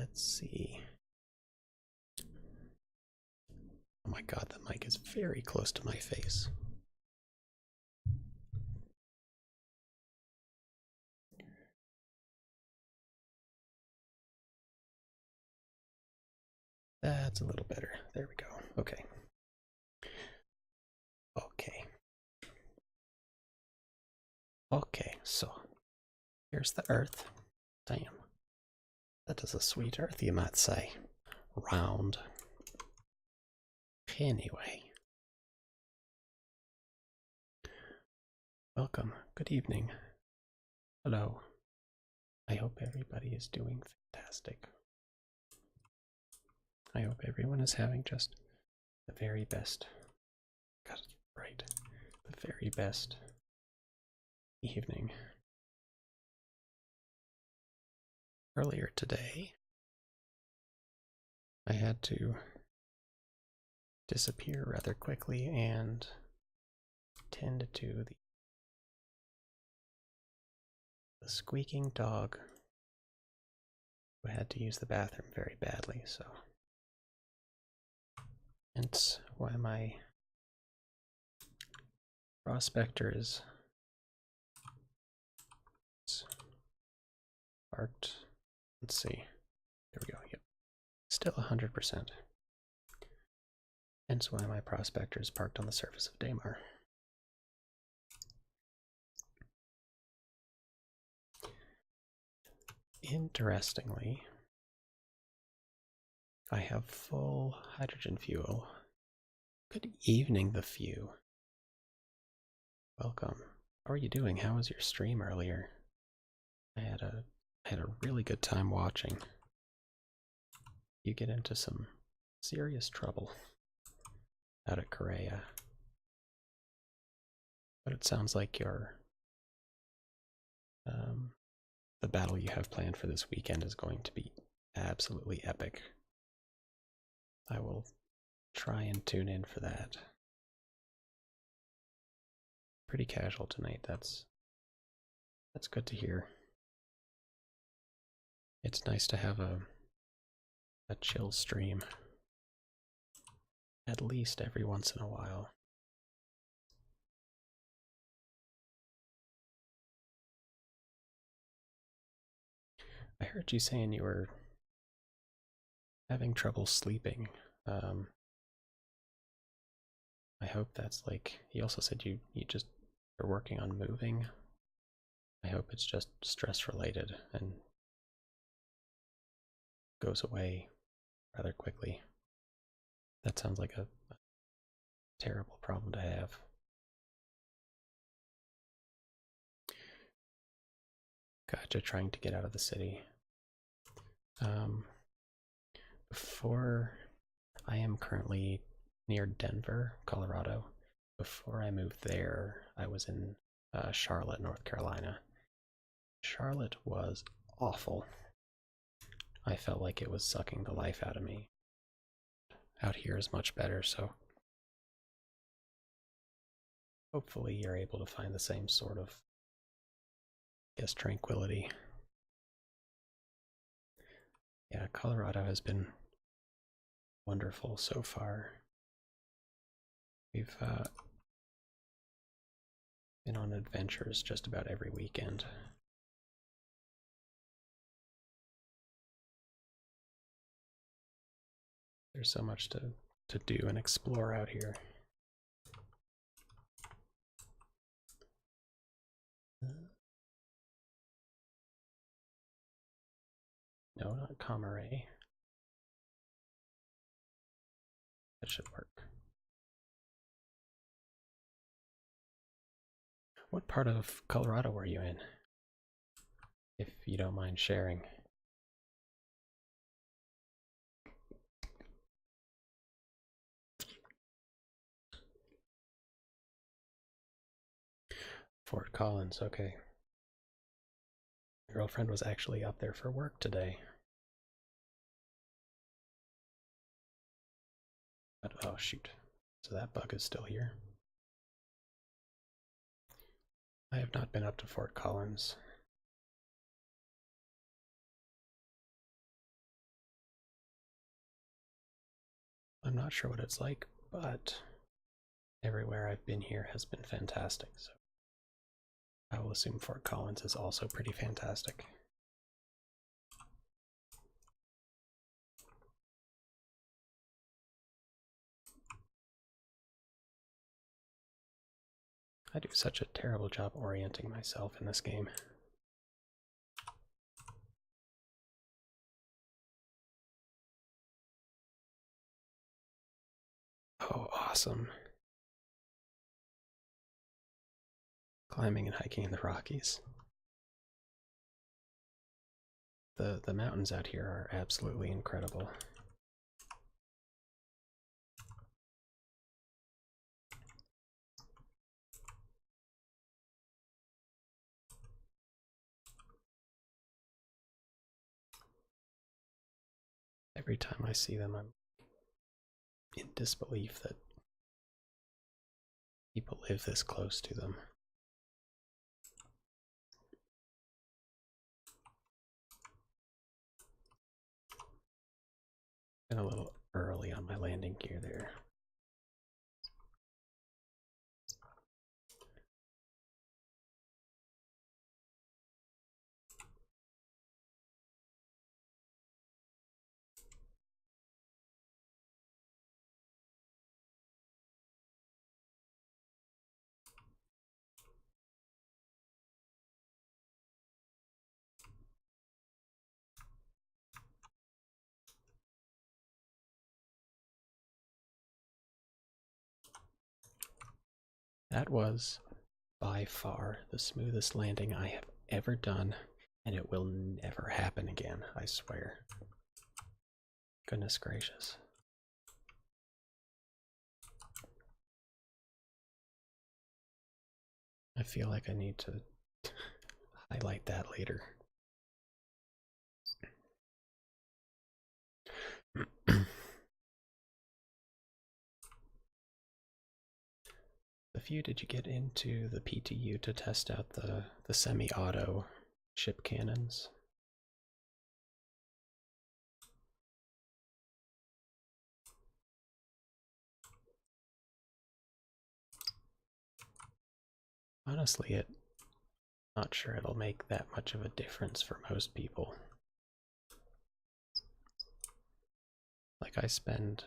Let's see. Oh my god, the mic is very close to my face. That's a little better. There we go. Okay. Okay. Okay, so here's the Earth. Damn. That is a sweet Earth, you might say. Round. Anyway. Welcome. Good evening. Hello. I hope everybody is doing fantastic. I hope everyone is having just the very best. Got it right. The very best evening. Earlier today, I had to disappear rather quickly and tend to the squeaking dog who had to use the bathroom very badly, so hence why my prospector is parked. Let's see. There we go. Yep. Still 100%. Hence why my prospector is parked on the surface of Daymar. Interestingly, I have full hydrogen fuel. Good evening, the few. Welcome. How are you doing? How was your stream earlier? I had a really good time watching. You get into some serious trouble out at Korea. But it sounds like the battle you have planned for this weekend is going to be absolutely epic. I will try and tune in for that. Pretty casual tonight. That's good to hear. It's nice to have a chill stream at least every once in a while. I heard you saying you were having trouble sleeping. I hope that's like, you also said you just are working on moving. I hope it's just stress related and goes away rather quickly. That sounds like a terrible problem to have. Gotcha, trying to get out of the city. Before, I am currently near Denver, Colorado. Before I moved there, I was in Charlotte, North Carolina. Charlotte was awful. I felt like it was sucking the life out of me. Out here is much better, so hopefully you're able to find the same sort of, I guess, tranquility. Yeah, Colorado has been wonderful so far. We've been on adventures just about every weekend. There's so much to do and explore out here. No, not Comare. That should work. What part of Colorado were you in? If you don't mind sharing. Fort Collins, okay. My girlfriend was actually up there for work today. But, oh shoot. So that bug is still here. I have not been up to Fort Collins. I'm not sure what it's like, but everywhere I've been here has been fantastic, so I will assume Fort Collins is also pretty fantastic. I do such a terrible job orienting myself in this game. Oh, awesome. Climbing and hiking in the Rockies. The mountains out here are absolutely incredible. Every time I see them, I'm in disbelief that people live this close to them. Been a little early on my landing gear there. That was by far the smoothest landing I have ever done, and it will never happen again, I swear. Goodness gracious. I feel like I need to highlight that later. Few, did you get into the PTU to test out the semi-auto ship cannons? Honestly, not sure it'll make that much of a difference for most people. Like I spend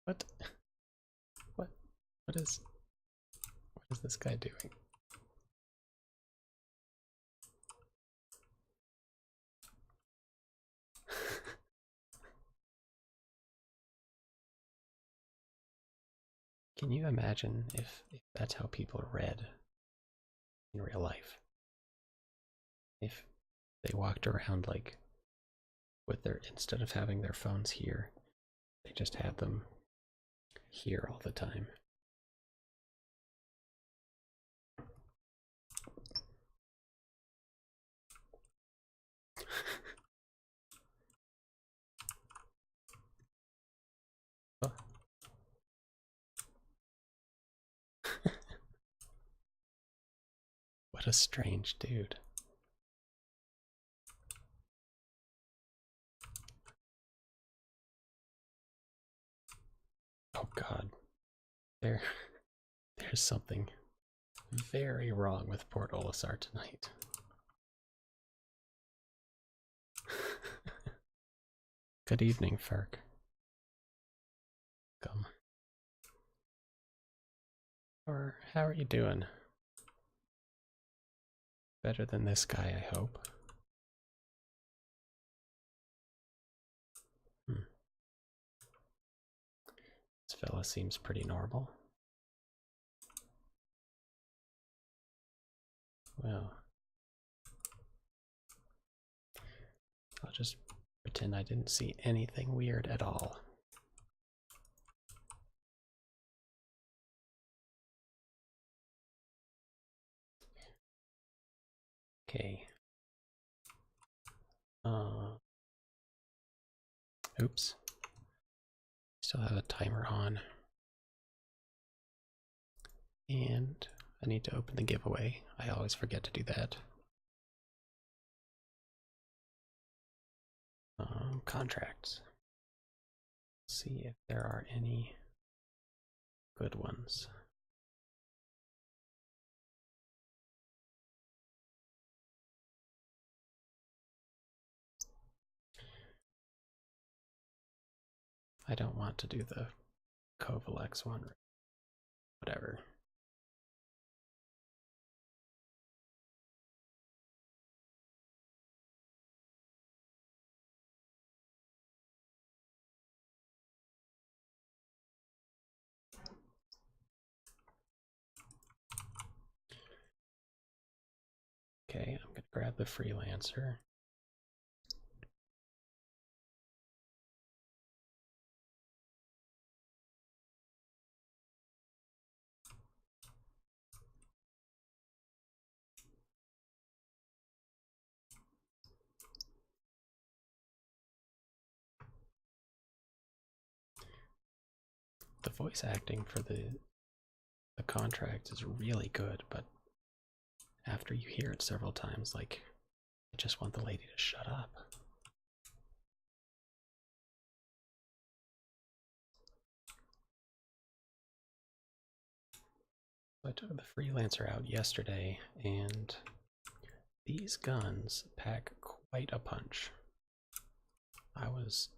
what? What? What is this guy doing? Can you imagine if that's how people read in real life? If they walked around like with their, instead of having their phones here, they just had them here all the time. Oh. What a strange dude. Oh god. There's something very wrong with Port Olisar tonight. Good evening, Ferk. Come. Or how are you doing? Better than this guy, I hope. This fella seems pretty normal. Well, I'll just pretend I didn't see anything weird at all. Okay. Oops. Still have a timer on. And I need to open the giveaway. I always forget to do that. Contracts. See if there are any good ones. I don't want to do the Kovalex one. Whatever. Okay, I'm going to grab the freelancer. The voice acting for the contract is really good, but after you hear it several times, like, I just want the lady to shut up. I took the freelancer out yesterday, and these guns pack quite a punch. I was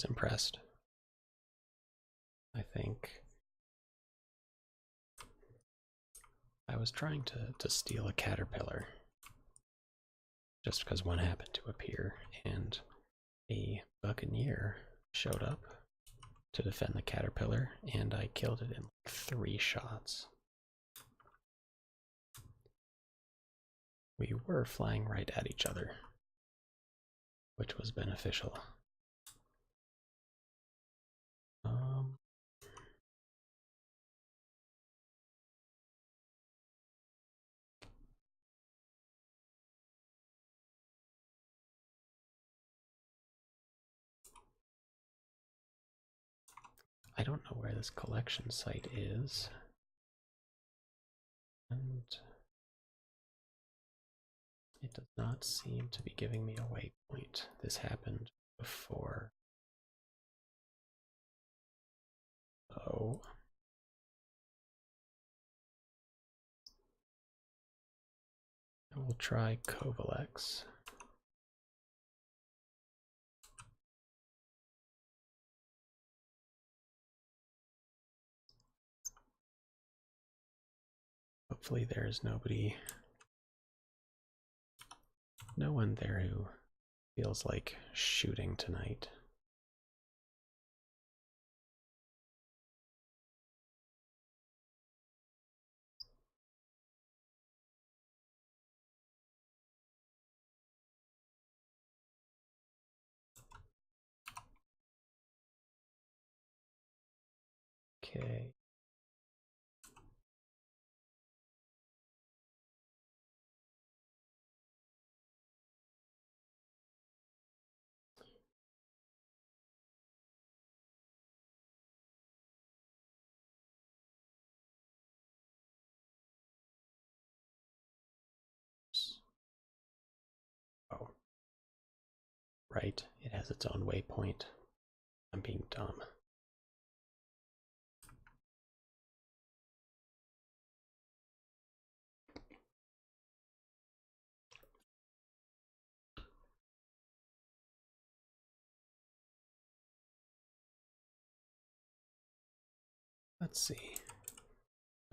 impressed. I think I was trying to steal a caterpillar just because one happened to appear, and a buccaneer showed up to defend the caterpillar, and I killed it in like 3 shots. We were flying right at each other, which was beneficial. I don't know where this collection site is. And it does not seem to be giving me a waypoint. This happened before. Oh. I will try Kovalex. Hopefully there's no one there who feels like shooting tonight. Okay. Oh. Right, it has its own waypoint. I'm being dumb. Let's see.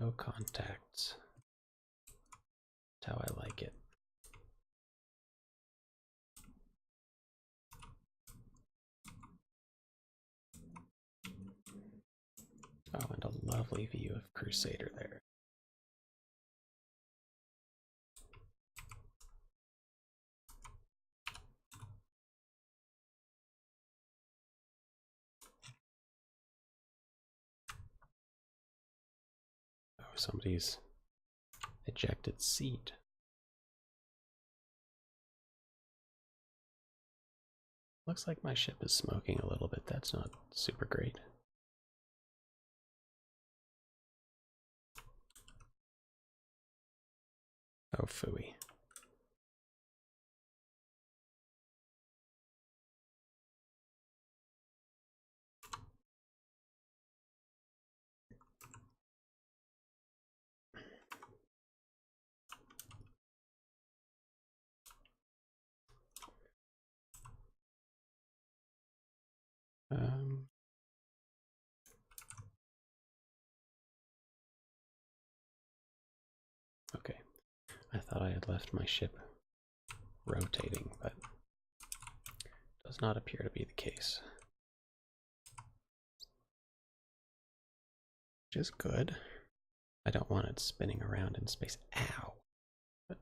No contacts. That's how I like it. Oh, and a lovely view of Crusader there. Oh, somebody's ejected seat. Looks like my ship is smoking a little bit. That's not super great. Oh, phooey. Um, okay. I thought I had left my ship rotating, but does not appear to be the case. Which is good. I don't want it spinning around in space. Ow! But,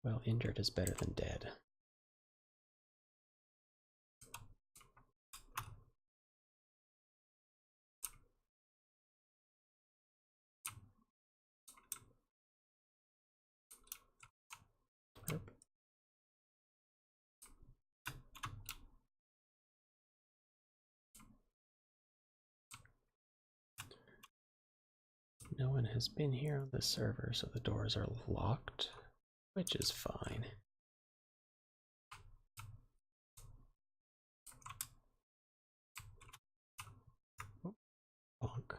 well, injured is better than dead. Oop. No one has been here on the server, so the doors are locked, which is fine. Oh, bonk.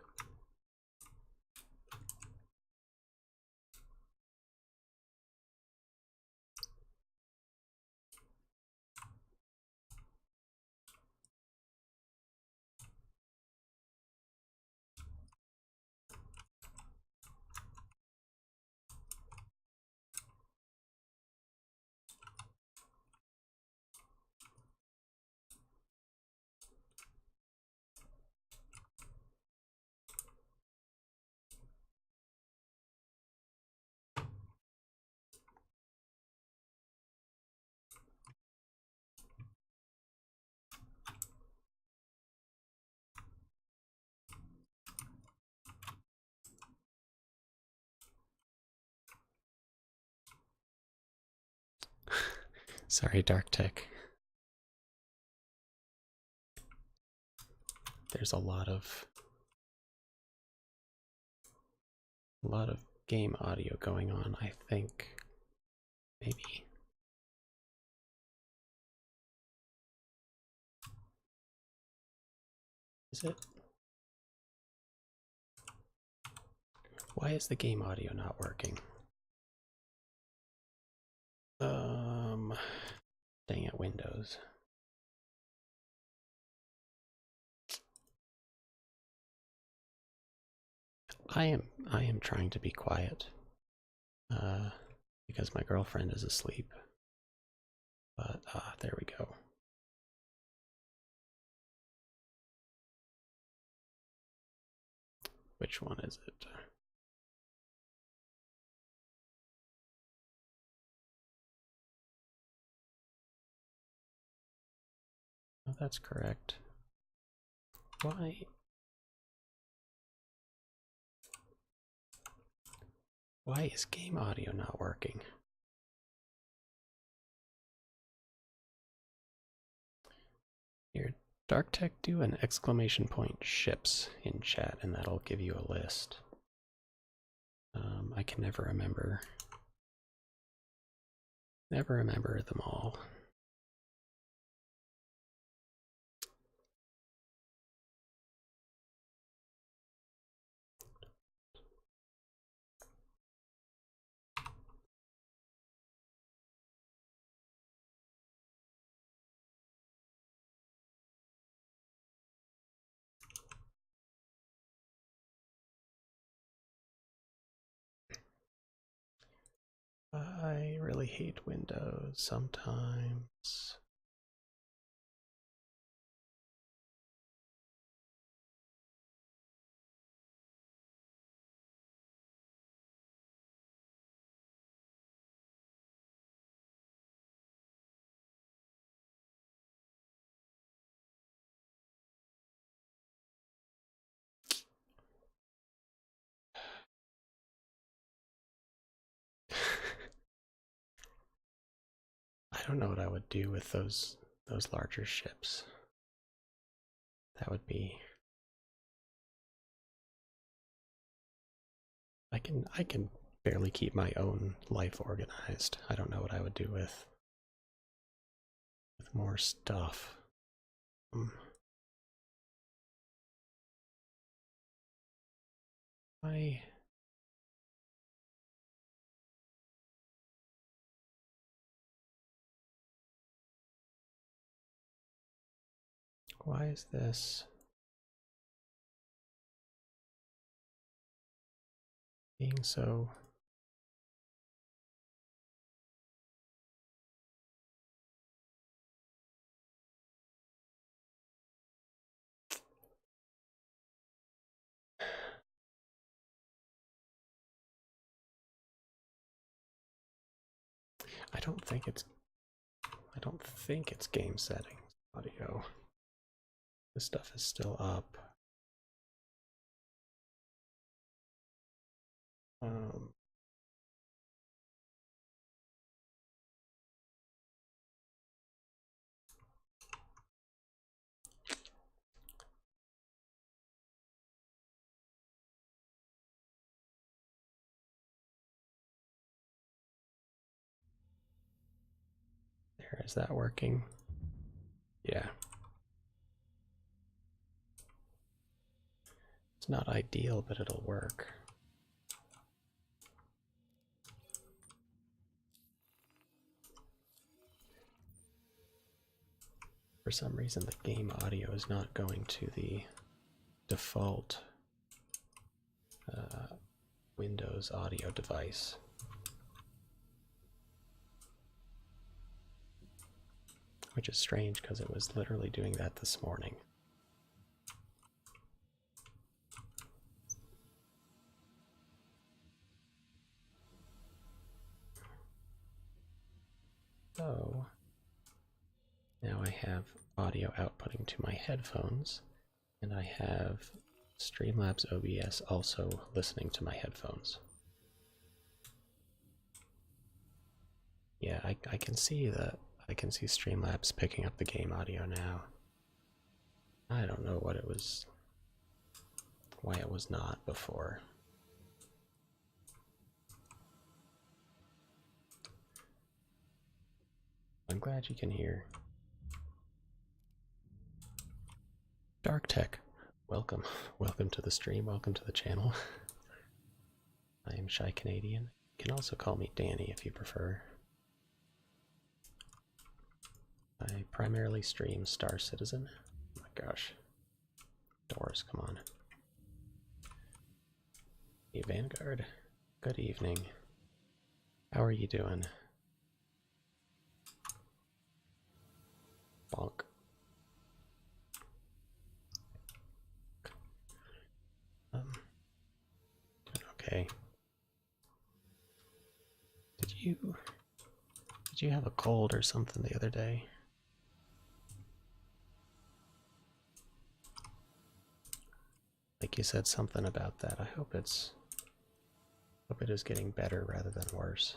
Sorry, Dark Tech. There's a lot of game audio going on, I think. Maybe. Is it? Why is the game audio not working? Dang it, Windows. I am trying to be quiet. Because my girlfriend is asleep. But there we go. Which one is it? Oh, that's correct. Why? Why is game audio not working? Here, Dark Tech, do an exclamation point ships in chat, and that'll give you a list. I can never remember them all. I really hate Windows sometimes. I don't know what I would do with those larger ships. That would be I can barely keep my own life organized. I don't know what I would do with more stuff. I Why is this being so? I don't think it's I don't think it's game settings audio. This stuff is still up. Um, there, is that working? Yeah. It's not ideal, but it'll work. For some reason, the game audio is not going to the default Windows audio device. Which is strange because it was literally doing that this morning. So now I have audio outputting to my headphones, and I have Streamlabs OBS also listening to my headphones. Yeah, I can see that. I can see Streamlabs picking up the game audio now. I don't know what it was, why it was not before. I'm glad you can hear. Dark Tech, welcome. Welcome to the stream, welcome to the channel. I am Shy Canadian. You can also call me Danny if you prefer. I primarily stream Star Citizen. Oh my gosh. Doors, come on. Hey Vanguard, good evening. How are you doing? Bonk. Okay. Did you have a cold or something the other day? Like you said something about that. I hope it is getting better rather than worse.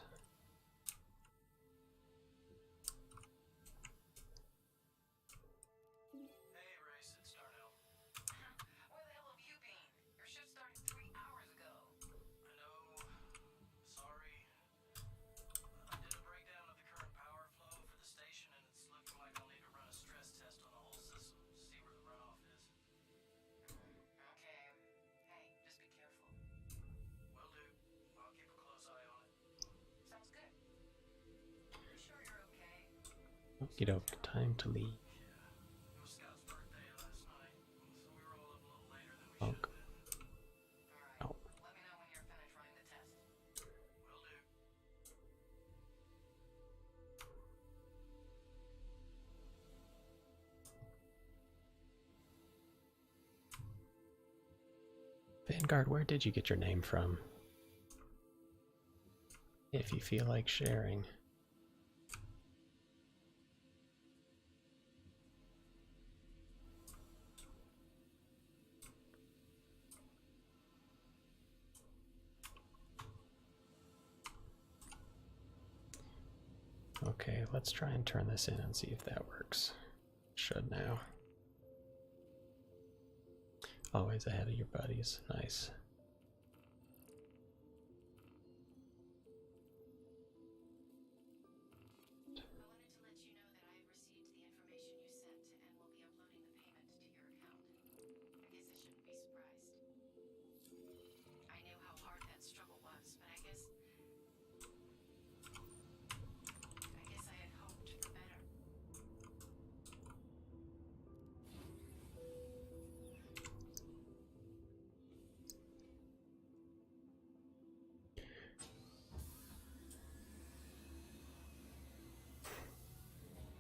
Okie doke, time to leave. Bonk. Oh. Vanguard, where did you get your name from? If you feel like sharing. Okay, let's try and turn this in and see if that works. Should now. Always ahead of your buddies. Nice.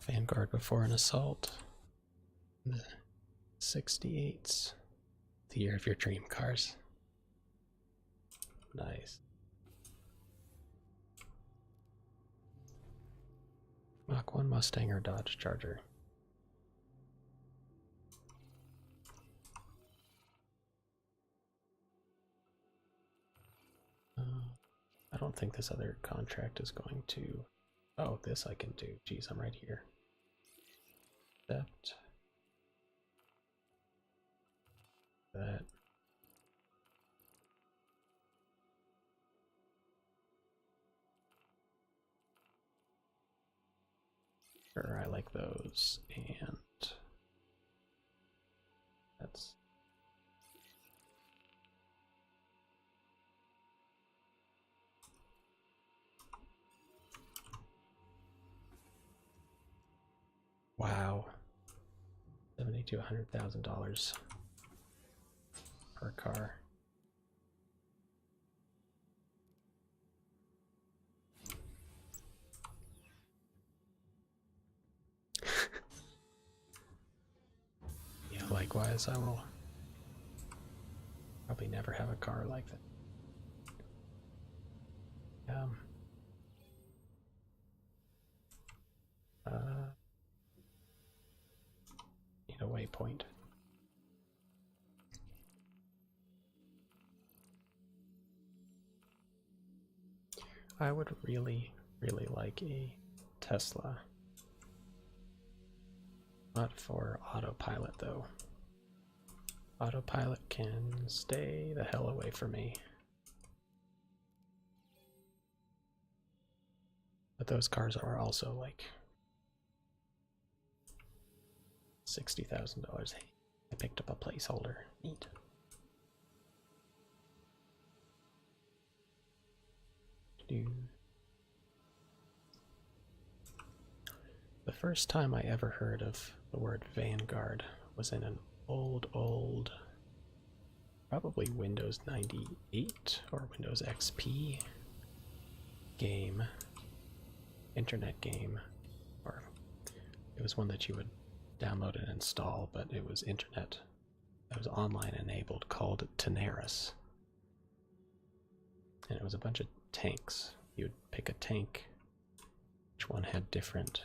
Vanguard before an assault. The 68s. The year of your dream cars. Nice. Mach 1 Mustang or Dodge Charger. I don't think this other contract is going to... Oh, this I can do. Geez, I'm right here. Accept. That. Sure, I like those, and that's... Wow. $70,000 to $100,000 per car. Yeah, likewise, I will probably never have a car like that. Need a waypoint. I would really, really like a Tesla. Not for autopilot, though. Autopilot can stay the hell away from me. But those cars are also like $60,000. Hey, I picked up a placeholder. Neat. The first time I ever heard of the word Vanguard was in an old, probably Windows 98 or Windows XP game, internet game, or it was one that you would download and install, but it was internet. It was online enabled, called Tenaris. And it was a bunch of tanks. You'd pick a tank. Each one had different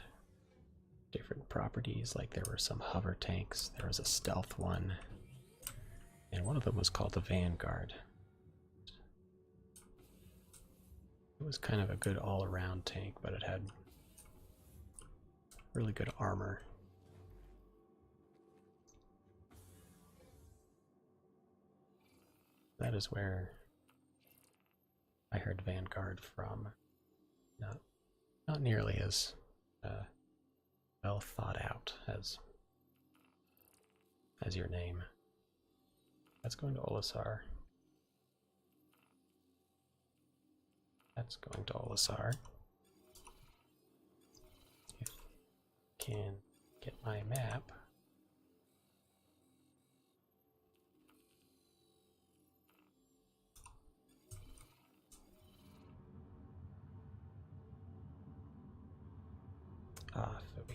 properties. Like there were some hover tanks, there was a stealth one, and one of them was called the Vanguard. It was kind of a good all-around tank, but it had really good armor. That is where I heard Vanguard from. Not nearly as well thought out as your name. That's going to Olisar. That's going to Olisar. If I can get my map. Ah, Phoebe.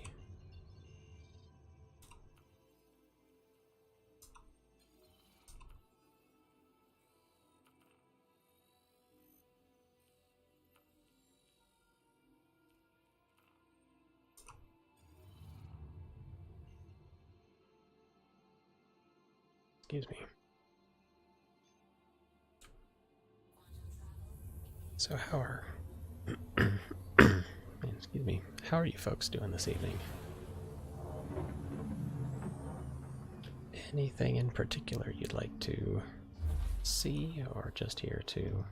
Excuse me. So how are... Excuse me. How are you folks doing this evening? Anything in particular you'd like to see, or just here to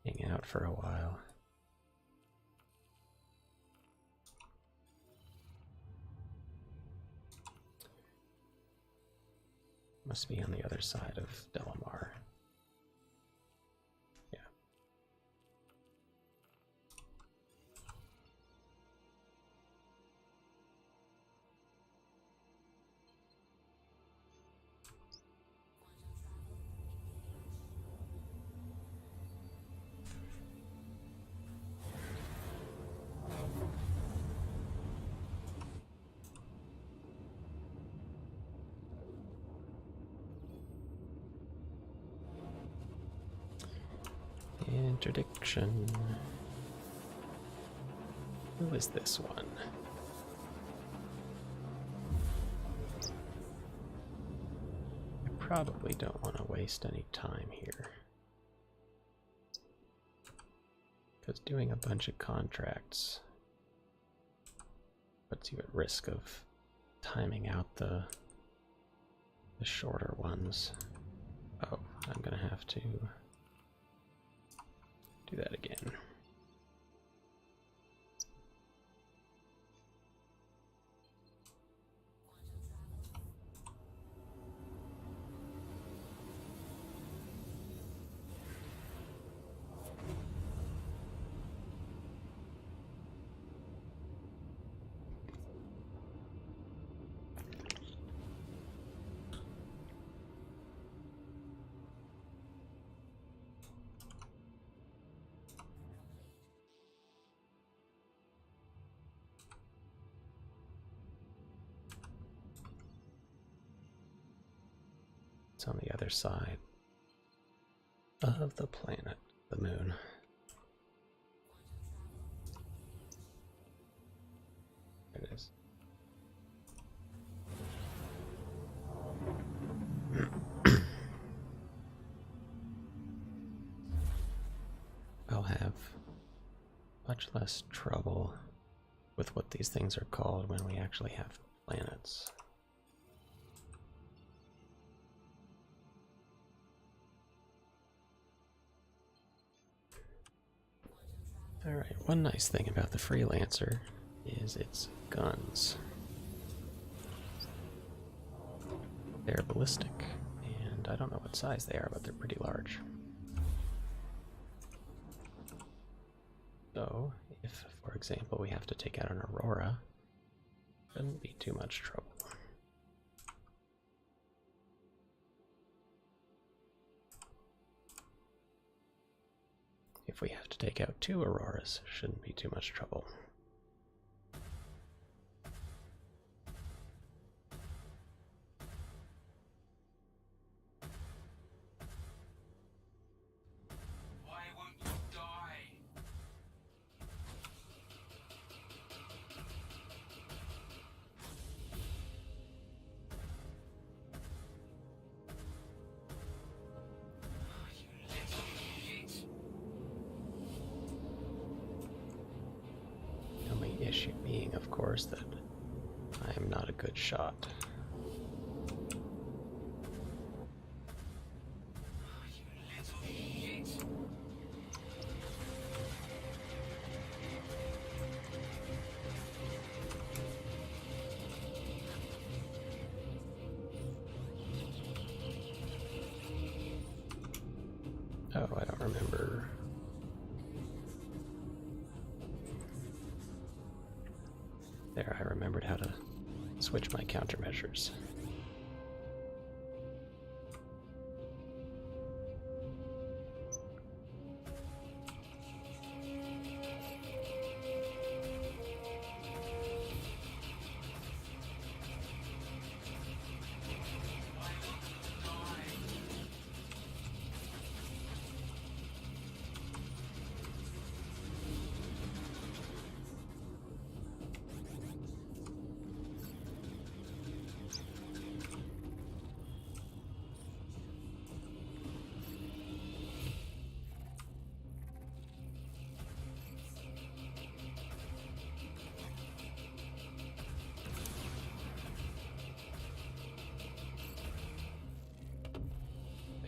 hang out for a while? Must be on the other side of Delamar. Yeah. Interdiction. Who is this one? I probably don't want to waste any time here. Because doing a bunch of contracts puts you at risk of timing out the shorter ones. Oh, I'm gonna have to do that again. It's on the other side of the planet, the moon. There it is. I'll have much less trouble with what these things are called when we actually have planets. Alright, one nice thing about the Freelancer is its guns. They're ballistic, and I don't know what size they are, but they're pretty large. So, if, for example, we have to take out an Aurora, it shouldn't be too much trouble. If we have to take out 2 Auroras, shouldn't be too much trouble. Why won't you die? The only issue being, of course, that I am not a good shot. Oh, I don't remember. There, I remembered how to switch my countermeasures.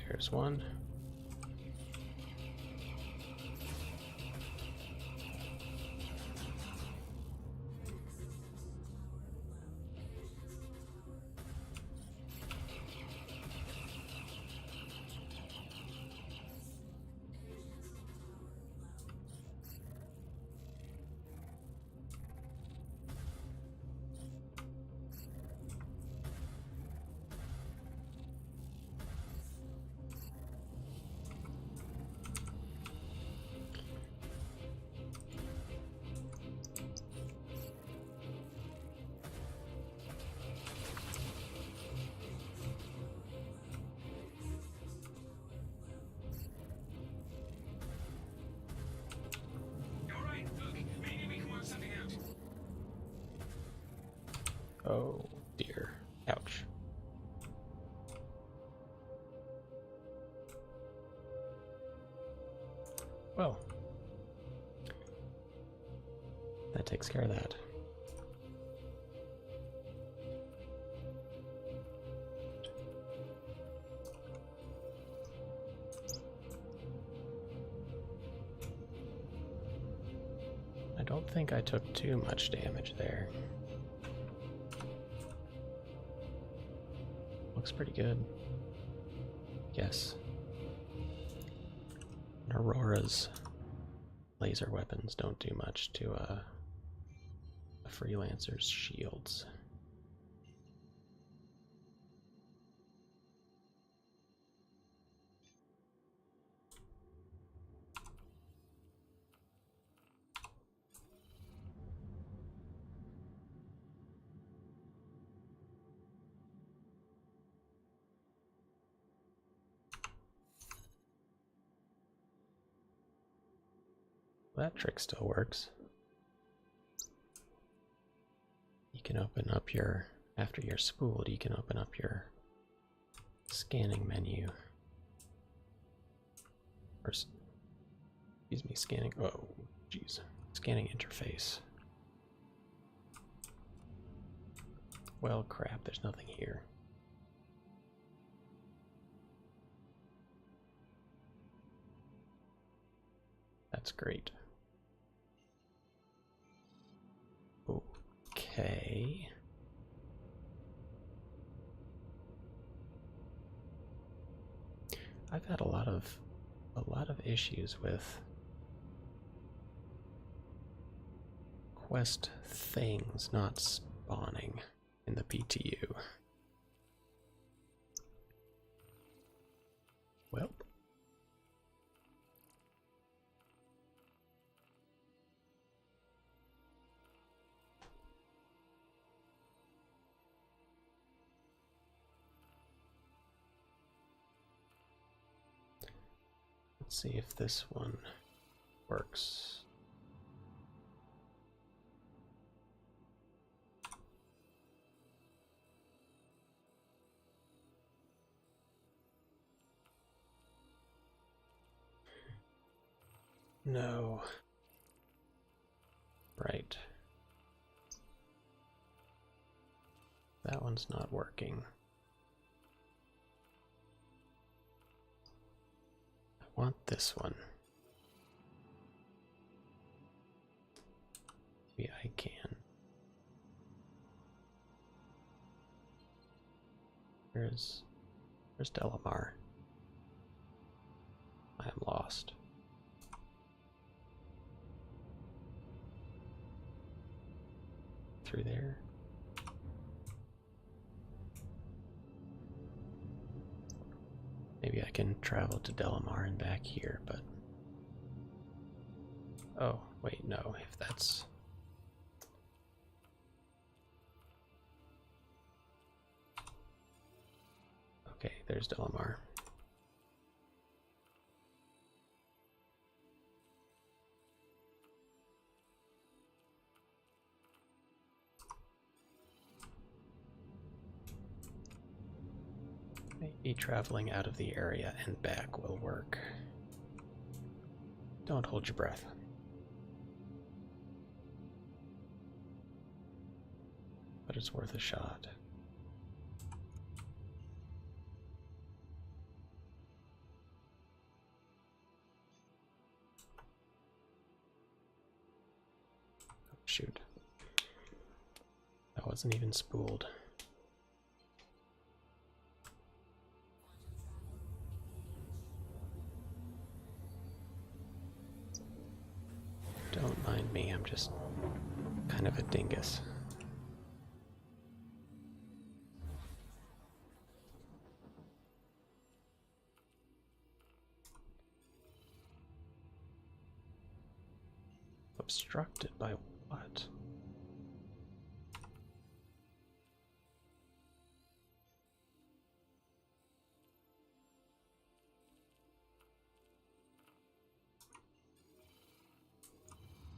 There's one. Oh dear. Ouch. Well, that takes care of that. I don't think I took too much damage there. Looks pretty good. Yes. Aurora's laser weapons don't do much to a freelancer's shields. That trick still works. You can open up your, after you're spooled, you can open up your scanning menu. Or, excuse me, scanning, oh, jeez. Scanning interface. Well, crap, there's nothing here. That's great. Okay. I've had a lot of issues with quest things not spawning in the PTU. Well, let's see if this one works. No. Right. That one's not working. I want this one. Maybe I can. Where's Delamar? I am lost. Through there. Maybe I can travel to Delamar and back here, but... Oh, wait, no, if that's... Okay, there's Delamar. Maybe traveling out of the area and back will work. Don't hold your breath. But it's worth a shot. Oh, shoot. That wasn't even spooled. Don't mind me, I'm just kind of a dingus. Obstructed by what?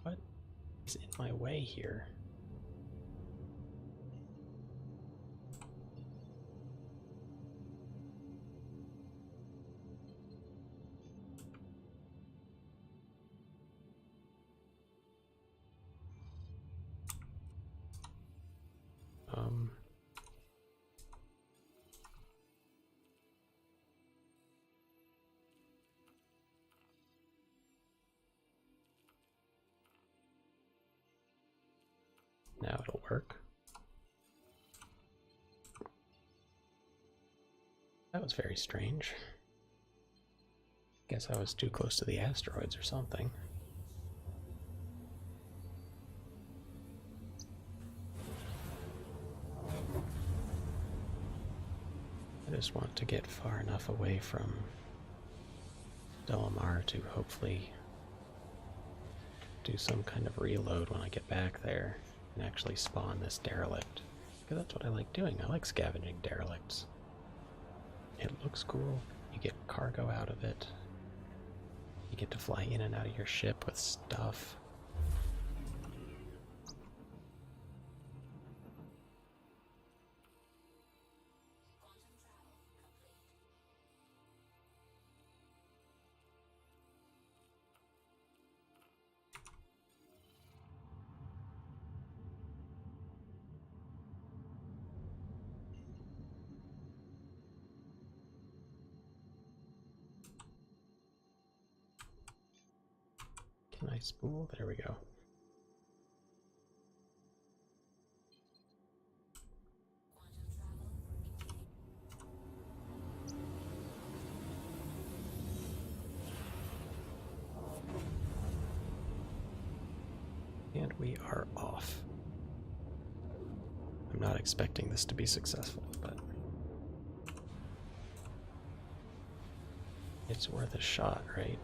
What is in my way here? Now it'll work. That was very strange. Guess I was too close to the asteroids or something. I just want to get far enough away from Delamar to hopefully do some kind of reload when I get back there and actually spawn this derelict. Because that's what I like doing. I like scavenging derelicts. It looks cool. You get cargo out of it. You get to fly in and out of your ship with stuff. Can I spool? There we go. And we are off. I'm not expecting this to be successful, but it's worth a shot, right?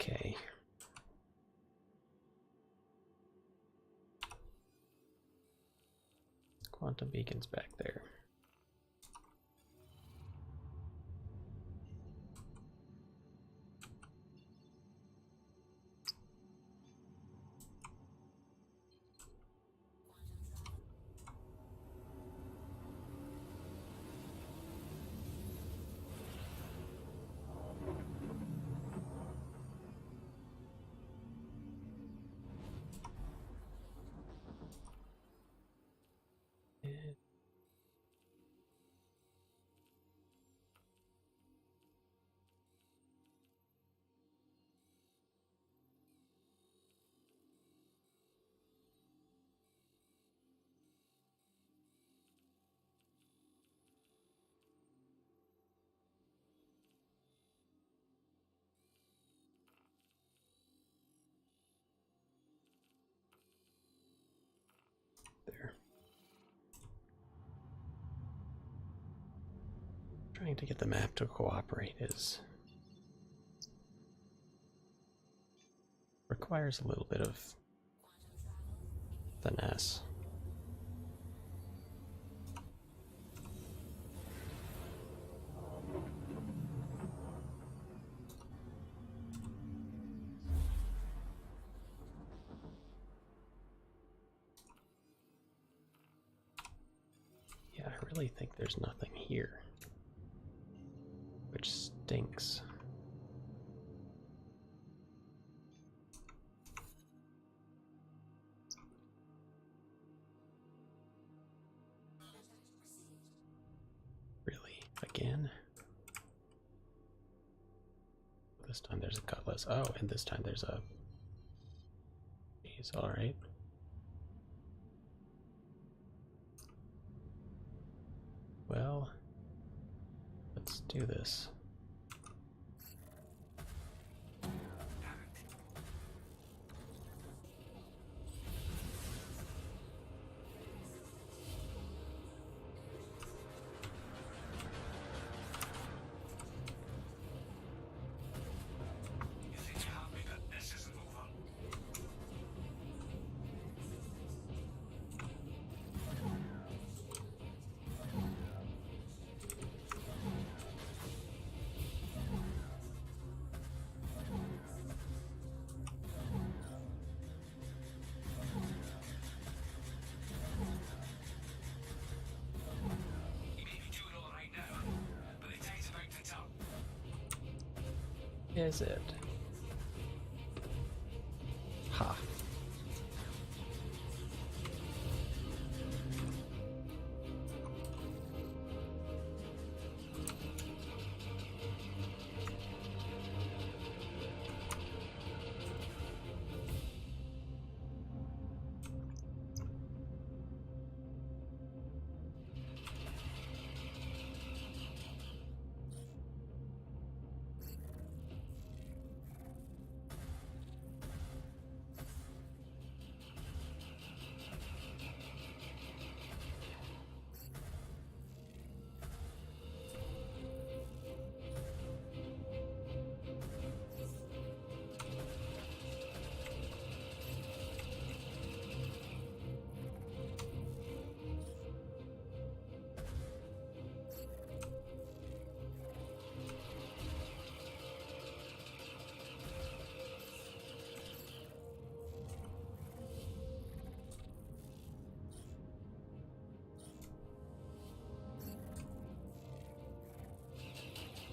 Okay. Quantum beacon's back there. There. Trying to get the map to cooperate is requires a little bit of finesse. Yeah, I really think there's nothing here, which stinks. Really? Again? This time there's a cutlass. Oh, and this time there's a... Jeez, alright. Well, let's do this. You think you have me, but this isn't over. Is it? Ha.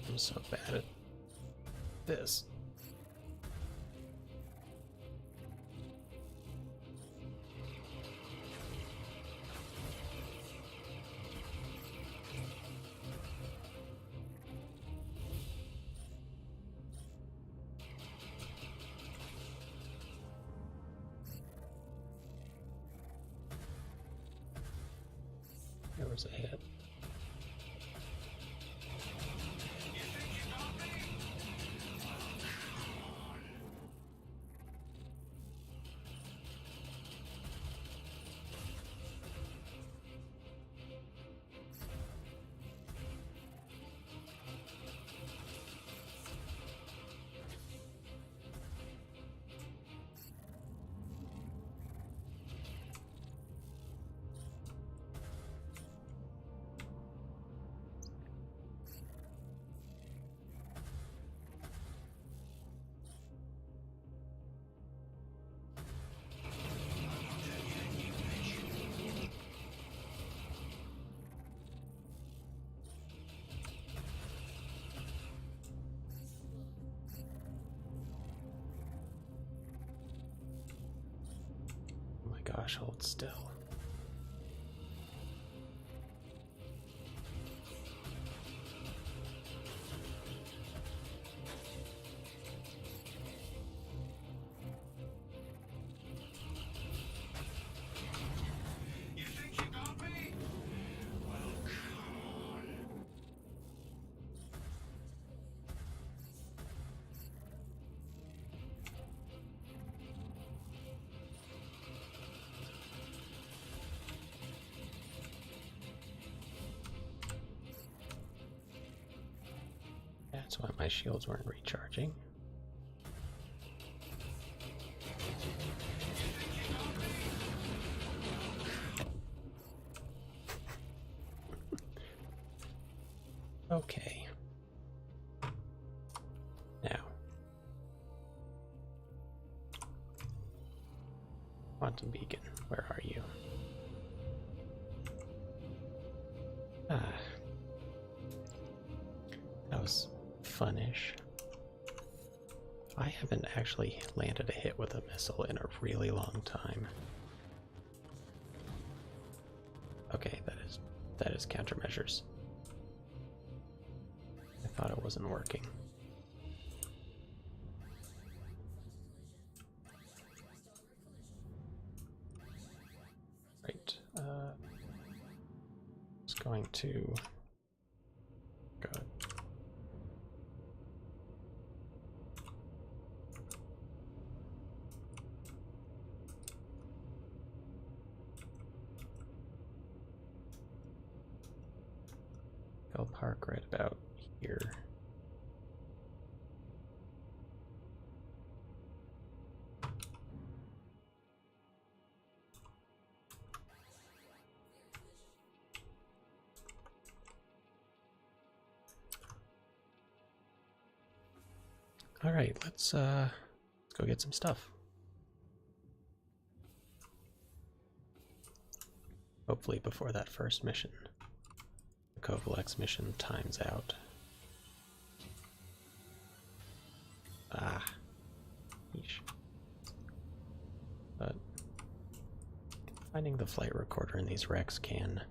I'm so bad at this. There was a hit. Oh my gosh, hold still. You think you got me? Well, come on. That's why my shields weren't recharging. Okay. Now. Quantum Beacon, where are you? Ah. That was funish. I haven't actually landed a hit with a missile in a really long time. Okay, that is countermeasures. I thought it wasn't working. Right. Just going to go. I'll park right about here. All right, let's go get some stuff. Hopefully before that first mission. The Kovalex mission times out. Finding the flight recorder in these wrecks can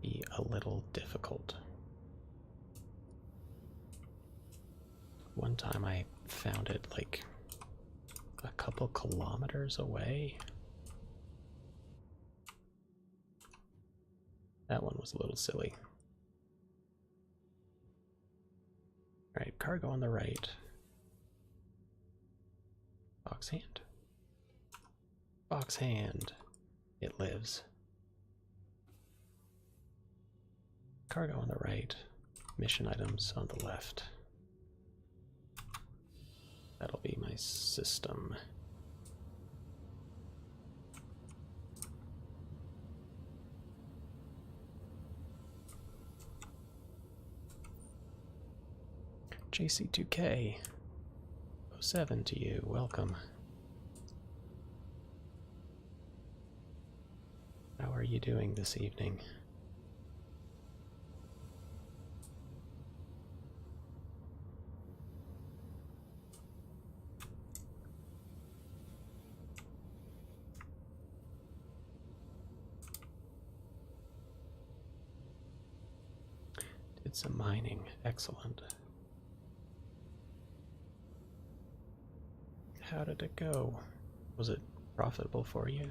be a little difficult. One time I found it like a couple kilometers away. That one was a little silly. Alright, cargo on the right. Box hand. Box hand. It lives. Cargo on the right. Mission items on the left. That'll be my system. JC2K 07 to you, welcome. How are you doing this evening? Did some mining, excellent. How did it go? Was it profitable for you?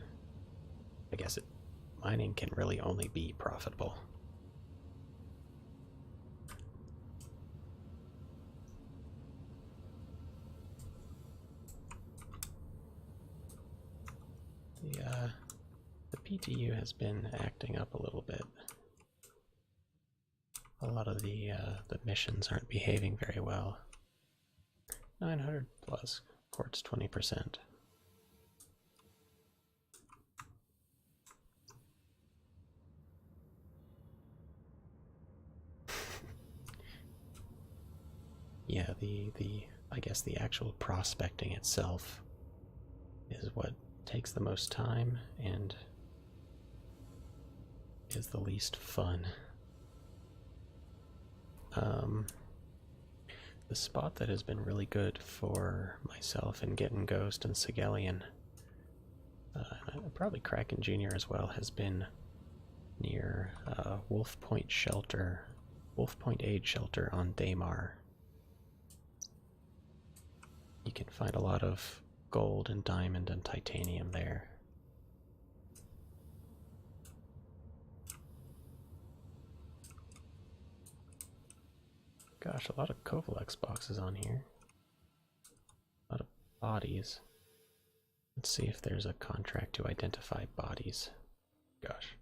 I guess mining can really only be profitable. The PTU has been acting up a little bit. A lot of the missions aren't behaving very well. 900 plus, quartz 20%. Yeah, I guess the actual prospecting itself is what takes the most time and is the least fun. The spot that has been really good for myself in getting Ghost and Sigelian, probably Kraken Jr. as well, has been near Wolf Point Shelter, Wolf Point Aid Shelter on Daymar. You can find a lot of gold and diamond and titanium there. Gosh, a lot of Kovalex boxes on here. A lot of bodies. Let's see if there's a contract to identify bodies. Gosh.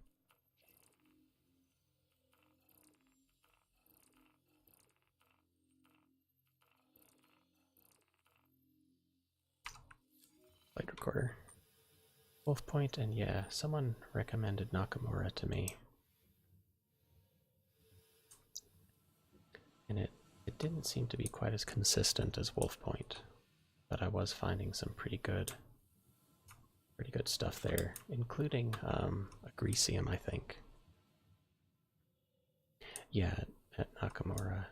Flight recorder. Wolf Point, and yeah, someone recommended Nakamura to me. And it didn't seem to be quite as consistent as Wolf Point, but I was finding some pretty good stuff there, including a Greasium, I think. Yeah, at Nakamura.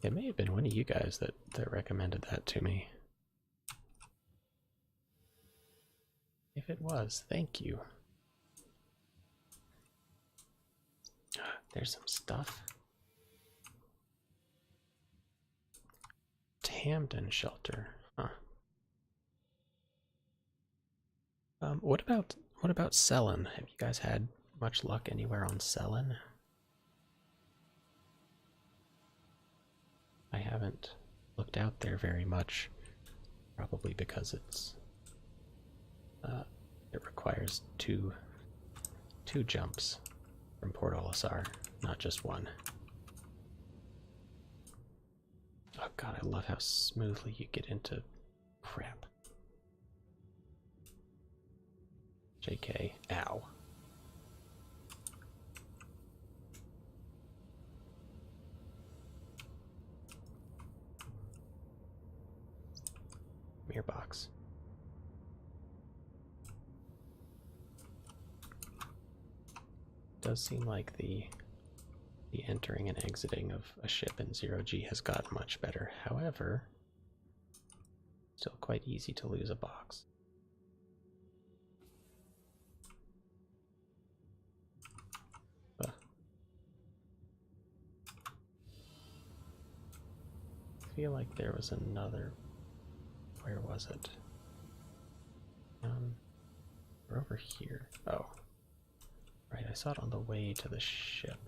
It may have been one of you guys that recommended that to me. If it was, thank you. There's some stuff. Hamden Shelter, huh? What about Selen? Have you guys had much luck anywhere on Selen? I haven't looked out there very much, probably because it requires two jumps from Port Olisar, not just one. Oh god, I love how smoothly you get into crap. JK, ow. Mirror box. Does seem like the entering and exiting of a ship in 0G has gotten much better. However, still quite easy to lose a box. feel like there was another. Where was it? We're over here. Oh. Right, I saw it on the way to the ship.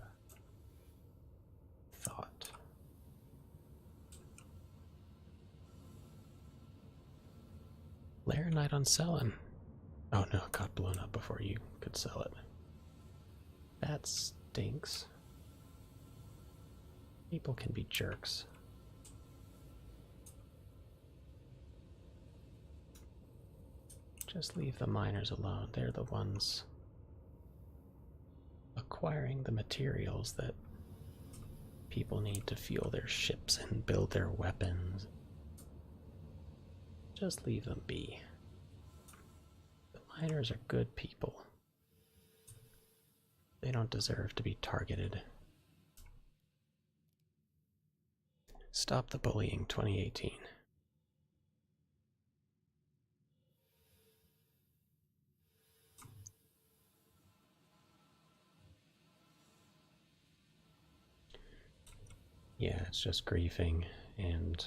Thought. Laranite on selling. Oh no, it got blown up before you could sell it. That stinks. People can be jerks. Just leave the miners alone. They're the ones acquiring the materials that people need to fuel their ships and build their weapons. Just leave them be. The miners are good people. They don't deserve to be targeted. Stop the bullying 2018. Yeah, it's just griefing, and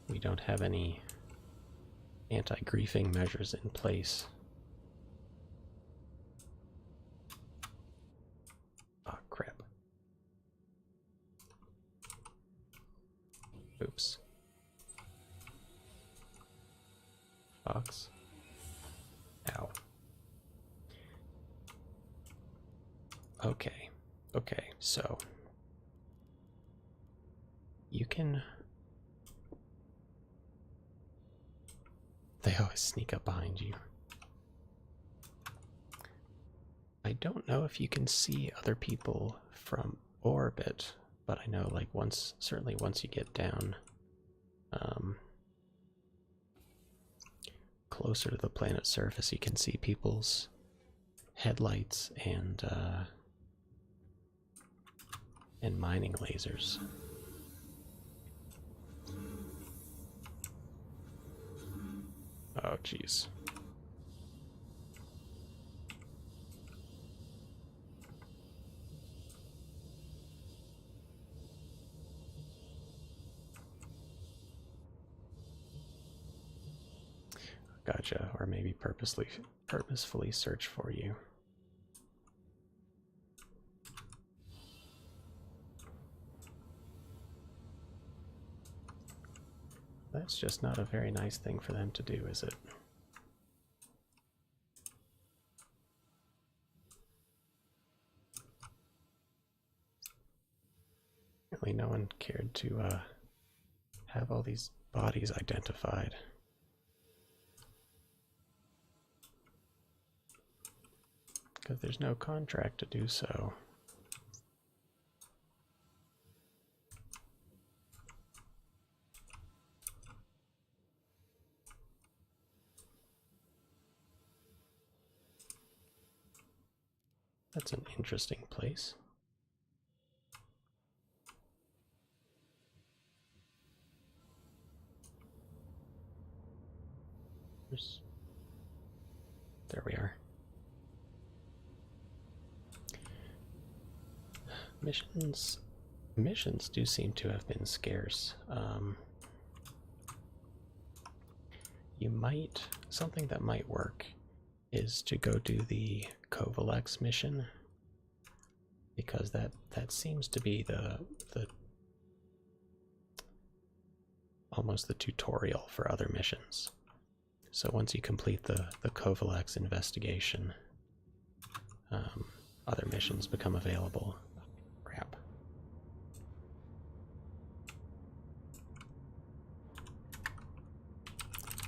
we don't have any anti-griefing measures in place. Oh, crap. Oops. Fox. Ow. Okay. Okay, so you can... They always sneak up behind you. I don't know if you can see other people from orbit, but I know, like, certainly once you get down closer to the planet's surface, you can see people's headlights and mining lasers. Oh, jeez. Gotcha, or maybe purposefully search for you. That's just not a very nice thing for them to do, is it? Apparently no one cared to have all these bodies identified. Because there's no contract to do so. That's an interesting place. There we are. Missions do seem to have been scarce. Something that might work is to go do the Kovalex mission, because that seems to be the almost the tutorial for other missions. So once you complete the Kovalex investigation, other missions become available. Crap.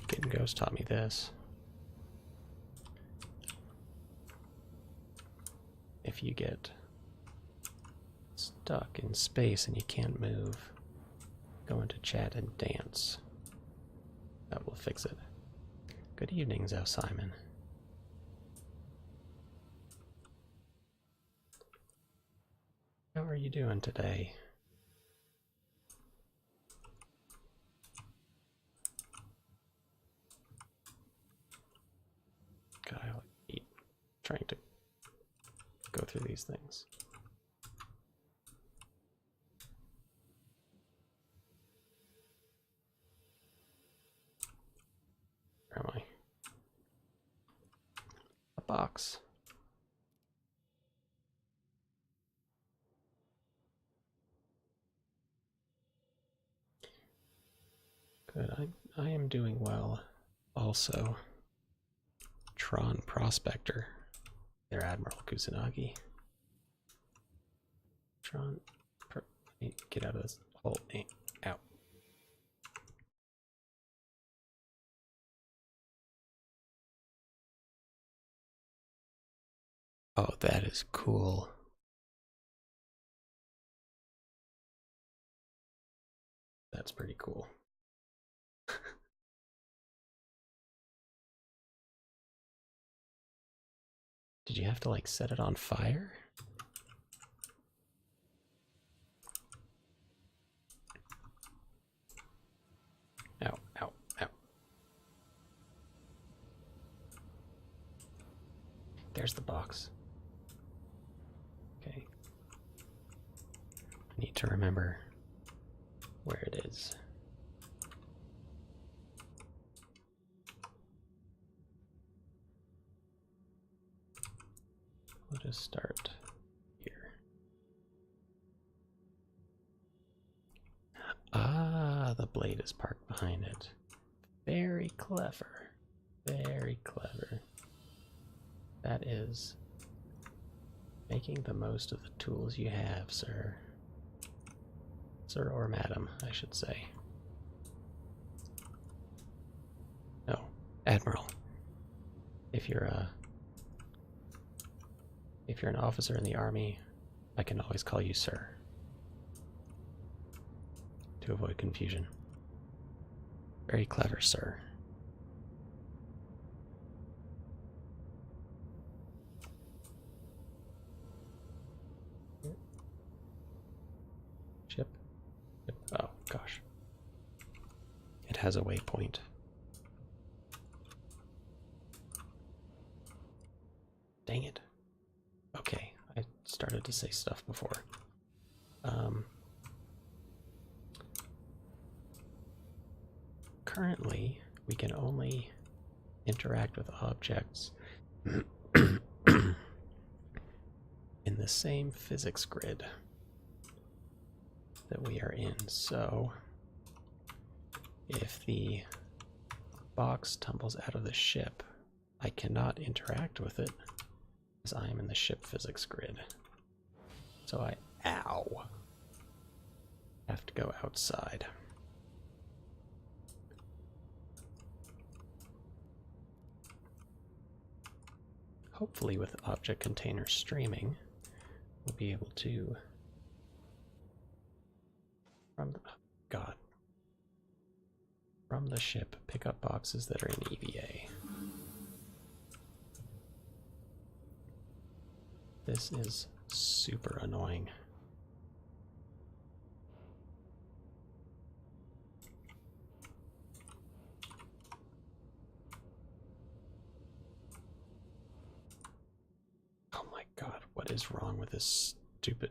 Getting Ghost taught me this. If you get stuck in space and you can't move, go into chat and dance. That will fix it. Good evening, Zhao Simon. How are you doing today? God, I keep trying to go through these things. box. Good, I am doing well. Also, Tron Prospector. Their Admiral Kusanagi. Tron, get out of this hole. Out. Oh, that is cool. That's pretty cool. Did you have to like set it on fire? Ow, ow, ow. There's the box. Okay. I need to remember where it is. We'll just start here. Ah, the blade is parked behind it. Very clever. Very clever. That is making the most of the tools you have, sir. Sir or madam, I should say. No, Admiral. If you're an officer in the army, I can always call you sir. To avoid confusion. Very clever, sir. Ship. Oh, gosh. It has a waypoint. Dang it. Okay, I started to say stuff before. Currently, we can only interact with objects in the same physics grid that we are in. So, if the box tumbles out of the ship, I cannot interact with it as I am in the ship physics grid. So ow, have to go outside. Hopefully with object container streaming, we'll be able to, from the ship, pick up boxes that are in EVA. This is super annoying. Oh my god, what is wrong with this stupid...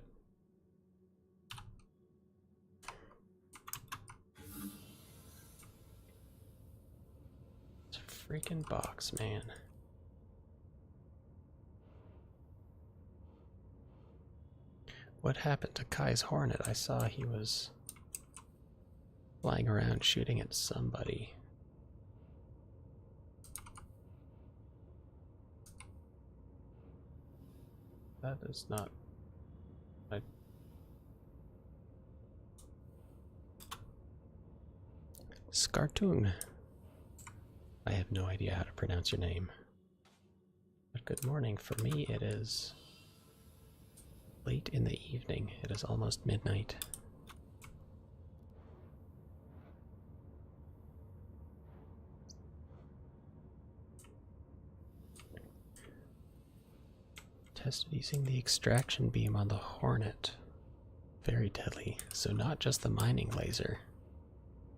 It's a freaking box, man. What happened to Kai's Hornet? I saw he was flying around shooting at somebody. That is not... Skartung. I have no idea how to pronounce your name. But good morning. For me, it is late in the evening. It is almost midnight. Tested using the extraction beam on the Hornet. Very deadly. So not just the mining laser,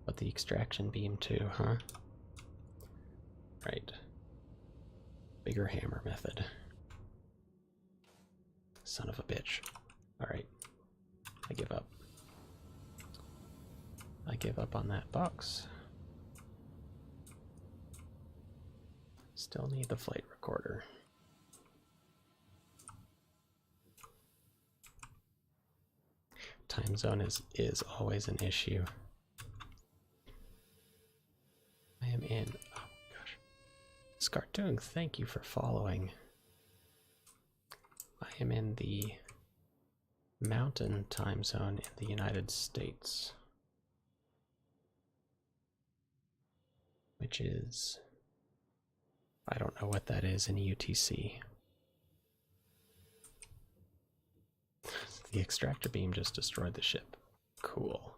but the extraction beam too, huh? Right. Bigger hammer method. Son of a bitch. Alright. I give up. I give up on that box. Still need the flight recorder. Time zone is always an issue. I am in. Oh my gosh. Scartoon, thank you for following. I am in the Mountain Time Zone in the United States, which is, I don't know what that is in UTC. The extractor beam just destroyed the ship. Cool.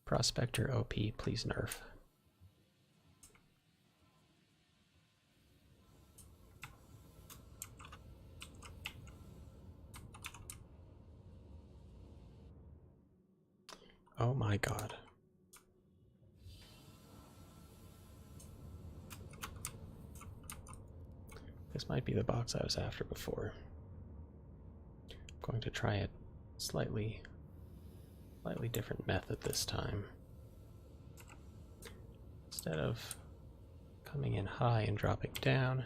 Prospector OP, please nerf. Oh my god. This might be the box I was after before. I'm going to try a slightly different method this time. Instead of coming in high and dropping down,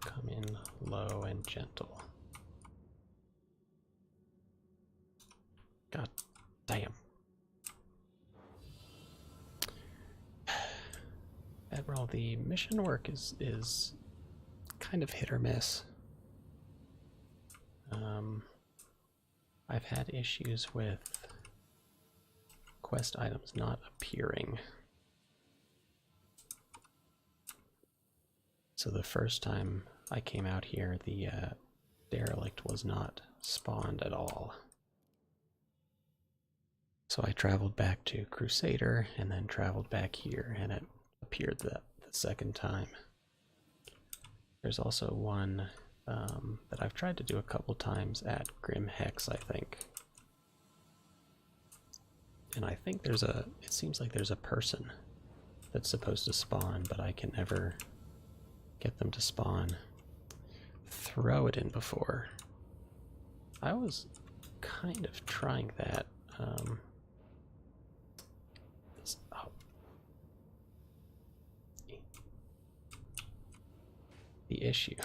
come in low and gentle. God damn. Admiral, the mission work is kind of hit or miss. I've had issues with quest items not appearing. So the first time I came out here, the derelict was not spawned at all. So I traveled back to Crusader and then traveled back here, and it appeared the second time. There's also one that I've tried to do a couple times at Grim Hex, I think. And I think it seems like there's a person that's supposed to spawn, but I can never get them to spawn. Throw it in before. I was kind of trying that. Oh. The issue.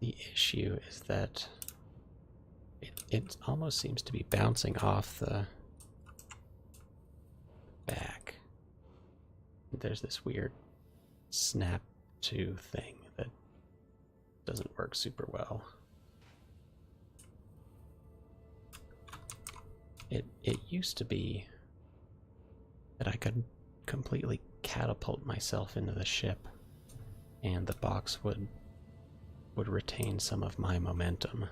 The issue is that it almost seems to be bouncing off the back. There's this weird snap to thing that doesn't work super well. It used to be that I could completely catapult myself into the ship and the box would retain some of my momentum.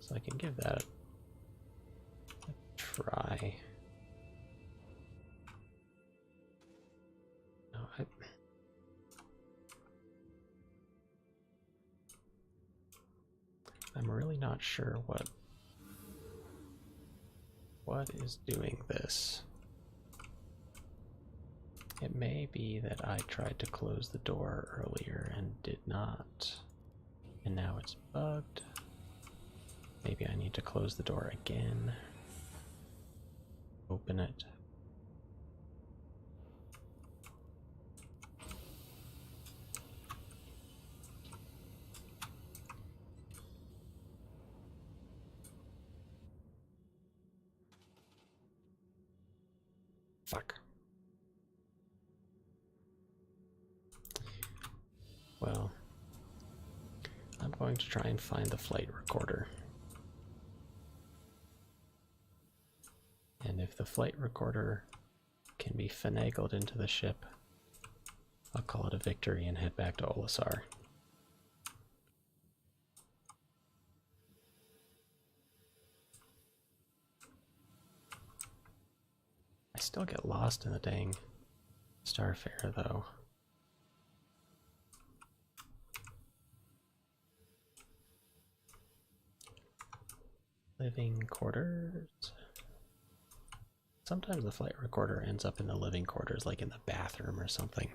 So I can give that a try. No, I'm really not sure what is doing this. It may be that I tried to close the door earlier and did not, and now it's bugged. Maybe I need to close the door again. Open it. Fuck. Well, I'm going to try and find the flight recorder. And if the flight recorder can be finagled into the ship, I'll call it a victory and head back to Olisar. I still get lost in the dang Starfarer, though. Living quarters. Sometimes the flight recorder ends up in the living quarters, like in the bathroom or something.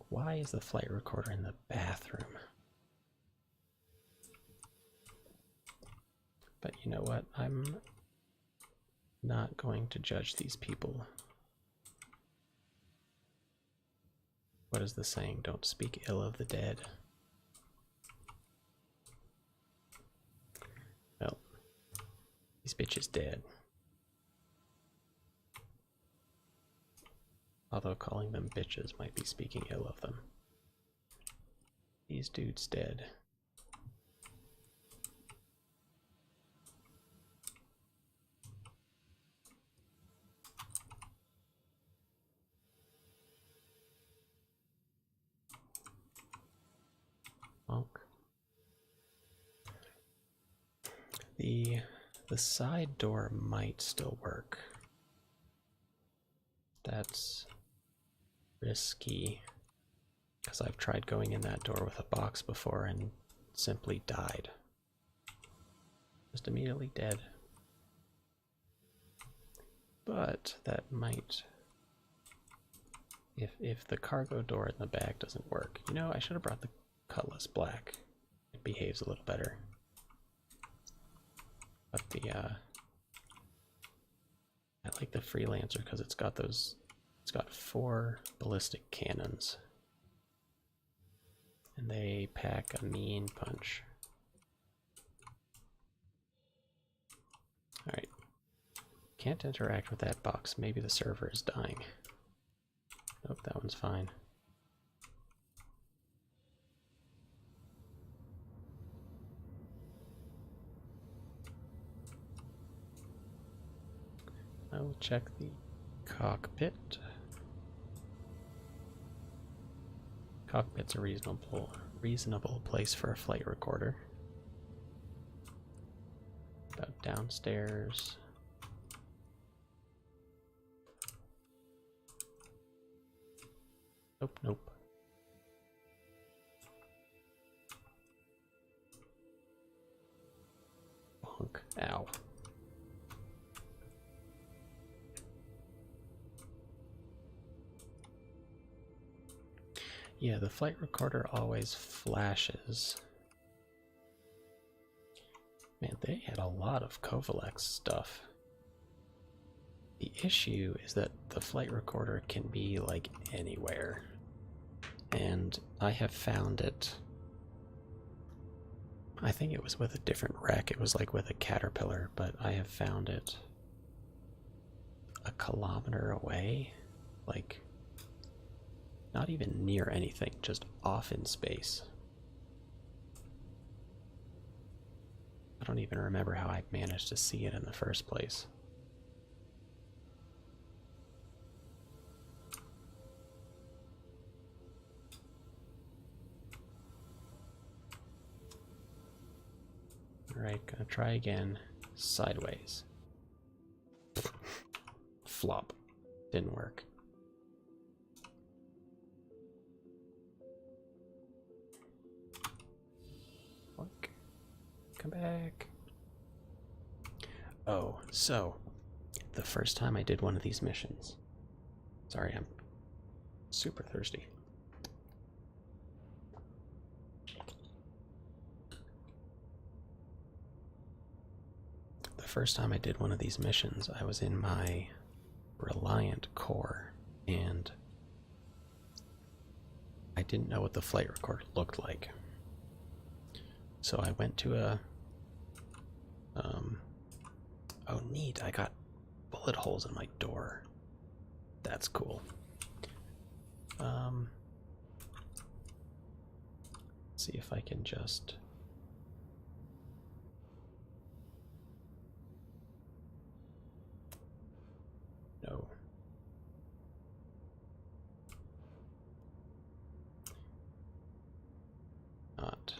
Why is the flight recorder in the bathroom? But you know what? I'm not going to judge these people. what is the saying? Don't speak ill of the dead. Well, this bitch is dead. Although calling them bitches might be speaking ill of them. These dudes dead. The side door might still work. That's risky, because I've tried going in that door with a box before and simply died. Just immediately dead. But that might... If the cargo door in the back doesn't work... You know, I should have brought the Cutlass Black. It behaves a little better. But I like the Freelancer because it's got 4 ballistic cannons. And they pack a mean punch. Alright. Can't interact with that box. Maybe the server is dying. Nope, that one's fine. I will check the cockpit. Cockpit's a reasonable place for a flight recorder. About downstairs. Nope, nope. Bonk. Ow. Yeah, the flight recorder always flashes. Man, they had a lot of Kovalex stuff. The issue is that the flight recorder can be like anywhere. And I have found it. I think it was with a different wreck. It was like with a Caterpillar, but I have found it a kilometer away. Like, not even near anything, just off in space. I don't even remember how I managed to see it in the first place. Alright, gonna try again. Sideways. Flop. Didn't work. Come back. Oh, so the first time I did one of these missions. Sorry, I'm super thirsty. The first time I did one of these missions, I was in my Reliant Corps, and I didn't know what the flight recorder looked like. So I went to a oh neat, I got bullet holes in my door. That's cool. Let's see if I can just... No. Not.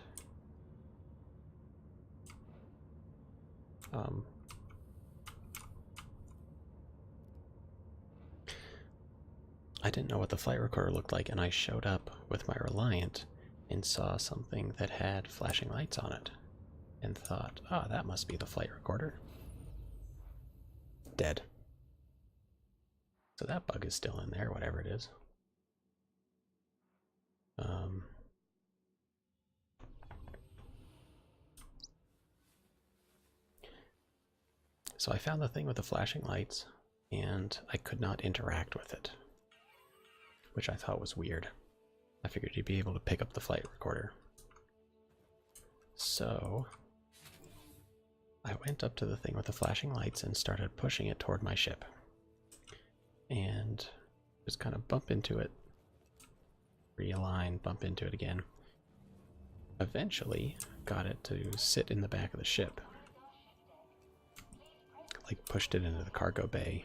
I didn't know what the flight recorder looked like, and I showed up with my Reliant and saw something that had flashing lights on it and thought, ah, that must be the flight recorder. Dead. So that bug is still in there, whatever it is. So I found the thing with the flashing lights, and I could not interact with it, which I thought was weird. I figured you'd be able to pick up the flight recorder. So I went up to the thing with the flashing lights and started pushing it toward my ship. And just kind of bump into it, realign, bump into it again. Eventually got it to sit in the back of the ship. Like pushed it into the cargo bay.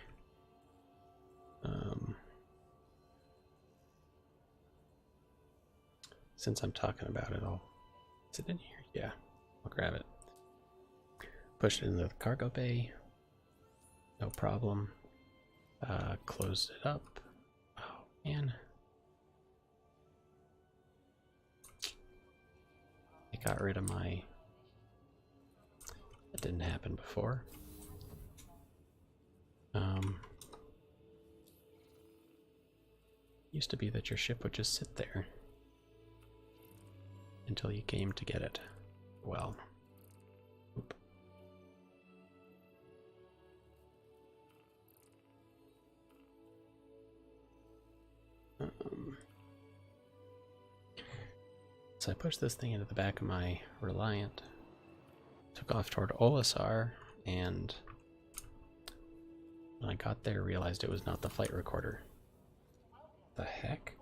Since I'm talking about it, is it in here? Yeah, I'll grab it. Pushed it into the cargo bay. No problem. Closed it up. Oh, man. I got rid of my... That didn't happen before. Used to be that your ship would just sit there until you came to get it. Well, oop. So I pushed this thing into the back of my Reliant, took off toward Olisar, and when I got there, realized it was not the flight recorder. The heck?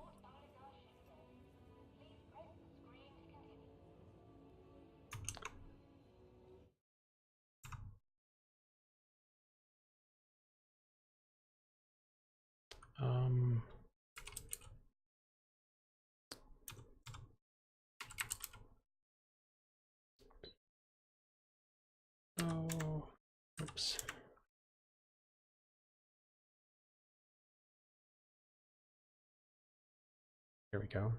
Oh, oops. There we go.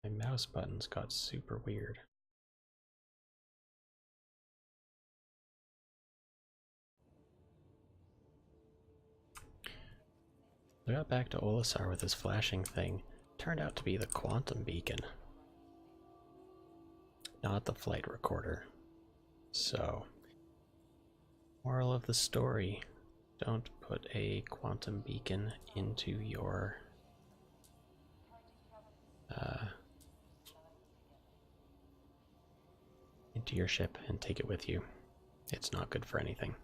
My mouse buttons got super weird. I got back to Olisar with this flashing thing. Turned out to be the quantum beacon, not the flight recorder. So, moral of the story, don't put a quantum beacon into your ship and take it with you. It's not good for anything.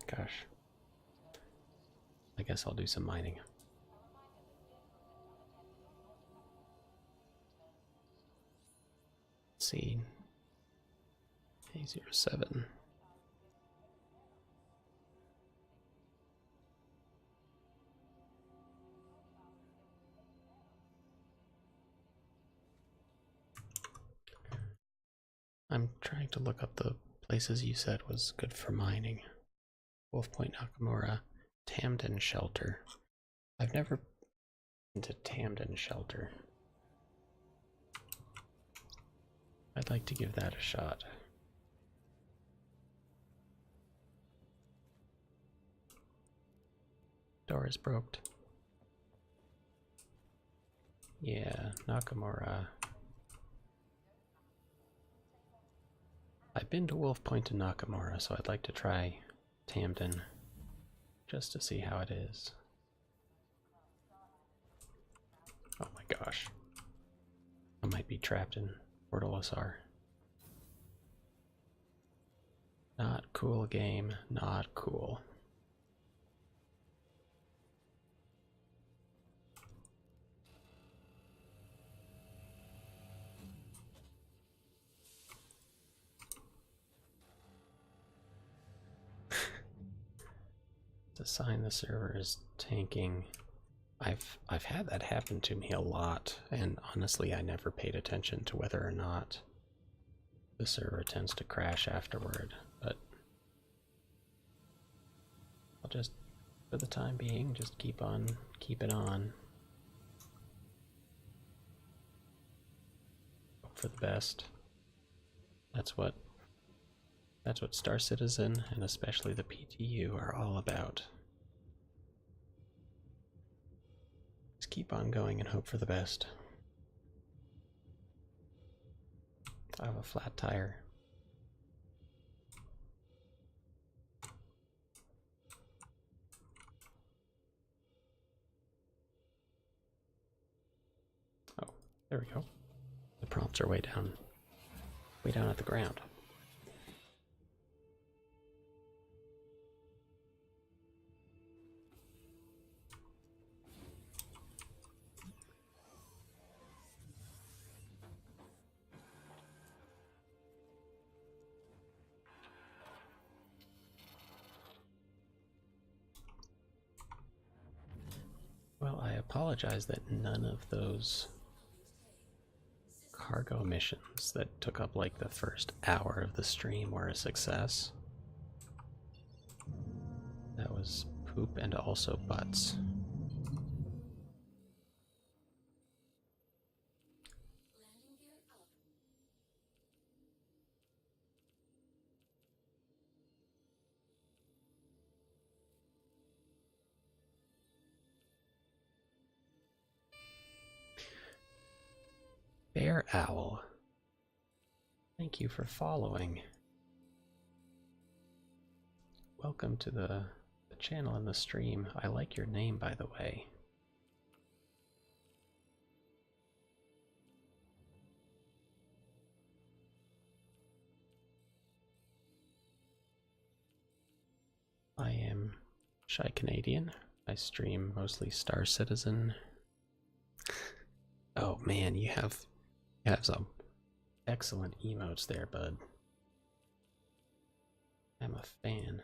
Gosh. I guess I'll do some mining. Let's see. A07. I'm trying to look up the places you said was good for mining. Wolf Point, Nakamura, Tamden Shelter. I've never been to Tamden Shelter. I'd like to give that a shot. Door is broke. Yeah, Nakamura. I've been to Wolf Point and Nakamura, so I'd like to try Tamden just to see how it is. Oh my gosh. I might be trapped in Port Olisar. Not cool game, not cool. The sign the server is tanking. I've had that happen to me a lot, and honestly I never paid attention to whether or not the server tends to crash afterward, but I'll just, for the time being, just keep it on. Hope for the best. That's what Star Citizen and especially the PTU are all about. Just keep on going and hope for the best. I have a flat tire. There we go. The prompts are way down at the ground. Well, I apologize that none of those cargo missions that took up like the first hour of the stream were a success. That was poop and also butts. Bear Owl, thank you for following. Welcome to the channel and the stream. I like your name, by the way. I am Shy Canadian. I stream mostly Star Citizen. Oh man, you have some excellent emotes there, bud. I'm a fan.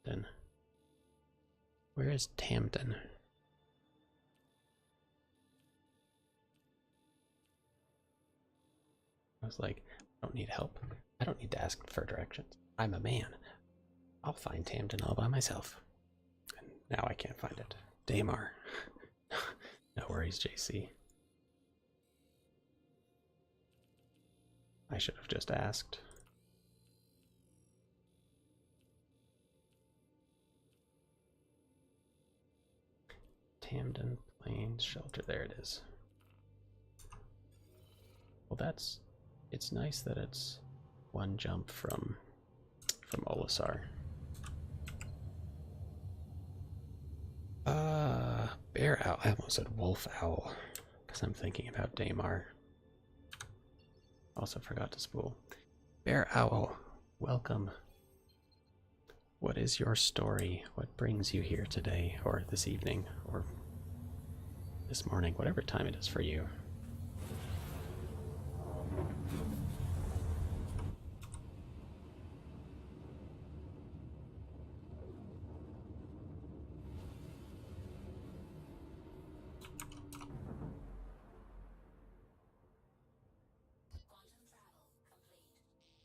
Then, where is Tamden? I was like, I don't need help. I don't need to ask for directions. I'm a man. I'll find Tamden all by myself. And now I can't find it. Damar. No worries, JC. I should have just asked. Tamden Plains Shelter. There it is. Well, it's nice that it's one jump from Olisar. Bear Owl. I almost said Wolf Owl because I'm thinking about Damar. Also forgot to spool. Bear Owl, welcome. What is your story? What brings you here today, or this evening, or this morning, whatever time it is for you?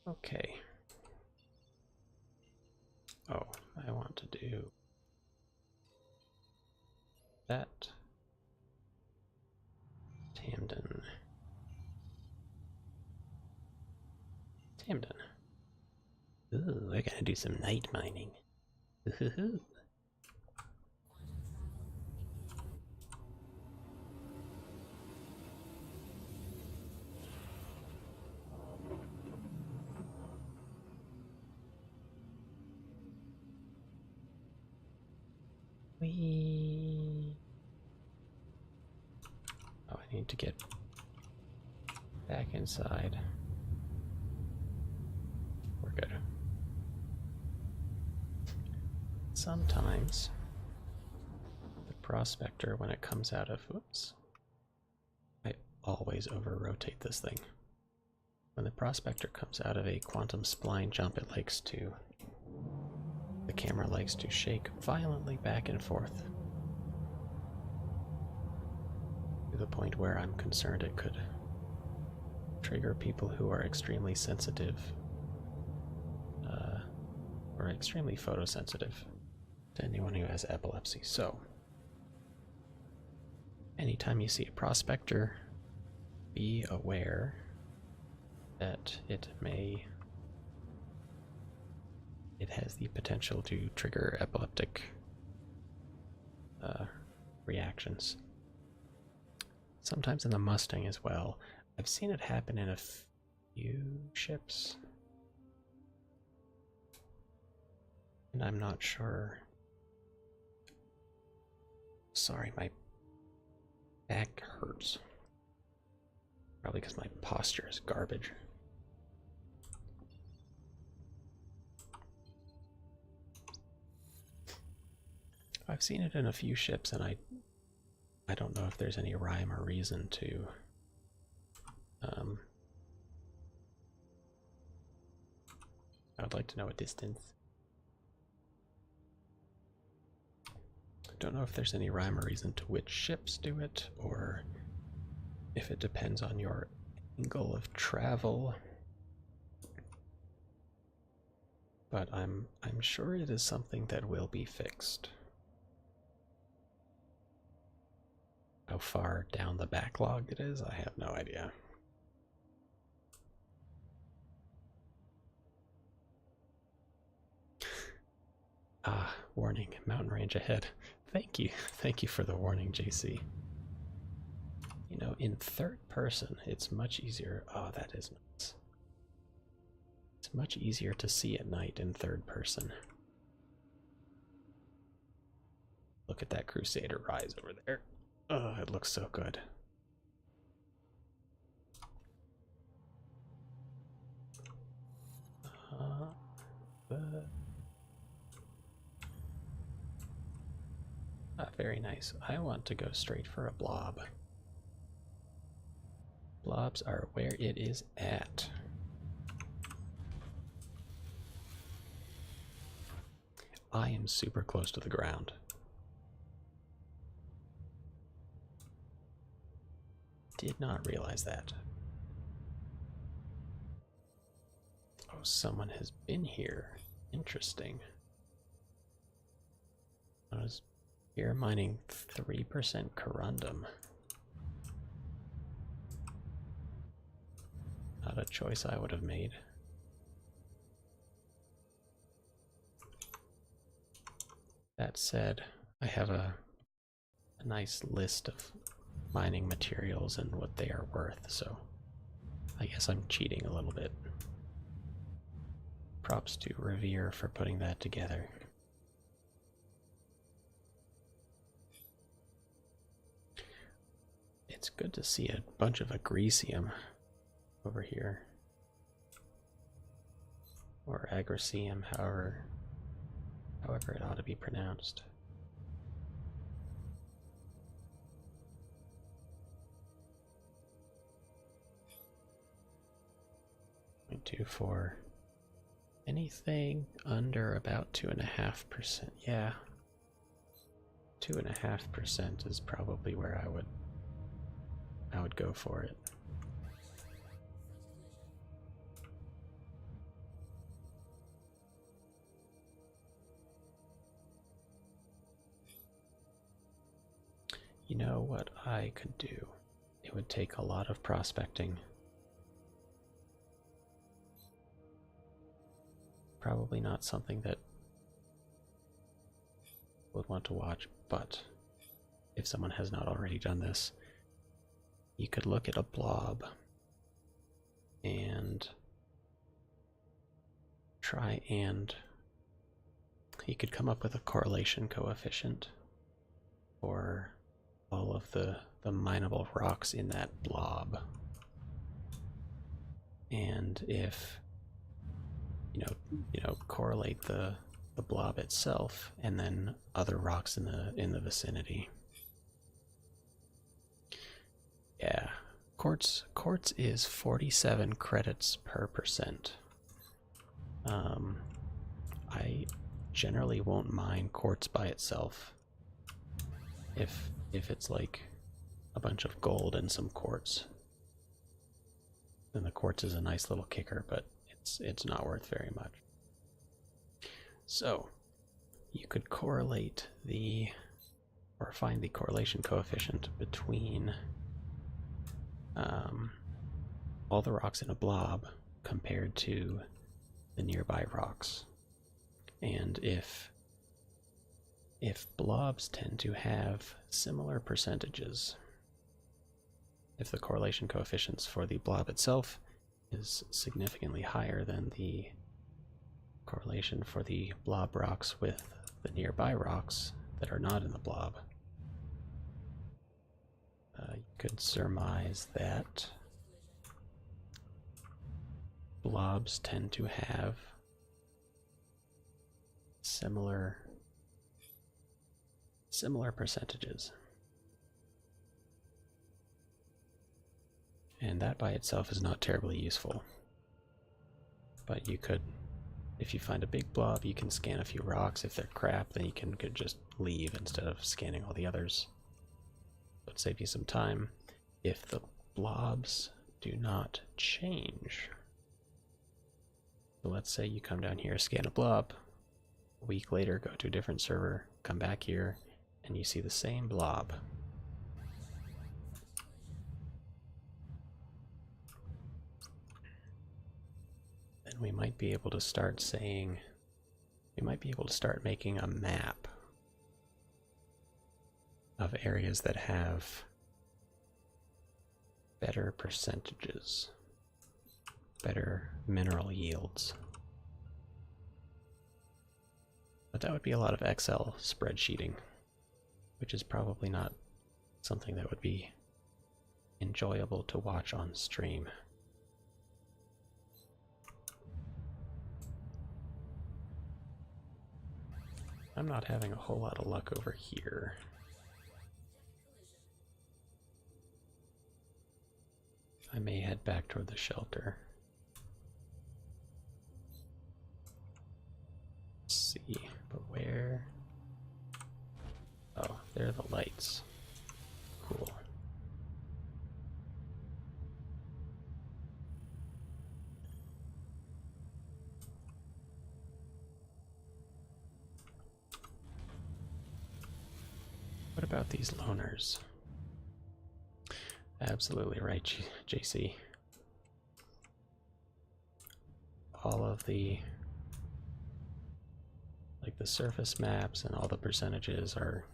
Okay. Oh, I want to do that. Tamden. Tamden. Ooh, I gotta do some night mining. Ooh. Oh, I need to get back inside. We're good. Sometimes the prospector, when it comes out of, whoops, I always over-rotate this thing. When the prospector comes out of a quantum spline jump, the camera likes to shake violently back and forth to the point where I'm concerned it could trigger people who are extremely sensitive or extremely photosensitive to anyone who has epilepsy. So anytime you see a prospector, be aware that it has the potential to trigger epileptic reactions. Sometimes in the Mustang as well. I've seen it happen in a few ships, and I'm not sure. Sorry, my Back hurts. Probably because my posture is garbage. I've seen it in a few ships, and I don't know if there's any rhyme or reason to I would like to know a distance. I don't know if there's any rhyme or reason to which ships do it, or if it depends on your angle of travel. But I'm sure it is something that will be fixed. How far down the backlog it is, I have no idea. Ah, warning, mountain range ahead. Thank you. Thank you for the warning, JC. You know, in third person, it's much easier. Oh, that is nice. It's much easier to see at night in third person. Look at that Crusader rise over there. Oh, it looks so good. Very nice. I want to go straight for a blob. Blobs are where it is at. I am super close to the ground. Did not realize that. Oh, someone has been here. Interesting. I was here mining 3% corundum. Not a choice I would have made. That said, I have a nice list of mining materials and what they are worth, so I guess I'm cheating a little bit. Props to Revere for putting that together. It's good to see a bunch of agresium over here. Or agresium, however it ought to be pronounced. 0.24. Anything under about 2.5%. Yeah. 2.5% is probably where I would go for it. You know what I could do? It would take a lot of prospecting. Probably not something that would want to watch, but if someone has not already done this, you could look at a blob and try and you could come up with a correlation coefficient for all of the mineable rocks in that blob. And if you know, correlate the blob itself and then other rocks in the vicinity. Yeah, quartz is 47 credits per percent. I generally won't mine quartz by itself. If it's like a bunch of gold and some quartz, then the quartz is a nice little kicker, but it's not worth very much. So you could correlate or find the correlation coefficient between all the rocks in a blob compared to the nearby rocks. And if blobs tend to have similar percentages, if the correlation coefficients for the blob itself is significantly higher than the correlation for the blob rocks with the nearby rocks that are not in the blob, You could surmise that blobs tend to have similar percentages. And that by itself is not terribly useful. But you could, if you find a big blob, you can scan a few rocks. If they're crap, then you could just leave instead of scanning all the others. But save you some time. If the blobs do not change, so let's say you come down here, scan a blob, a week later go to a different server, come back here, and you see the same blob. Then we might be able to start saying, we might be able to start making a map of areas that have better percentages, better mineral yields. But that would be a lot of Excel spreadsheeting, which is probably not something that would be enjoyable to watch on stream. I'm not having a whole lot of luck over here. I may head back toward the shelter. Let's see, but where? Oh, there are the lights. Cool. What about these loners? Absolutely right, JC. All of the, like the surface maps and all the percentages are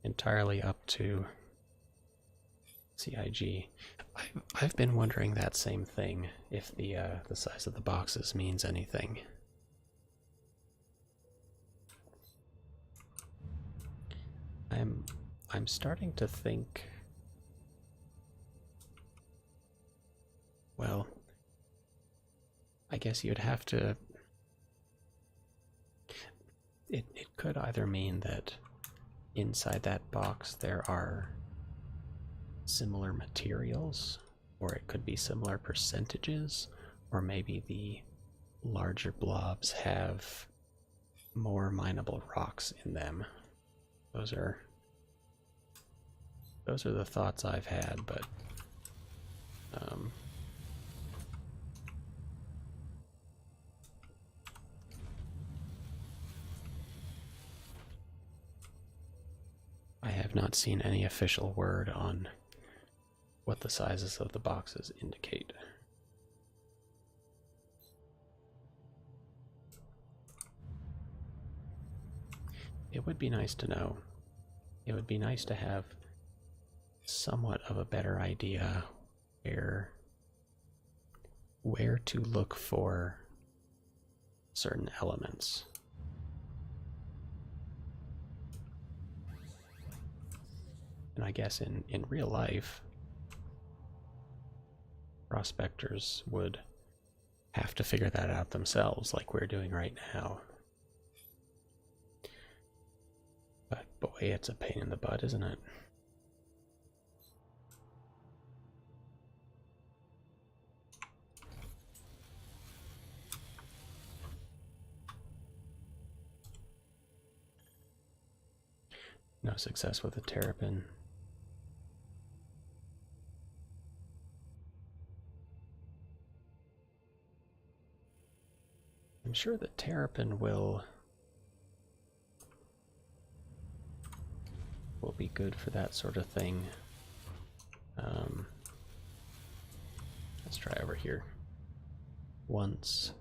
entirely up to CIG. I've been wondering that same thing, if the size of the boxes means anything. I'm starting to think, well, I guess you'd have to, it could either mean that inside that box there are similar materials, or it could be similar percentages, or maybe the larger blobs have more mineable rocks in them. Those are the thoughts I've had, but I have not seen any official word on what the sizes of the boxes indicate. It would be nice to know. It would be nice to have somewhat of a better idea where to look for certain elements. And I guess in real life, prospectors would have to figure that out themselves, like we're doing right now. But boy, it's a pain in the butt, isn't it? No success with the terrapin. I'm sure the terrapin will be good for that sort of thing. Let's try over here. Once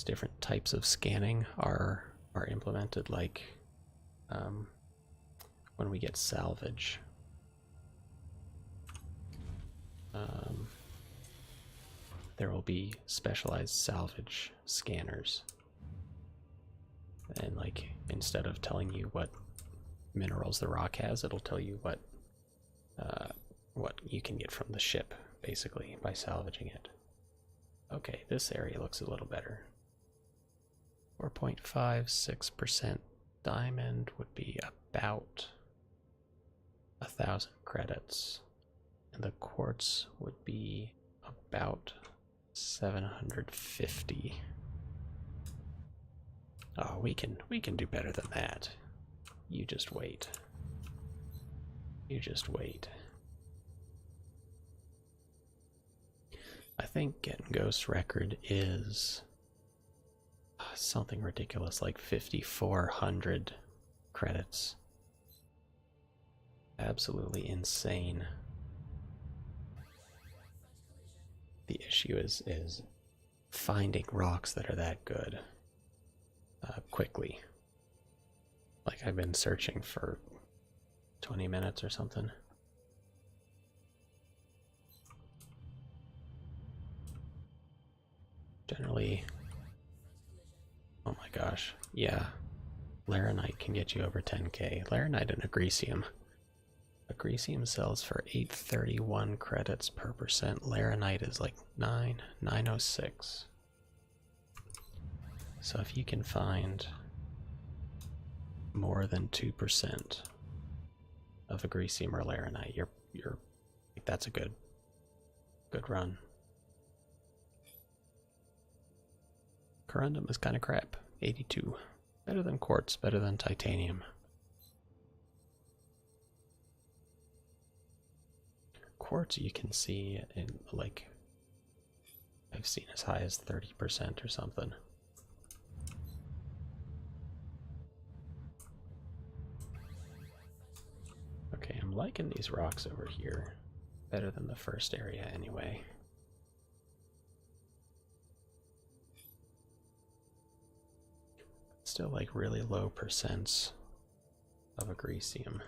different types of scanning are implemented, like when we get salvage, there will be specialized salvage scanners, and like instead of telling you what minerals the rock has, it'll tell you what what you can get from the ship, basically, by salvaging it. Okay, this area looks a little better. 4.56% diamond would be about 1,000 credits. And the quartz would be about 750. Oh, we can do better than that. You just wait. You just wait. I think getting Ghost record is something ridiculous like 5,400 credits. Absolutely insane. The issue is finding rocks that are that good quickly. Like I've been searching for 20 minutes or something. Generally, oh my gosh, yeah, Laranite can get you over 10k. Laranite and Agricium. Agricium sells for 831 credits per percent. Laranite is like 906. So if you can find more than 2% of Agricium or Laranite, you're that's a good run. Corundum is kind of crap. 82. Better than quartz, better than titanium. Quartz you can see in, like, I've seen as high as 30% or something. Okay, I'm liking these rocks over here. Better than the first area anyway. Still like really low percents of Agricium.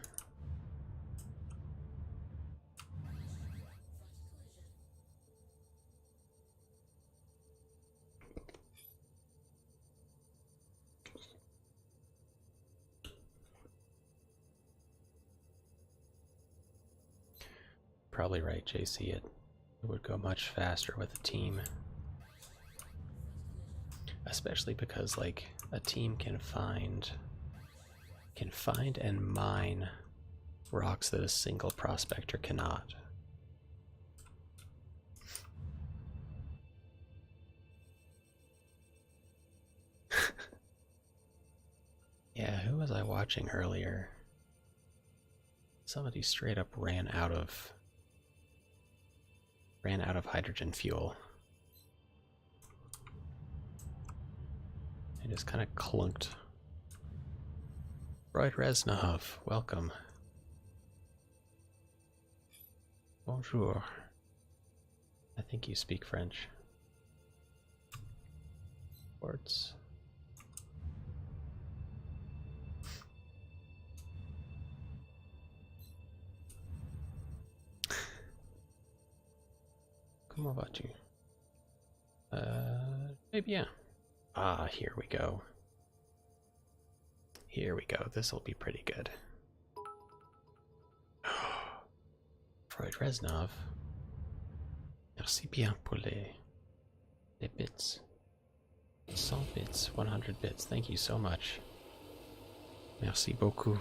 Probably right, JC. It would go much faster with a team. Especially because like a team can find and mine rocks that a single prospector cannot. Yeah, who was I watching earlier? Somebody straight up ran out of hydrogen fuel. I just kind of clunked. Freud Reznov, welcome. Bonjour. I think you speak French. Quartz. Comment vas-tu? Maybe yeah. Ah, here we go. Here we go. This will be pretty good. Freud Reznov. Merci bien pour les bits. 100 bits, 100 bits. Thank you so much. Merci beaucoup.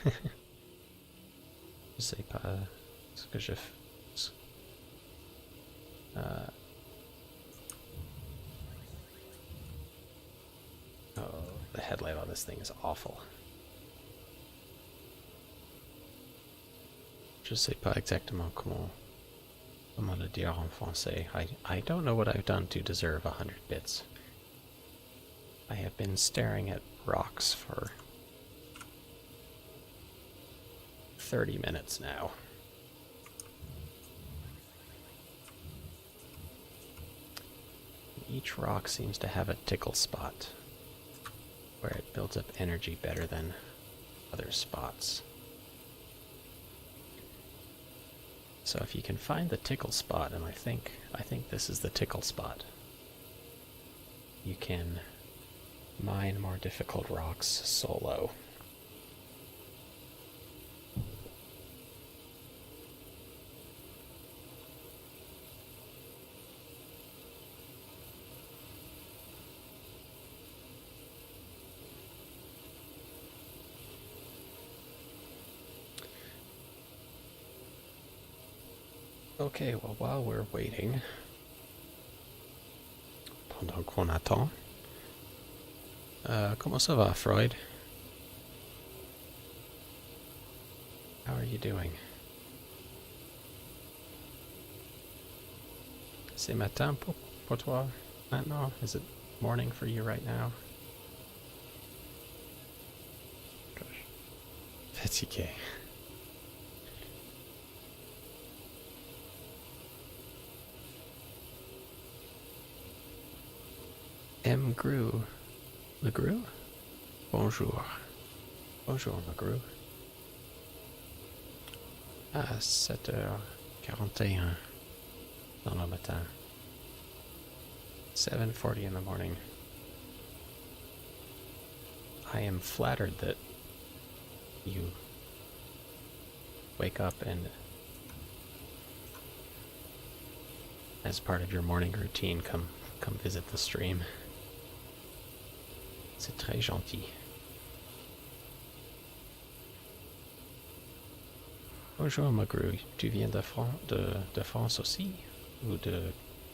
Je sais pas ce que je fais. Oh, the headlight on this thing is awful. Je sais pas exactement comment le dire en français. I don't know what I've done to deserve 100 bits. I have been staring at rocks for 30 minutes now. Each rock seems to have a tickle spot where it builds up energy better than other spots. So if you can find the tickle spot, and I think this is the tickle spot, you can mine more difficult rocks solo. Okay, well, while we're waiting, pendant qu'on attend, comment ça va, Freud? How are you doing? C'est matin pour toi maintenant? Is it morning for you right now? Gosh. Fatigué. M. Gru. Le Gru? Bonjour. Bonjour, Le Gru. Ah, 7h41 dans le matin. 7:40 in the morning. I am flattered that you wake up and, as part of your morning routine, come visit the stream. C'est très gentil. Bonjour, Magru. Tu viens de France aussi? Ou de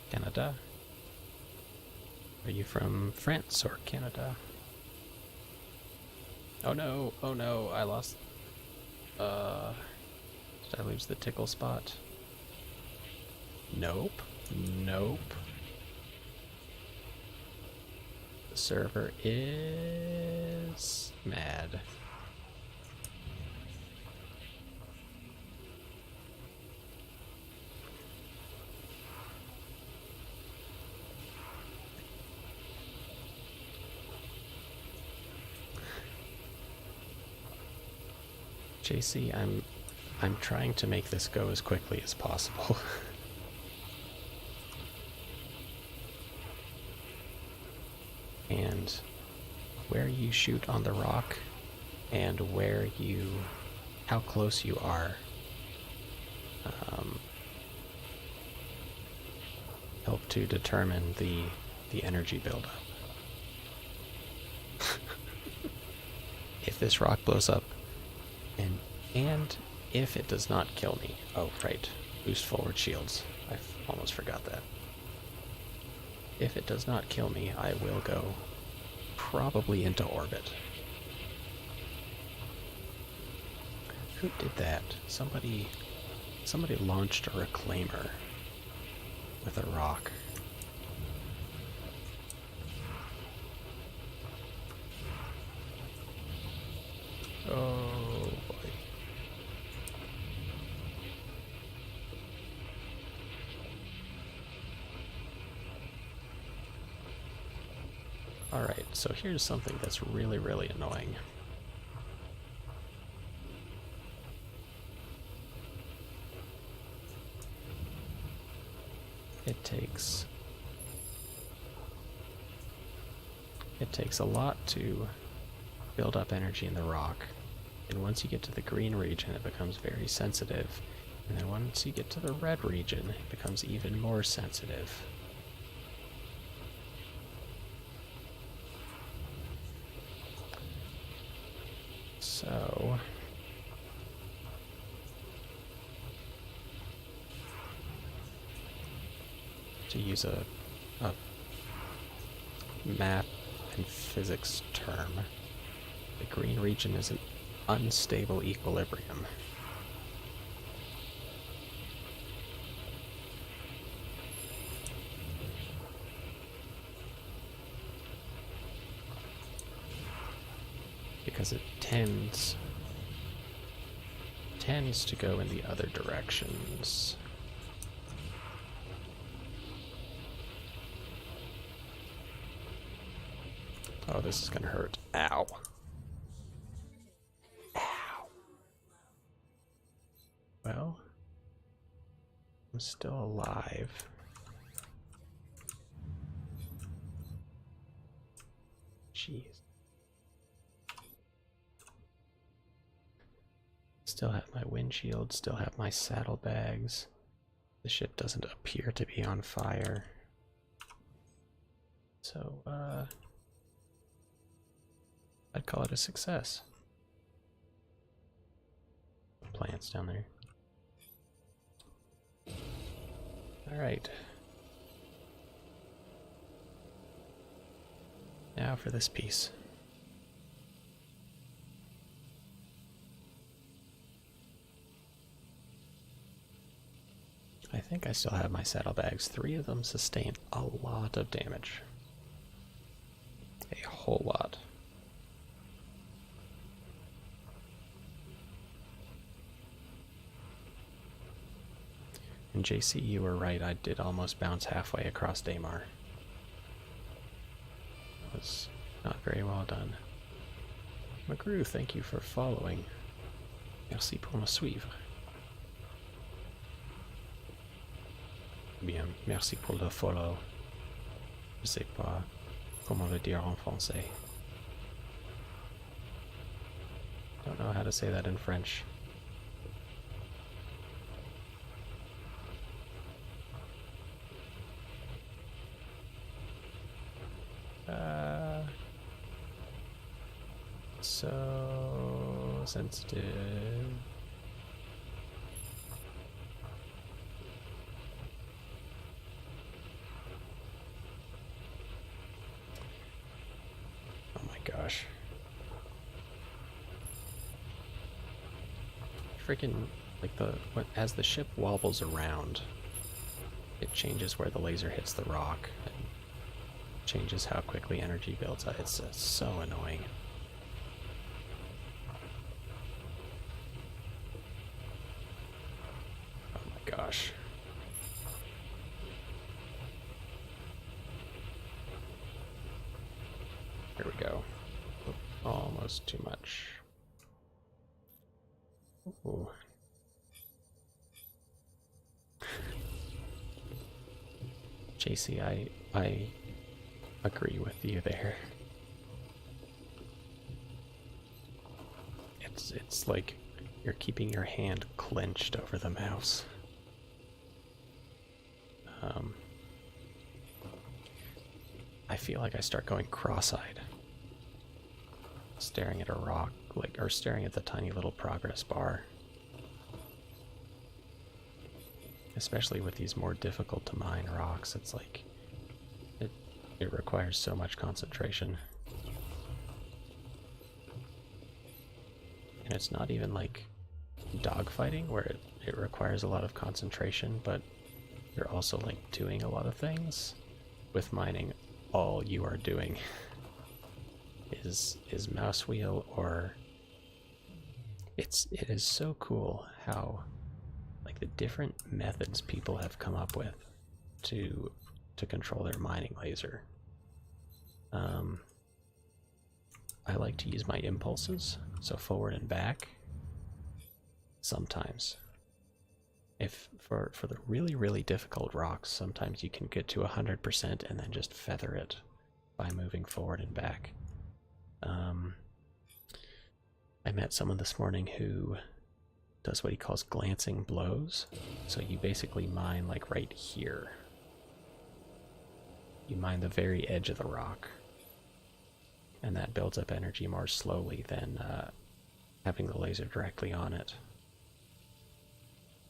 Canada? Are you from France or Canada? Oh no, I lost... did I lose the tickle spot? Nope. The server is mad. JC, I'm trying to make this go as quickly as possible. And where you shoot on the rock and how close you are, help to determine the energy buildup. If this rock blows up, and if it does not kill me, oh right, boost forward shields, I almost forgot that. If it does not kill me, I will go probably into orbit. Who did that? Somebody launched a reclaimer with a rock. Oh boy. Alright, so here's something that's really, really annoying. It takes a lot to build up energy in the rock, and once you get to the green region it becomes very sensitive, and then once you get to the red region it becomes even more sensitive. So to use a math and physics term, the green region is an unstable equilibrium. Because it tends to go in the other directions. Oh, this is gonna hurt. Ow. Ow. Well, I'm still alive. Jeez. Still have my windshield, still have my saddlebags. The ship doesn't appear to be on fire. So, I'd call it a success. Plants down there. Alright. Now for this piece. I think I still have my saddlebags. 3 of them sustain a lot of damage. A whole lot. And JC, you were right, I did almost bounce halfway across Daymar. That was not very well done. McGrew, thank you for following. Merci pour me suivre. Bien, merci pour le follow. Je sais pas comment le dire en français. Don't know how to say that in French. So sensitive. Oh my gosh. Freaking, like as the ship wobbles around, it changes where the laser hits the rock and changes how quickly energy builds up. It's so annoying. Oh my gosh. Here we go. Almost too much. Ooh. JC, I agree with you there. It's like you're keeping your hand clenched over the mouse. I feel like I start going cross-eyed, staring at a rock, or staring at the tiny little progress bar. Especially with these more difficult to mine rocks, it's like it requires so much concentration. And it's not even like dogfighting where it requires a lot of concentration, but you're also like doing a lot of things. With mining, all you are doing is mouse wheel, or it is so cool how like the different methods people have come up with to control their mining laser. I like to use my impulses, so forward and back. Sometimes. If for the really difficult rocks, sometimes you can get to 100% and then just feather it by moving forward and back. I met someone this morning who does what he calls glancing blows. So you basically mine like right here. You mine the very edge of the rock, and that builds up energy more slowly than having the laser directly on it,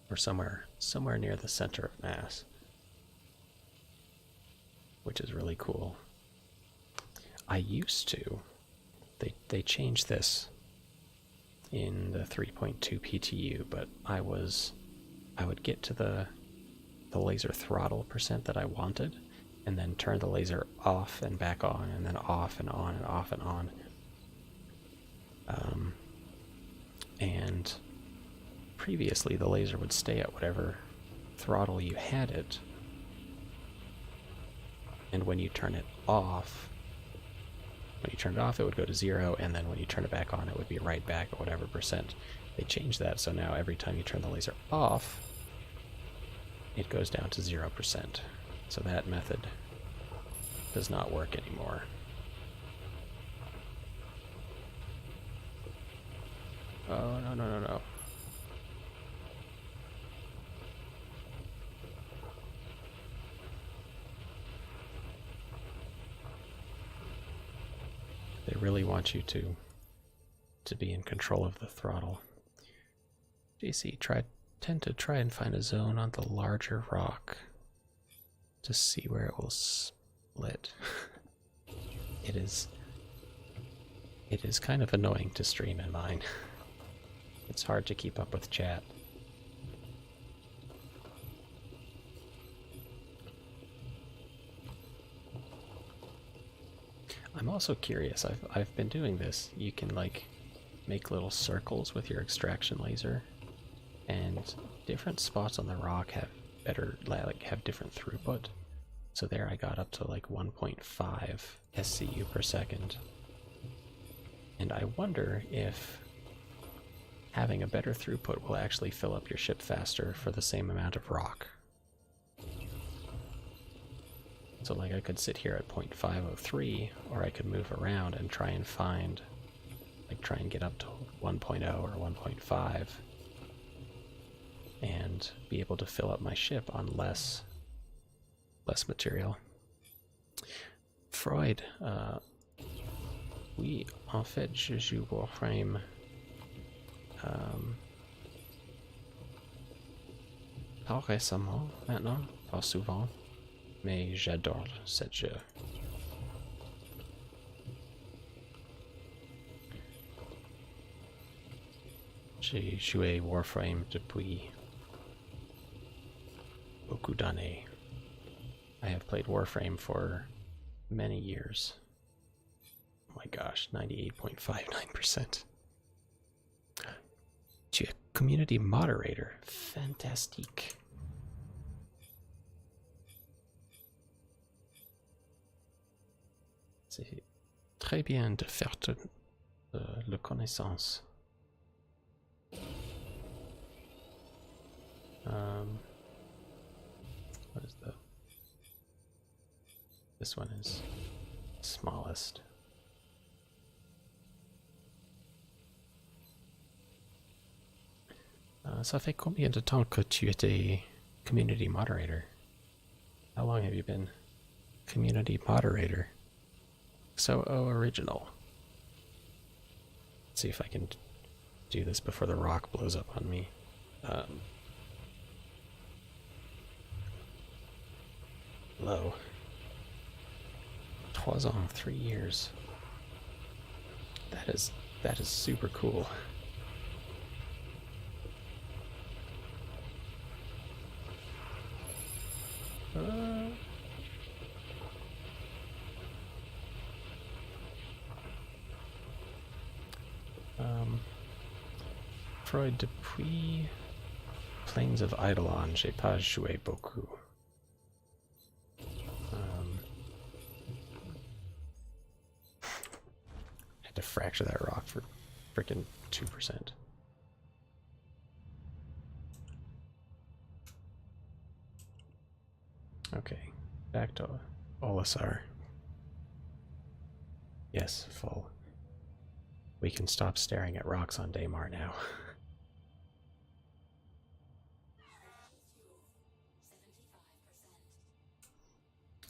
or somewhere near the center of mass, which is really cool. I used to. They changed this in the 3.2 PTU, but I would get to the laser throttle percent that I wanted, and then turn the laser off and back on, and then off and on and off and on. And previously the laser would stay at whatever throttle you had it, and when you turn it off, it would go to 0, and then when you turn it back on, it would be right back at whatever percent. They changed that, so now every time you turn the laser off, it goes down to 0%. So that method does not work anymore. Oh, no, no, no, no. They really want you to be in control of the throttle. JC, tend to try and find a zone on the larger rock to see where it will split. It is kind of annoying to stream in mine. It's hard to keep up with chat. I'm also curious. I've been doing this. You can like make little circles with your extraction laser, and different spots on the rock have have different throughput. So there I got up to like 1.5 SCU per second. And I wonder if having a better throughput will actually fill up your ship faster for the same amount of rock. So like I could sit here at 0.503, or I could move around and try and find, like try and get up to 1.0 or 1.5 and be able to fill up my ship on less material. Freud, oui, en fait, je joue Warframe pas récemment maintenant, pas souvent, mais j'adore ce jeu. J'ai joué Warframe depuis beaucoup d'années. I have played Warframe for many years. Oh my gosh, 98.59%. Tu es community moderator. Fantastique. C'est très bien de faire la connaissance. What is the... This one is smallest. Ça fait combien de temps que tu étais community moderator? How long have you been community moderator? So original. Let's see if I can do this before the rock blows up on me. Low. 'Twas on 3 years. That is super cool. Freud, depuis Plains of Eidolon, j'ai pas joué beaucoup. Had to fracture that rock for freaking 2%. Okay, back to Olisar. Yes, full. We can stop staring at rocks on Daymar now.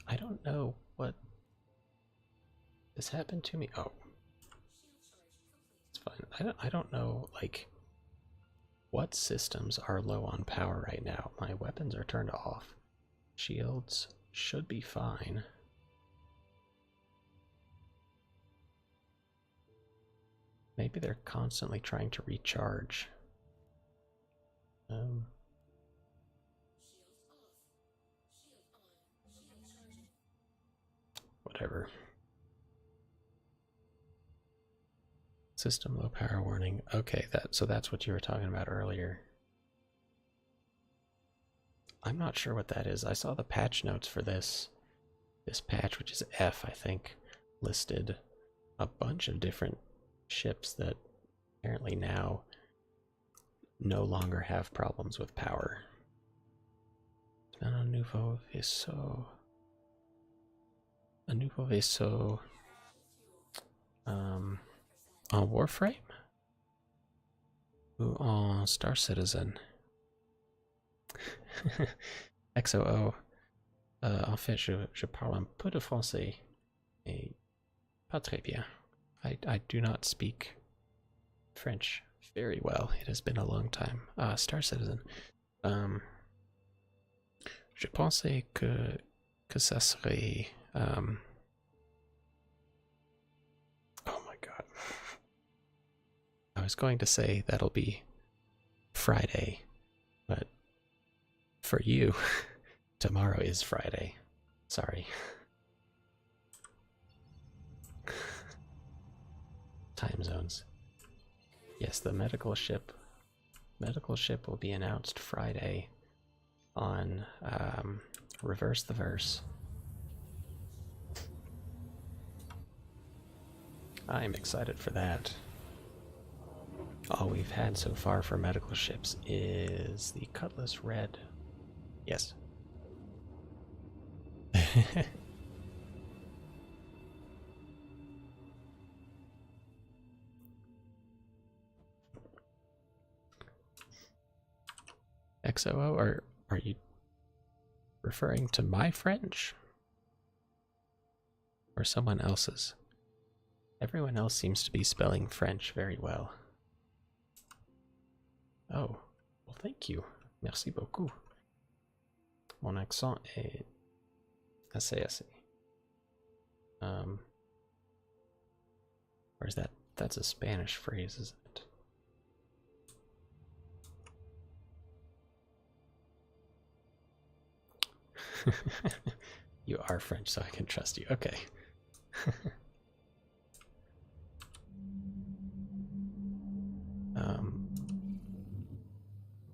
I don't know what... This happened to me? Oh. It's fine. I don't know, like, what systems are low on power right now. My weapons are turned off. Shields should be fine. Maybe they're constantly trying to recharge. Whatever. System low power warning. Okay, so that's what you were talking about earlier. I'm not sure what that is. I saw the patch notes for this patch, which is F, I think, listed a bunch of different ships that apparently now no longer have problems with power. Un nouveau vaisseau. A nouveau vaisseau. On Warframe? Ooh, oh, Star Citizen. XOO. En fait, je parle un peu de français. Et pas très bien. I do not speak French very well. It has been a long time. Star Citizen. Um, je pensais que ça serait. Oh my god. I was going to say that'll be Friday, but for you, tomorrow is Friday. Sorry. Time zones. Yes, the medical ship will be announced Friday on Reverse the Verse. I'm excited for that. All we've had so far for medical ships is the Cutlass Red. Yes. XOO, or are you referring to my French? Or someone else's? Everyone else seems to be spelling French very well. Oh, well, thank you. Merci beaucoup. Mon accent est assez. Or is that's a Spanish phrase, isn't it? You are French, so I can trust you. Okay.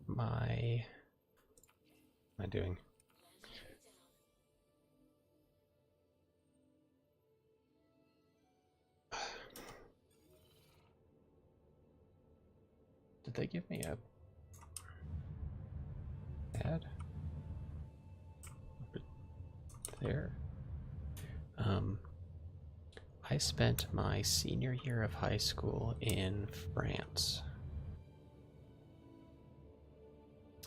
What am I doing? Did they give me a ad? There. I spent my senior year of high school in France.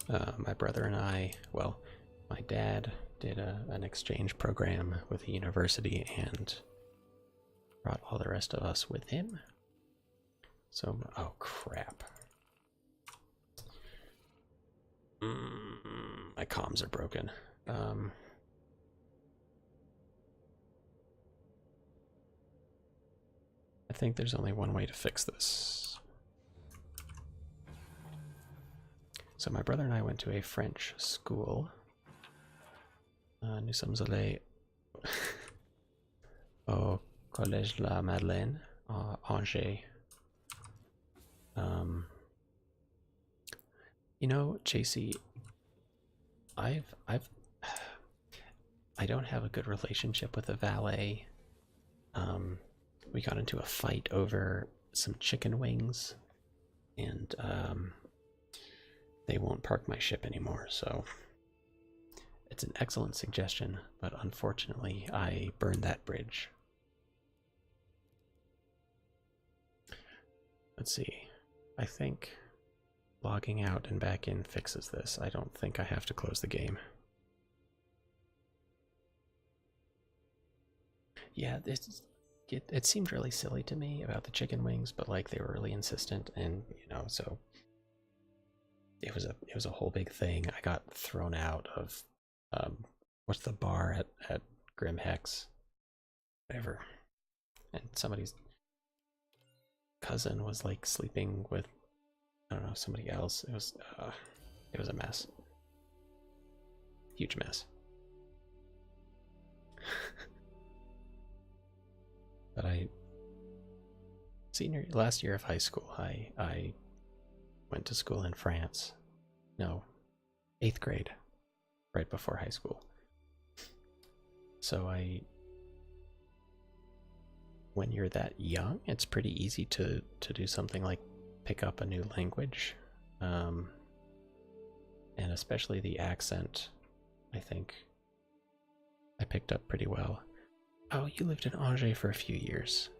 My brother and I, well, my dad did an exchange program with the university and brought all the rest of us with him. So, oh crap. My comms are broken. I think there's only one way to fix this. So my brother and I went to a French school. Nous sommes allés au Collège La Madeleine à Angers. You know, JC, I don't have a good relationship with the valet. We got into a fight over some chicken wings, and they won't park my ship anymore, so it's an excellent suggestion, but unfortunately I burned that bridge. Let's see. I think logging out and back in fixes this. I don't think I have to close the game. Yeah, it seemed really silly to me about the chicken wings, but like they were really insistent, and you know, so it was a whole big thing. I got thrown out of what's the bar at Grim Hex, whatever, and somebody's cousin was like sleeping with, I don't know, somebody else. It was a mess, huge mess. But last year of high school, I went to school in France. No, 8th grade, right before high school. So when you're that young, it's pretty easy to do something like pick up a new language, and especially the accent. I think I picked up pretty well. Oh, you lived in Angers for a few years.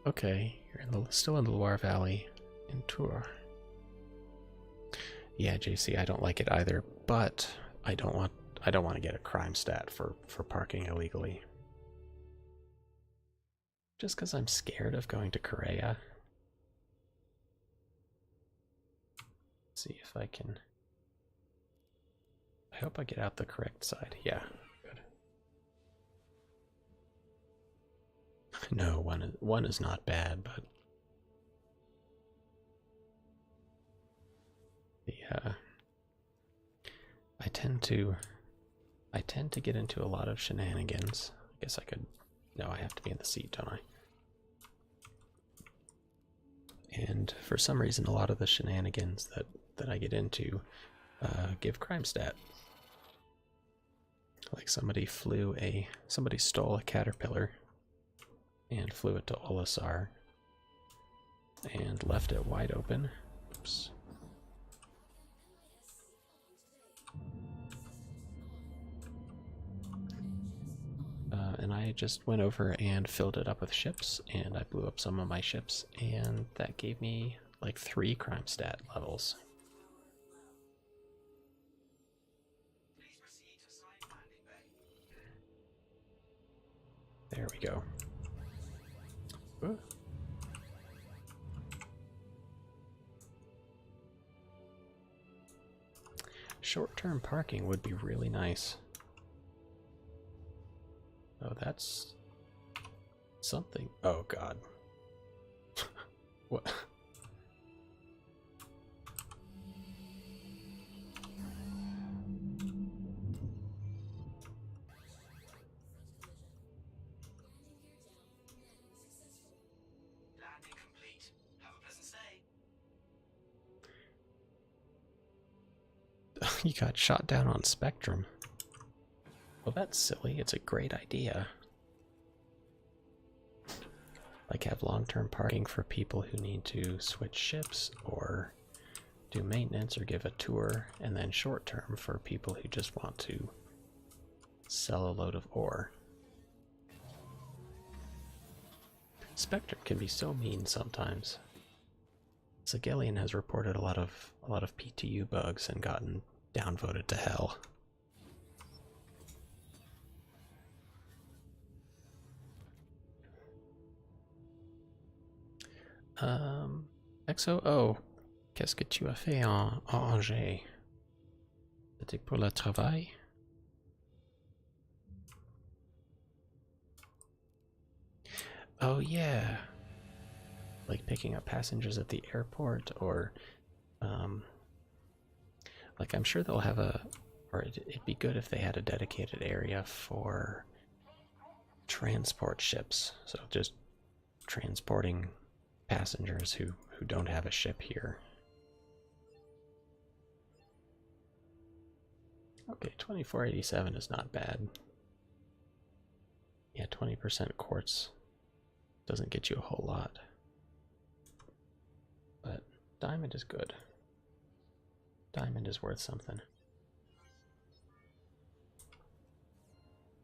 Okay, you're still in the Loire Valley. in Tour. Yeah, JC, I don't like it either, but I don't want to get a crime stat for parking illegally. Just because I'm scared of going to Korea. Let's see if I can. I hope I get out the correct side. Yeah, good. No, one is not bad, but the I tend to get into a lot of shenanigans. I guess I could. No, I have to be in the seat, don't I? And for some reason, a lot of the shenanigans that I get into give crime stat. Like somebody stole a caterpillar and flew it to Olisar and left it wide open. Oops. And I just went over and filled it up with ships, and I blew up some of my ships, and that gave me like 3 crime stat levels. There we go. Ooh. Short-term parking would be really nice. Oh, that's something. Oh, God. What? Landing complete. Have a pleasant stay. You got shot down on Spectrum. Well, that's silly. It's a great idea. Like, have long-term parking for people who need to switch ships or do maintenance or give a tour, and then short-term for people who just want to sell a load of ore. Spectrum can be so mean sometimes. Sigillian has reported a lot of PTU bugs and gotten downvoted to hell. XOO, qu'est-ce que tu as fait en Angers? C'était pour le travail? Oh yeah, like picking up passengers at the airport, or like I'm sure they'll have it'd be good if they had a dedicated area for transport ships, so just transporting passengers who don't have a ship here. Okay, 2487 is not bad. Yeah, 20% quartz doesn't get you a whole lot, but diamond is good. Diamond is worth something.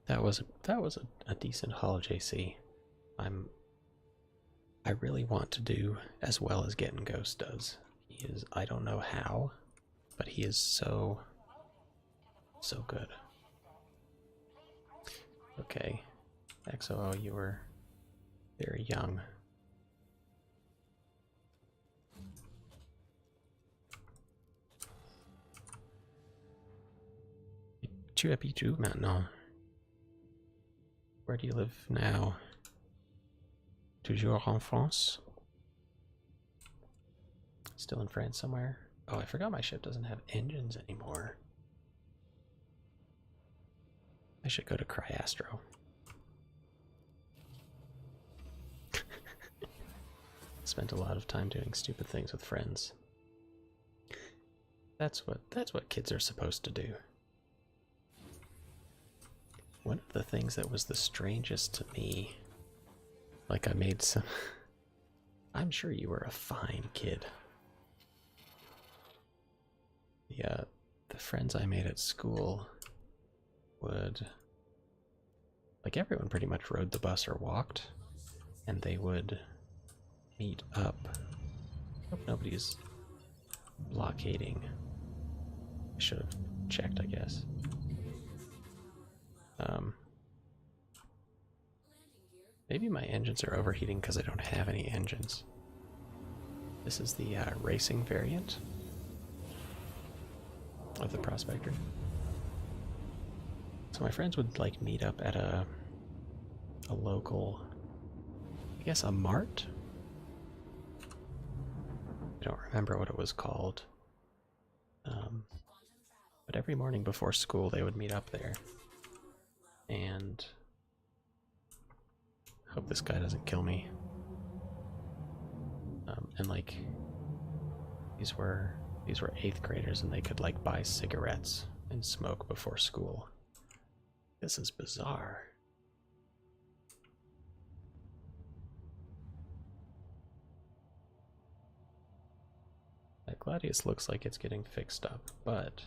That was a decent haul, JC. I really want to do as well as Getting Ghost does. He is, I don't know how, but he is so good. Okay, XOO, you were very young. Tu habites où maintenant? Where do you live now? Toujours en France? Still in France somewhere? Oh, I forgot my ship doesn't have engines anymore. I should go to Cryastro. Spent a lot of time doing stupid things with friends. That's what kids are supposed to do. One of the things that was the strangest to me, like I made some... I'm sure you were a fine kid. The friends I made at school would... Like everyone pretty much rode the bus or walked, and they would meet up Hope nobody's blockading. I should have checked, I guess. Maybe my engines are overheating because I don't have any engines. This is the racing variant of the Prospector. So my friends would like meet up at a local, I guess a mart? I don't remember what it was called. But every morning before school they would meet up there. And hope this guy doesn't kill me. And like these were 8th graders and they could like buy cigarettes and smoke before school. This is bizarre. That Gladius looks like it's getting fixed up, but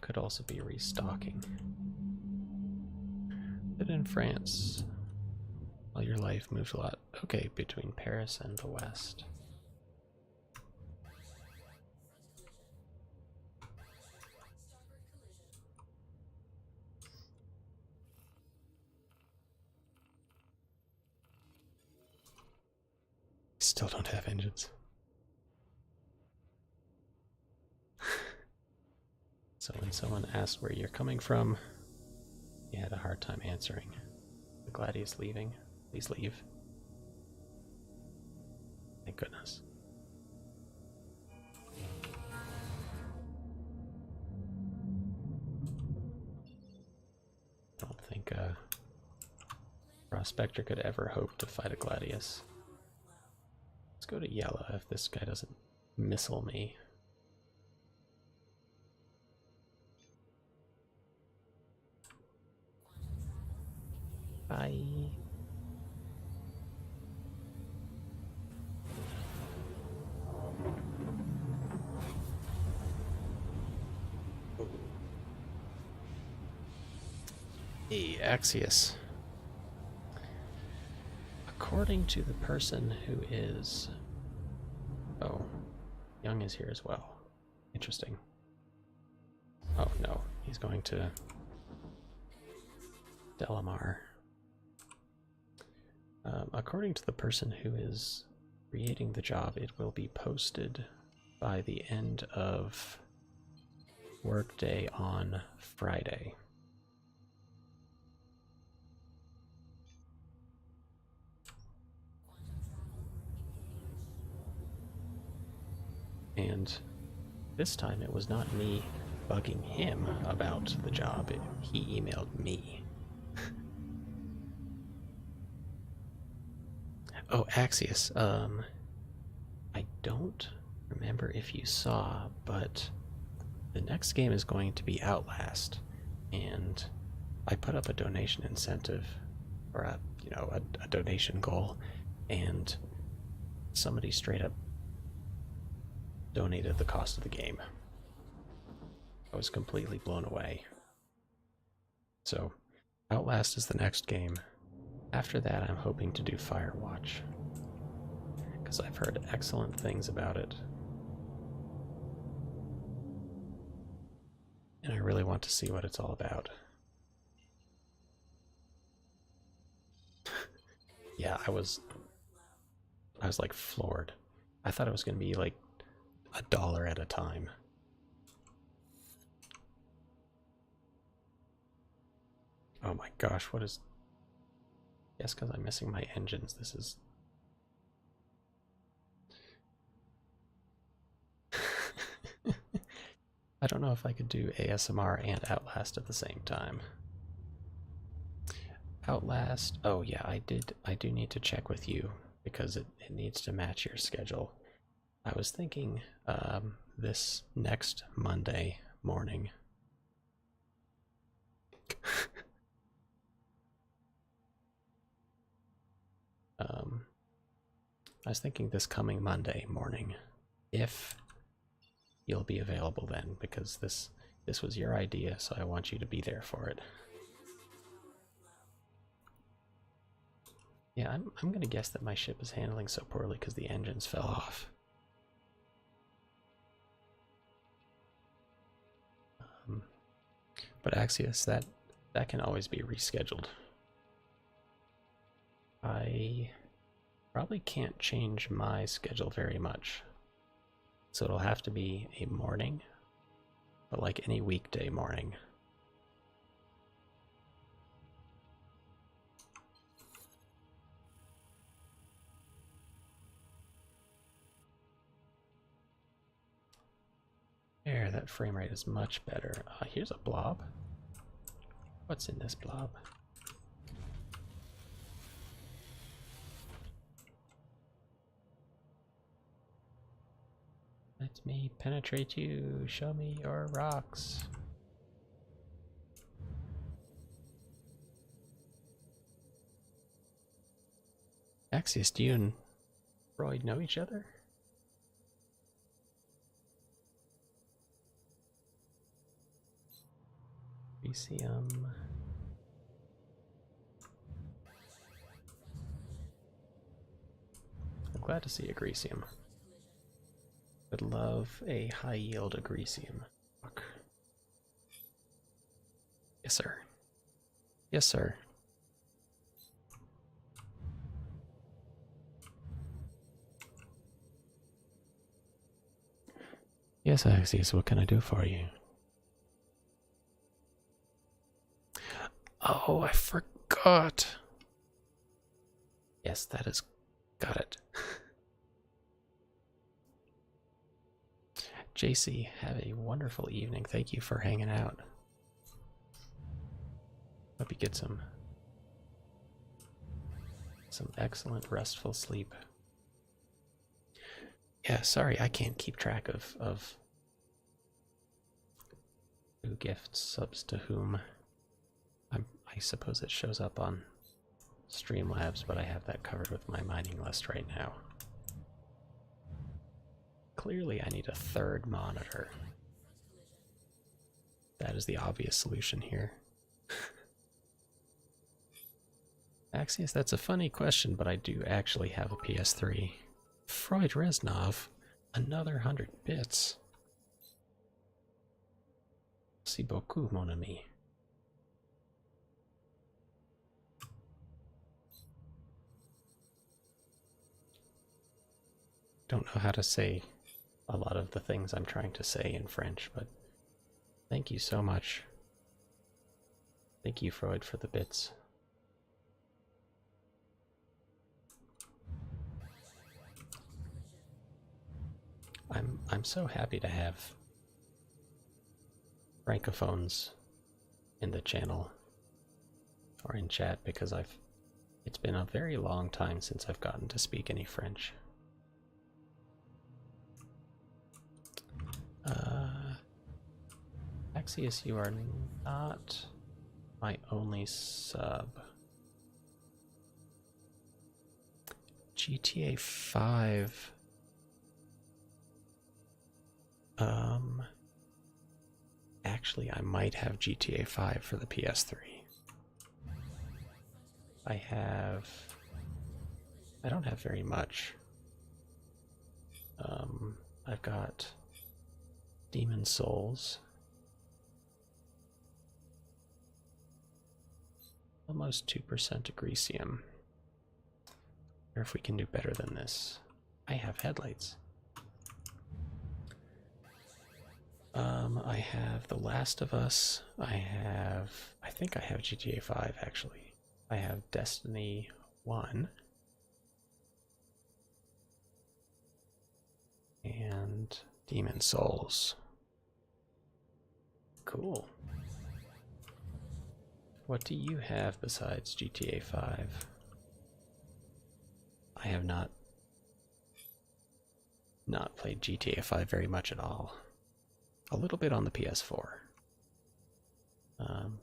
could also be restocking. But in France, well, your life moved a lot. Okay, between Paris and the West. Still don't have engines. So when someone asked where you're coming from, you had a hard time answering. The Gladius leaving. Please leave. Thank goodness. I don't think a Prospector could ever hope to fight a Gladius. Let's go to Yella if this guy doesn't missile me. Bye. Hey, Axius. According to the person who is... Oh, Young is here as well. Interesting. Oh no, he's going to Delamar. According to the person who is creating the job, it will be posted by the end of workday on Friday. And this time it was not me bugging him about the job, he emailed me. Oh, Axius, I don't remember if you saw, but the next game is going to be Outlast, and I put up a donation incentive, or a donation goal, and somebody straight up donated the cost of the game. I was completely blown away. So, Outlast is the next game. After that, I'm hoping to do Firewatch, because I've heard excellent things about it. And I really want to see what it's all about. Yeah, I was like floored. I thought it was going to be like $1 at a time. Oh my gosh, what is... Yes, because I'm missing my engines. This is... I don't know if I could do ASMR and Outlast at the same time. Outlast... Oh yeah, I do need to check with you, because it needs to match your schedule. I was thinking this next Monday morning. I was thinking this coming Monday morning, if you'll be available then, because this was your idea, so I want you to be there for it. Yeah, I'm gonna guess that my ship is handling so poorly because the engines fell off. But Axios, that can always be rescheduled. I probably can't change my schedule very much. So it'll have to be a morning, but like any weekday morning. There, that frame rate is much better. Here's a blob. What's in this blob? Let me penetrate you. Show me your rocks. Axios, do you and Freud know each other? Grecium. I'm glad to see a Grecium. Would love a high yield Agresium. Yes, sir. Yes, sir. Yes, Axios, what can I do for you? Oh, I forgot. Yes, that is. Got it. JC, have a wonderful evening. Thank you for hanging out. Hope you get some excellent restful sleep. Yeah, sorry, I can't keep track of who gifts subs to whom. I suppose it shows up on Streamlabs, but I have that covered with my mining list right now. Clearly, I need a third monitor. That is the obvious solution here. Axios, that's a funny question, but I do actually have a PS3. Freud Reznov, another 100 bits. Merci beaucoup, mon ami. Don't know how to say a lot of the things I'm trying to say in French, but thank you so much. Thank you, Freud, for the bits. I'm so happy to have francophones in the channel or in chat because it's been a very long time since I've gotten to speak any French. Axios, you are not my only sub. GTA 5. Actually, I might have GTA 5 for the PS3. I don't have very much. I've got Demon Souls. Almost 2% Agresium. Or if we can do better than this. I have headlights. I have The Last of Us. I think I have GTA 5 actually. I have Destiny 1. And Demon Souls. Cool. What do you have besides GTA 5? I have not played GTA 5 very much at all. A little bit on the PS4,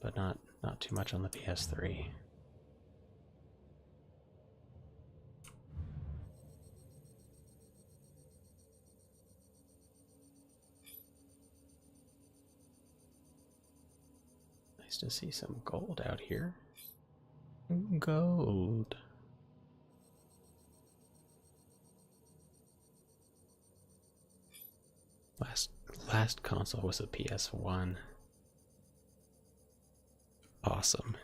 but not too much on the PS3. Nice to see some gold out here. Gold. Last console was a PS1. Awesome.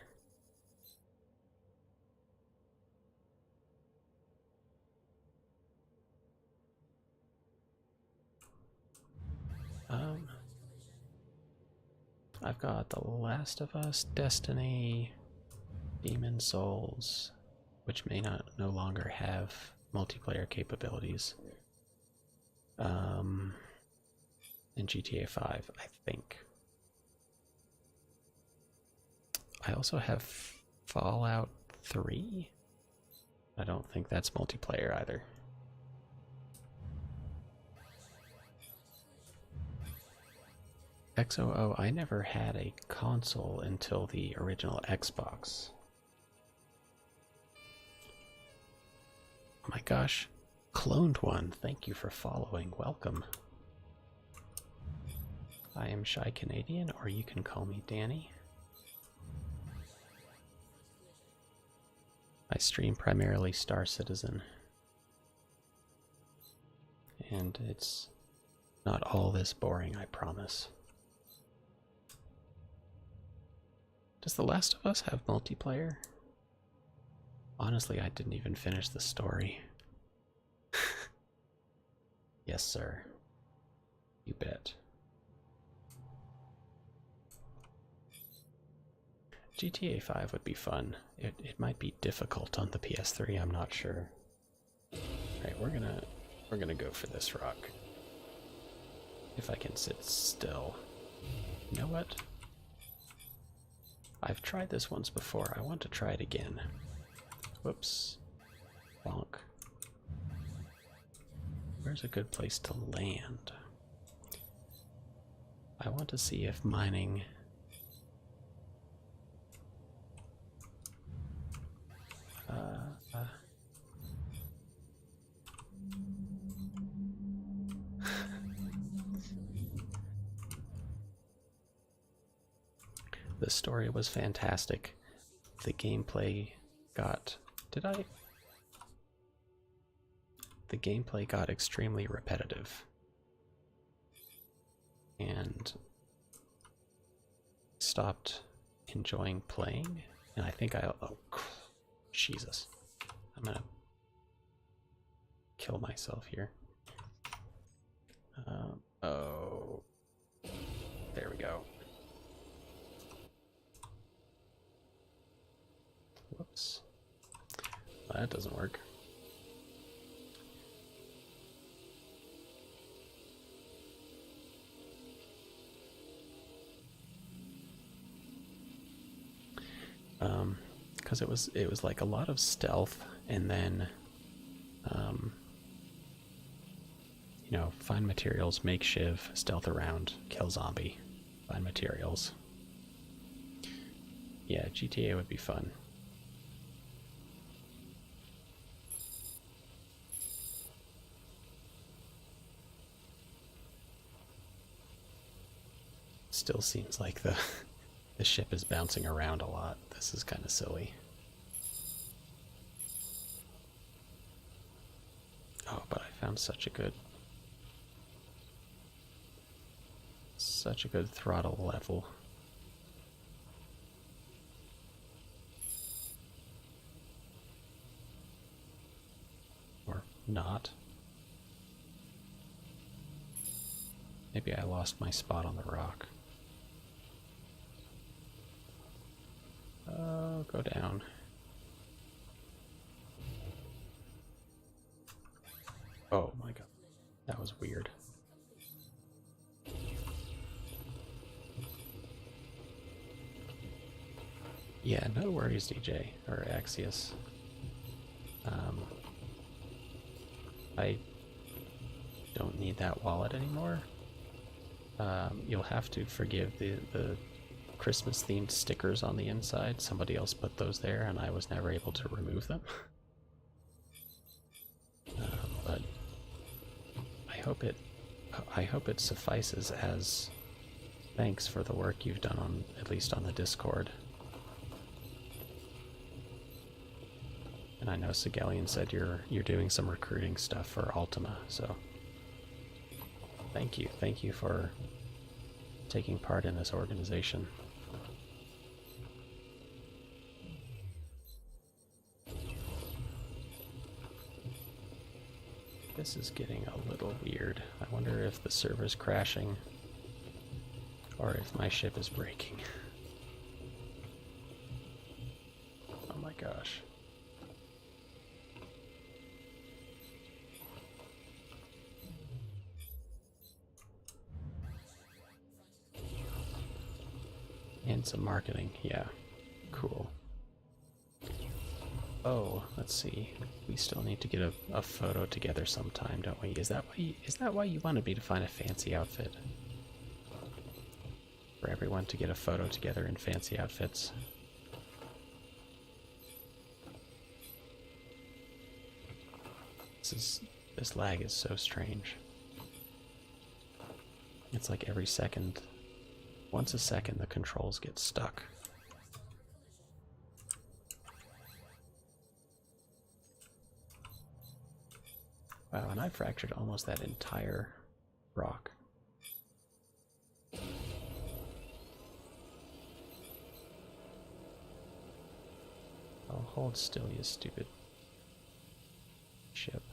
Um, I've got The Last of Us, Destiny, Demon Souls, which may not no longer have multiplayer capabilities. And GTA 5, I think. I also have Fallout 3. I don't think that's multiplayer either. XOO, I never had a console until the original Xbox. Oh my gosh. Cloned One, thank you for following. Welcome. I am Shy Canadian, or you can call me Danny. I stream primarily Star Citizen. And it's not all this boring, I promise. Does The Last of Us have multiplayer? Honestly, I didn't even finish the story. Yes, sir. You bet. GTA 5 would be fun. It might be difficult on the PS3, I'm not sure. Alright, we're gonna go for this rock. If I can sit still. You know what? I've tried this once before. I want to try it again. Whoops. Bonk. Where's a good place to land? I want to see if mining... The story was fantastic. The gameplay got... Did I? The gameplay got extremely repetitive. And stopped enjoying playing. And I think I... Oh, Jesus. I'm gonna kill myself here. Oh. There we go. Whoops. Well, that doesn't work. Because it was like a lot of stealth, and then you know, find materials, make shiv, stealth around, kill zombie, find materials. Yeah, GTA would be fun. Still seems like the ship is bouncing around a lot. This is kind of silly. Oh, but I found such a good throttle level. Or not. Maybe I lost my spot on the rock. Oh, go down. Oh my god. That was weird. Yeah, no worries, DJ, or Axios. I don't need that wallet anymore. You'll have to forgive the Christmas-themed stickers on the inside. Somebody else put those there, and I was never able to remove them. But I hope it suffices as thanks for the work you've done on at least on the Discord. And I know Sigelian said you're doing some recruiting stuff for Ultima, so thank you for taking part in this organization. This is getting a little weird. I wonder if the server's crashing or if my ship is breaking. Oh my gosh. And some marketing, yeah. Cool. Oh, let's see. We still need to get a photo together sometime, don't we? Is that why you wanted me to find a fancy outfit? For everyone to get a photo together in fancy outfits. This lag is so strange. It's like every second, once a second, the controls get stuck. Wow, and I fractured almost that entire rock. Oh, hold still, you stupid ship.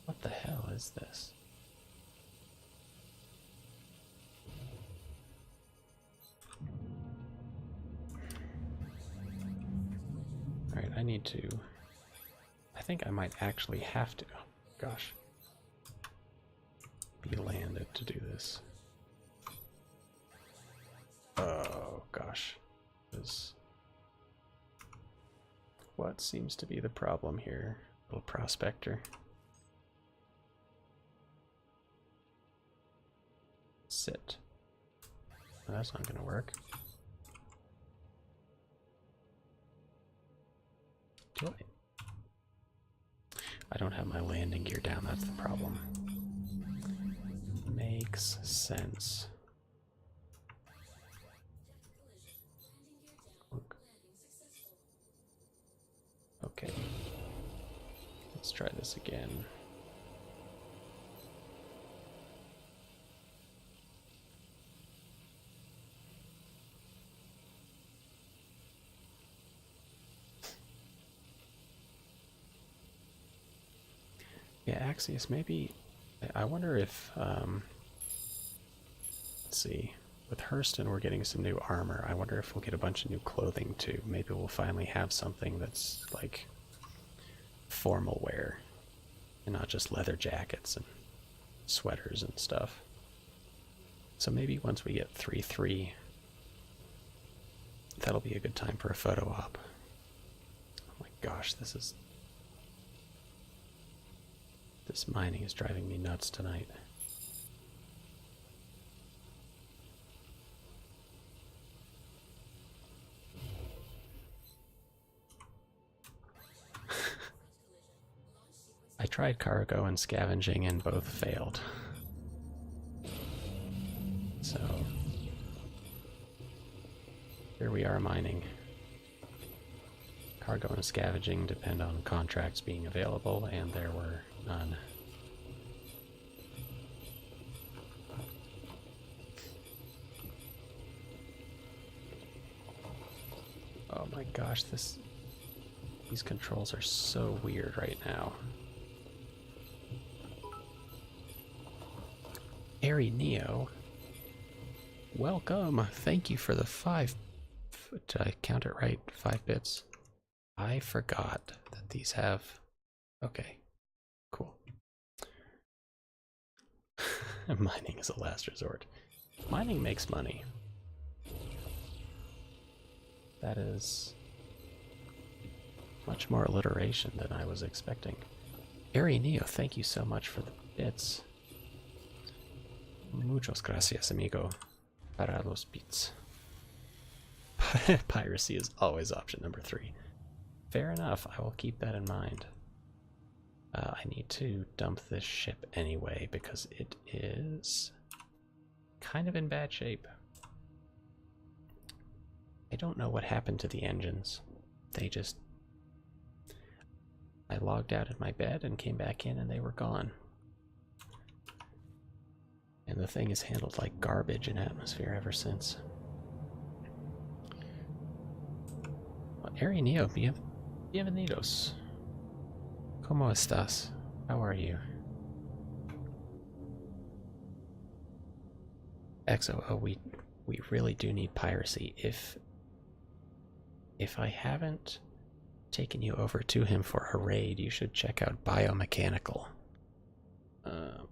What the hell is this? Alright, I need to... I think I might actually have to... Oh, gosh. Be landed to do this. Oh, gosh. What seems to be the problem here, little prospector? Sit. Well, that's not gonna work. Do I don't have my landing gear down, that's the problem. Makes sense. Okay. Let's try this again. Yeah, Axios, maybe... I wonder if, let's see. With Hurston, we're getting some new armor. I wonder if we'll get a bunch of new clothing, too. Maybe we'll finally have something that's, like, formal wear. And not just leather jackets and sweaters and stuff. So maybe once we get 3-3, that'll be a good time for a photo op. Oh my gosh, this mining is driving me nuts tonight. I tried cargo and scavenging and both failed. So here we are mining. Cargo and scavenging depend on contracts being available, and there were none. Oh my gosh, these controls are so weird right now. Airy Neo, welcome. Thank you for the 5. Did I count it right? 5 bits. I forgot that these have... Okay, cool. Mining is a last resort. Mining makes money. That is much more alliteration than I was expecting. Airy Neo, thank you so much for the bits. Muchas gracias, amigo. Para los bits. Piracy is always option number 3. Fair enough, I will keep that in mind. I need to dump this ship anyway because it is kind of in bad shape. I don't know what happened to the engines. I logged out of my bed and came back in and they were gone. And the thing has handled like garbage in atmosphere ever since. Well, Airy Neo, bienvenidos. ¿Cómo estás? How are you? XOO, we really do need piracy. If I haven't taken you over to him for a raid, you should check out Biomechanical. Uh,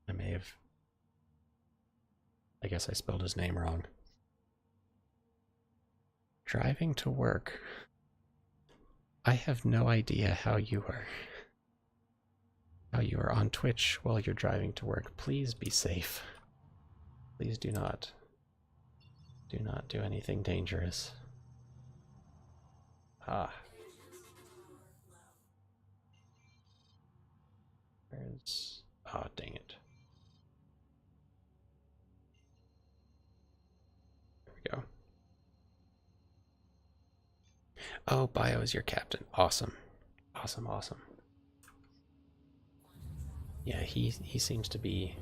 I may have. I guess I spelled his name wrong. Driving to work. I have no idea how you are on Twitch while you're driving to work. Please be safe. Please do not do anything dangerous. Ah. Where's... Ah, oh, dang it. There we go. Oh, Bio is your captain. Awesome. Awesome, awesome. Yeah, he seems to be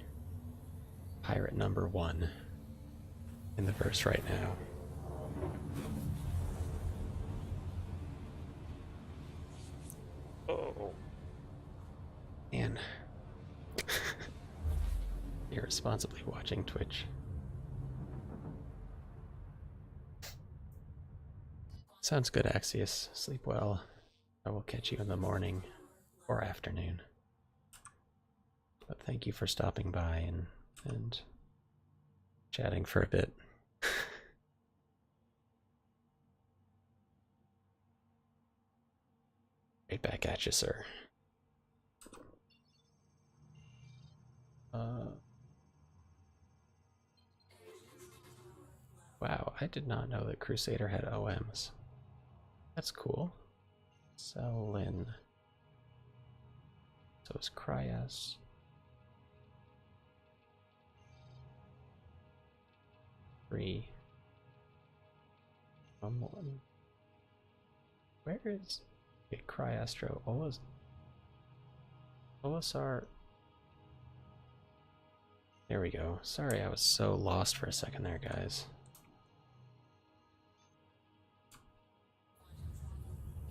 pirate number 1 in the verse right now. Oh. Man. Irresponsibly watching Twitch. Sounds good, Axios. Sleep well. I will catch you in the morning or afternoon. But thank you for stopping by and chatting for a bit. Right back at you, sir. Wow, I did not know that Crusader had OMs. That's cool. Selin. So is Cryas. Three. One. Where is it? Cryastro? Olasar. There we go. Sorry, I was so lost for a second there, guys.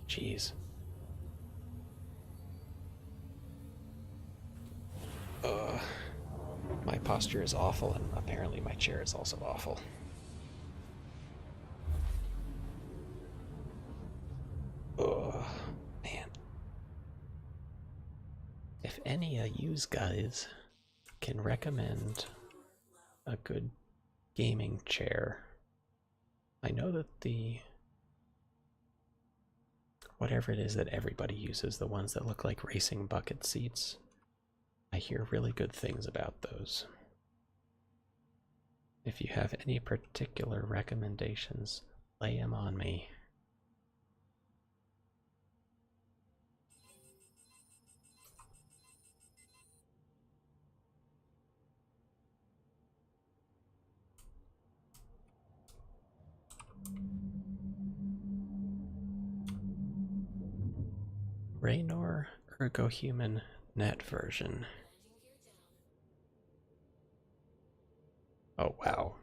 Jeez. My posture is awful, and apparently my chair is also awful. Man. If any of yous guys can recommend a good gaming chair, I know that whatever it is that everybody uses, the ones that look like racing bucket seats, I hear really good things about those. If you have any particular recommendations, lay them on me. Raynor Ergohuman Net version. Oh, wow.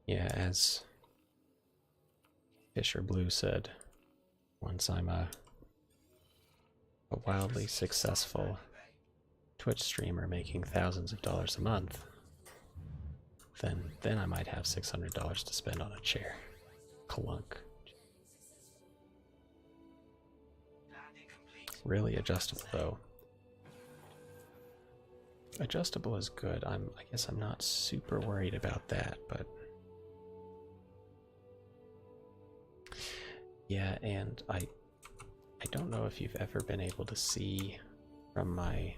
Yeah, as Fisher Blue said, once I'm a wildly successful Twitch streamer making thousands of dollars a month, then I might have $600 to spend on a chair. Clunk. Really adjustable though. Adjustable is good. I guess I'm not super worried about that, but yeah, and I don't know if you've ever been able to see from my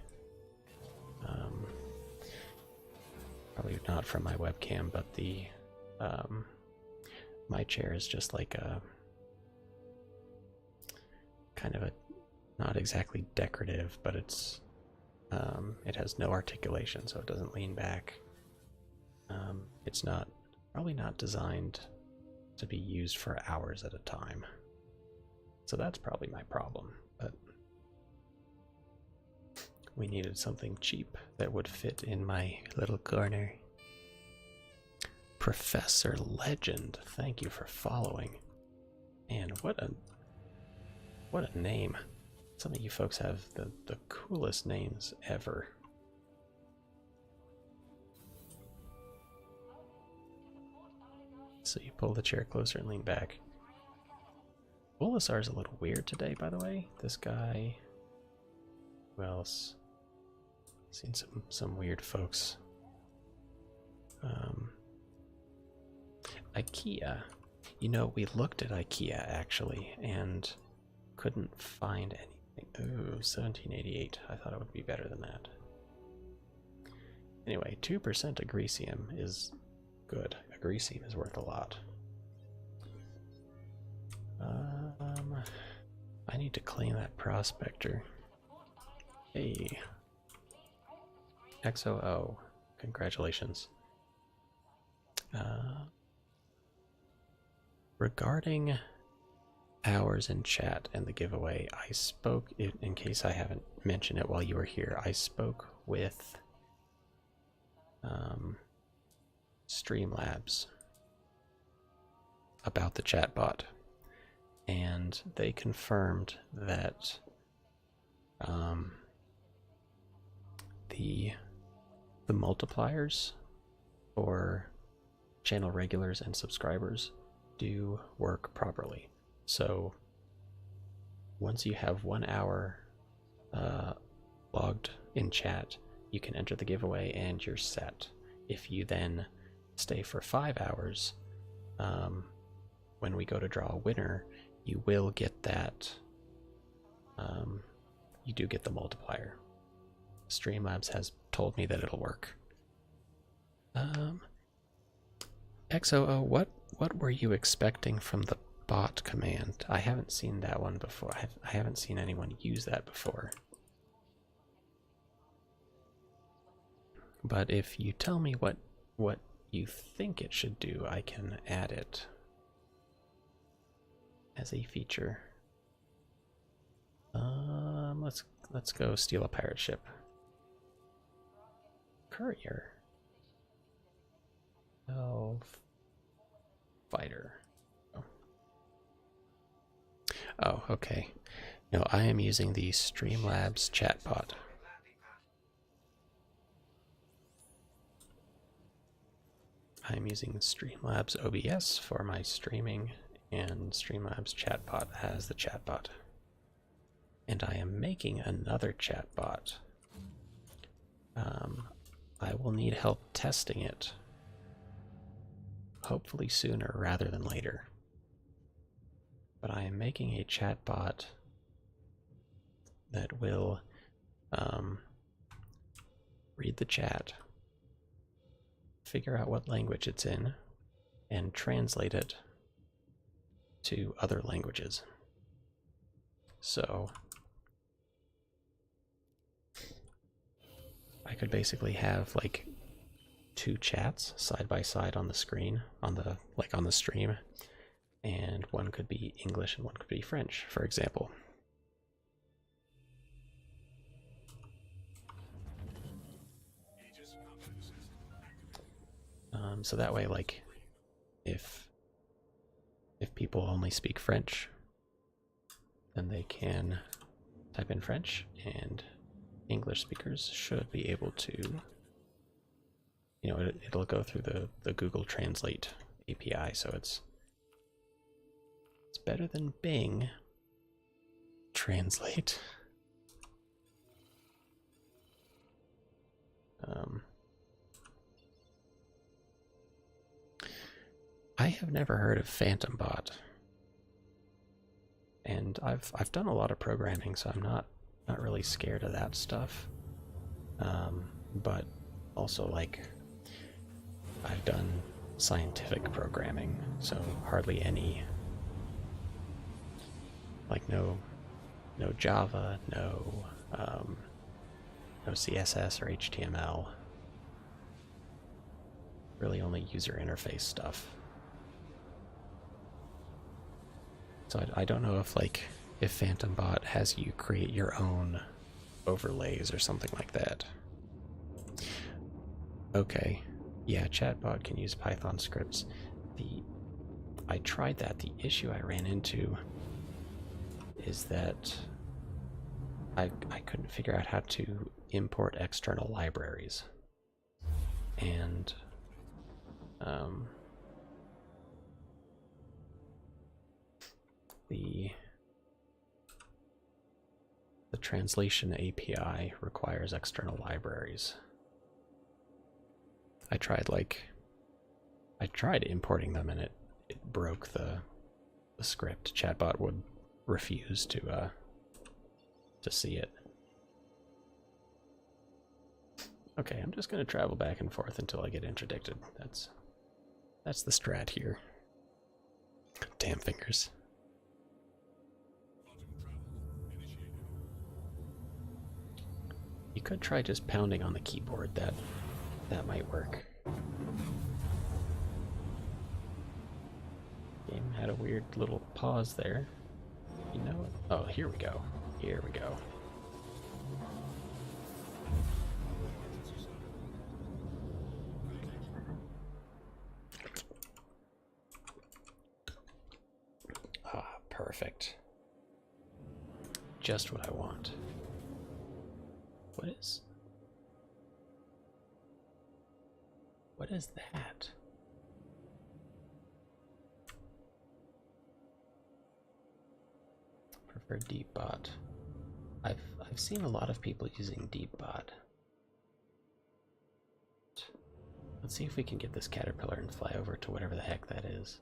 probably not from my webcam, but the my chair is just like a kind of a, not exactly decorative, but it's it has no articulation, so it doesn't lean back. It's probably not designed to be used for hours at a time, so that's probably my problem. But we needed something cheap that would fit in my little corner. Professor Legend, thank you for following. Man, what a name. Some of you folks have the coolest names ever. So you pull the chair closer and lean back. Bolasar's a little weird today, by the way. This guy... Who else? Seen some weird folks. IKEA. You know, we looked at IKEA, actually, and couldn't find anything. Ooh, 1788. I thought it would be better than that. Anyway, 2% agresium is good. Agresium is worth a lot. I need to claim that prospector. Hey. XOO. Congratulations. Regarding hours in chat and the giveaway, I spoke, in case I haven't mentioned it while you were here, I spoke with Streamlabs about the chatbot, and they confirmed that the multipliers for channel regulars and subscribers do work properly. So once you have 1 hour logged in chat, you can enter the giveaway and you're set. If you then stay for 5 hours, when we go to draw a winner, you will get that. You do get the multiplier. Streamlabs has told me that it'll work. XOO, what were you expecting from the bot command? I haven't seen that one before. I haven't seen anyone use that before. But if you tell me what you think it should do, I can add it as a feature. Let's go steal a pirate ship. Courier. Oh, fighter. Oh, okay. No, I am using the Streamlabs chatbot. I'm using Streamlabs OBS for my streaming, and Streamlabs chatbot as the chatbot. And I am making another chatbot. I will need help testing it. Hopefully sooner rather than later. But I am making a chatbot that will read the chat, figure out what language it's in, and translate it to other languages. So I could basically have like 2 chats side by side on the screen, on the stream, and one could be English and one could be French, for example. So that way, like, if people only speak French, then they can type in French, and English speakers should be able to, you know, it'll go through the Google Translate API, so it's better than Bing Translate. I have never heard of PhantomBot, and I've done a lot of programming, so I'm not really scared of that stuff. But also, like, I've done scientific programming, so hardly any, like, no Java, no CSS or HTML. Really only user interface stuff. So I don't know if PhantomBot has you create your own overlays or something like that. Okay, Yeah, chatbot can use Python scripts. The I tried that. The issue I ran into is that I couldn't figure out how to import external libraries. And um, the translation API requires external libraries. I tried importing them and it broke the script. Chatbot would refuse to see it. Okay, I'm just gonna travel back and forth until I get interdicted. That's the strat here. Damn fingers. You could try just pounding on the keyboard. That might work. Game had a weird little pause there. You know what? Oh, here we go. Here we go. Ah, perfect. Just what I want. What is that? Prefer deep bot. I've seen a lot of people using deep bot. Let's see if we can get this caterpillar and fly over to whatever the heck that is.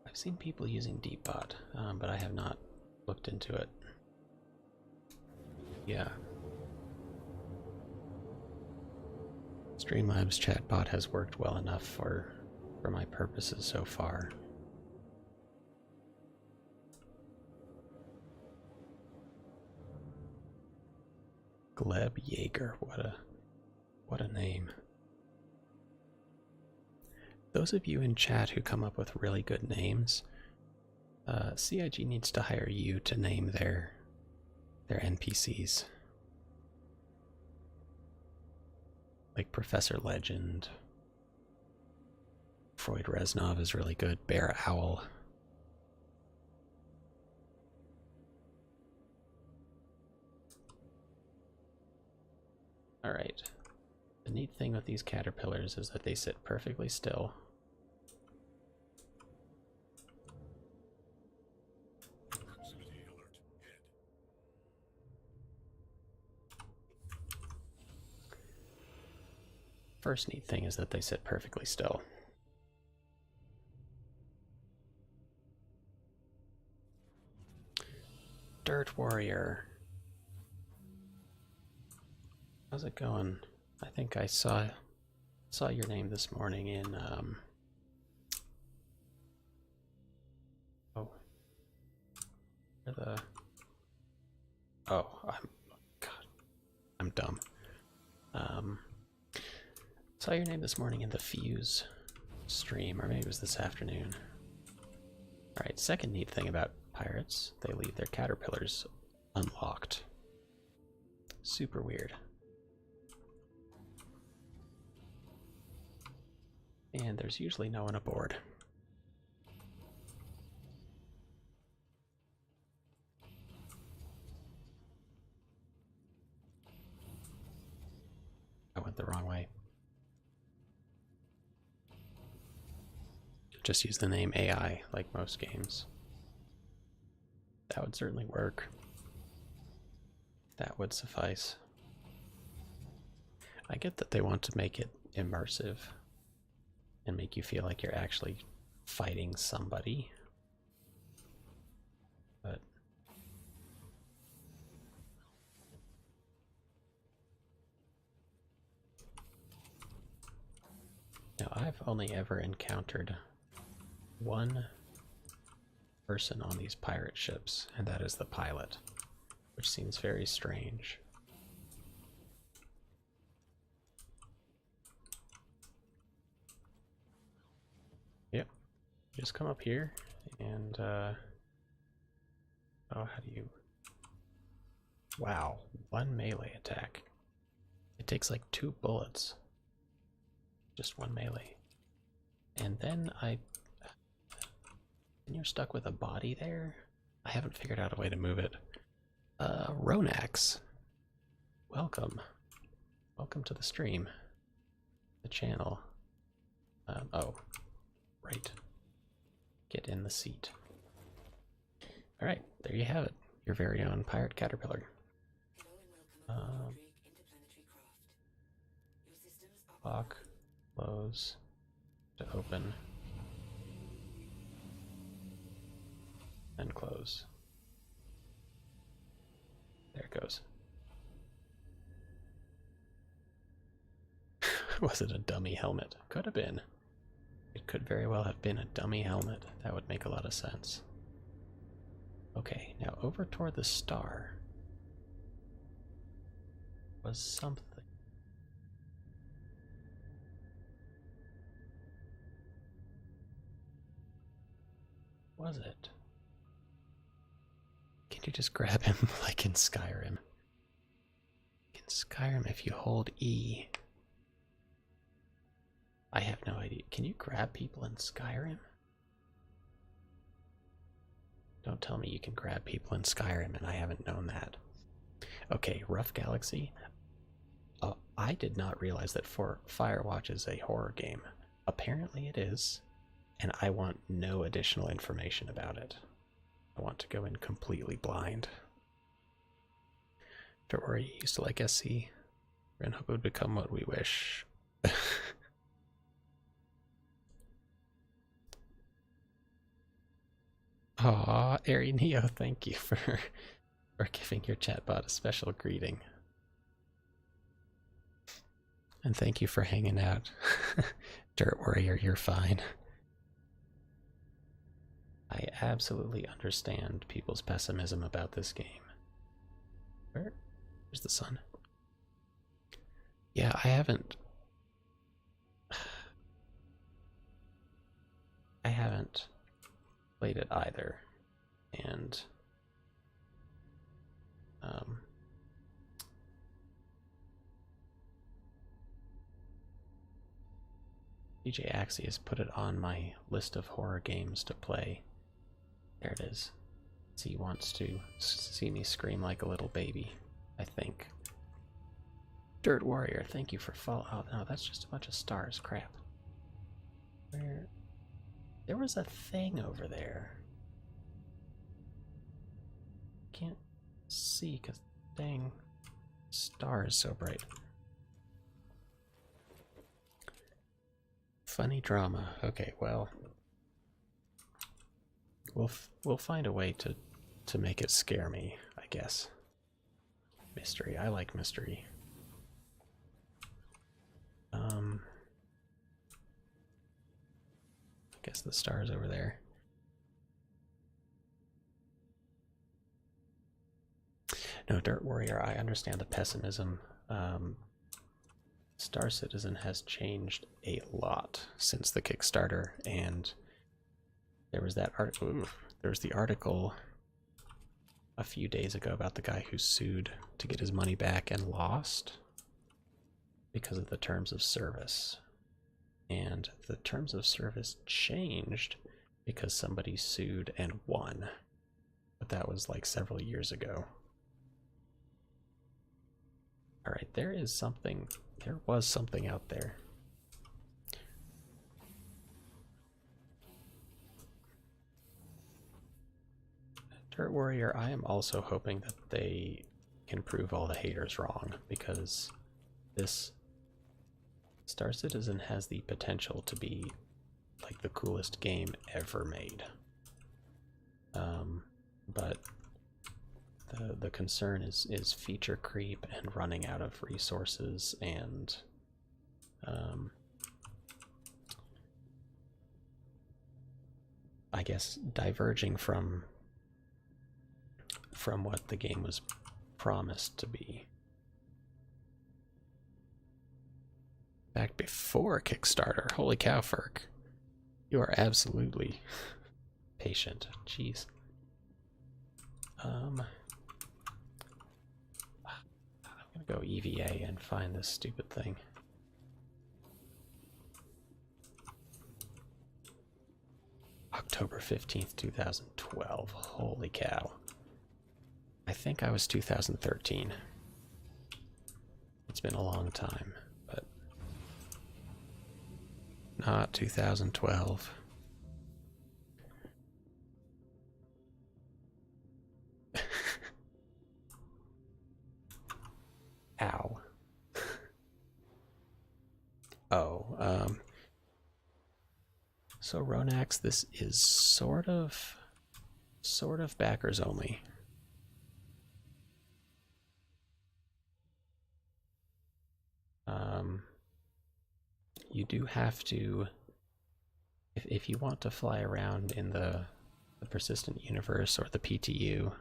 I've seen people using deep bot, but I have not looked into it. Yeah. Streamlabs chatbot has worked well enough for my purposes so far. Gleb Jaeger, what a name. Those of you in chat who come up with really good names, CIG needs to hire you to name their NPCs. Like Professor Legend. Freud Reznov is really good. Bear Owl. Alright. The neat thing with these caterpillars is that they sit perfectly still. First neat thing is that they sit perfectly still. Dirt Warrior. How's it going? I think I saw your name this morning in oh, I'm dumb. Saw your name this morning in the Fuse stream, or maybe it was this afternoon. Alright, second neat thing about pirates, they leave their caterpillars unlocked. Super weird. And there's usually no one aboard. I went the wrong way. Just use the name AI like most games. That would certainly work. That would suffice. I get that they want to make it immersive and make you feel like you're actually fighting somebody. But now I've only ever encountered one person on these pirate ships, and that is the pilot, which seems very strange. Yep, just come up here and oh, how do you... Wow, one melee attack. It takes like 2 bullets. Just 1 melee. And then and you're stuck with a body there? I haven't figured out a way to move it. Ronax. Welcome. Welcome to the stream. The channel. Oh. Right. Get in the seat. Alright, there you have it. Your very own pirate caterpillar. Lock, close, to open, and close. There it goes. Was it a dummy helmet? Could have been. It could very well have been a dummy helmet. That would make a lot of sense. Okay, now over toward the star was something. Was it? Can you just grab him like in Skyrim? In Skyrim, if you hold E. I have no idea. Can you grab people in Skyrim? Don't tell me you can grab people in Skyrim and I haven't known that. Okay, Rough Galaxy. I did not realize that Firewatch is a horror game. Apparently it is, and I want no additional information about it. I want to go in completely blind. Don't worry, you used to like SC. We're gonna hope it would become what we wish. Aw, Ari Neo, thank you for giving your chatbot a special greeting. And thank you for hanging out. Dirt Warrior, you're fine. I absolutely understand people's pessimism about this game. Where's the sun? Yeah, I haven't played it either. And DJ Axie has put it on my list of horror games to play. There it is. He wants to see me scream like a little baby, I think. Dirt Warrior, thank you for follow. Oh no, that's just a bunch of stars. Crap. Where? There was a thing over there. Can't see because dang star is so bright. Funny drama. Okay, well, we'll find a way to make it scare me, I guess. Mystery. I like mystery. I guess the star is over there. No, Dirt Warrior, I understand the pessimism. Star Citizen has changed a lot since the Kickstarter, and there was that article. There was the article a few days ago about the guy who sued to get his money back and lost because of the terms of service. And the terms of service changed because somebody sued and won. But that was like several years ago. Alright, there was something out there. Dirt Warrior, I am also hoping that they can prove all the haters wrong, because this Star Citizen has the potential to be like the coolest game ever made. But the concern is feature creep and running out of resources and I guess diverging from what the game was promised to be. Back before Kickstarter. Holy cow, Ferk. You are absolutely patient. Jeez. I'm gonna go EVA and find this stupid thing. October 15th, 2012. Holy cow. I think I was 2013. It's been a long time, but not 2012. Ow. Oh, so Ronax, this is sort of backers only. You do have to, if you want to fly around in the persistent universe or the PTU,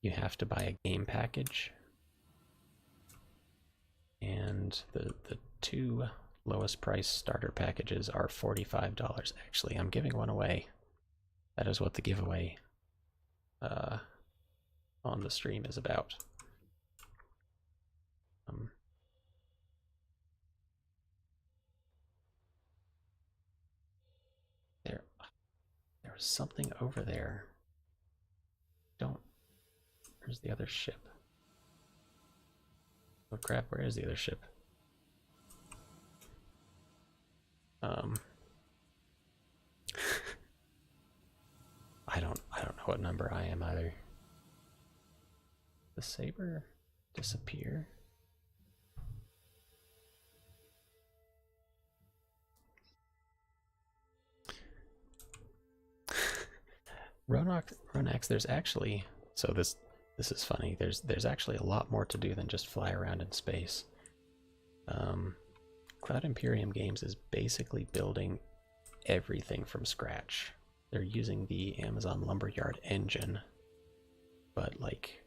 you have to buy a game package. And the two lowest price starter packages are $45. Actually, I'm giving one away. That is what the giveaway on the stream is about. There was something over there. Where's the other ship? Oh crap, where is the other ship? I don't know what number I am either. The saber disappear? Ronax, there's actually, so this is funny. There's actually a lot more to do than just fly around in space. Cloud Imperium Games is basically building everything from scratch. They're using the Amazon Lumberyard engine, but like,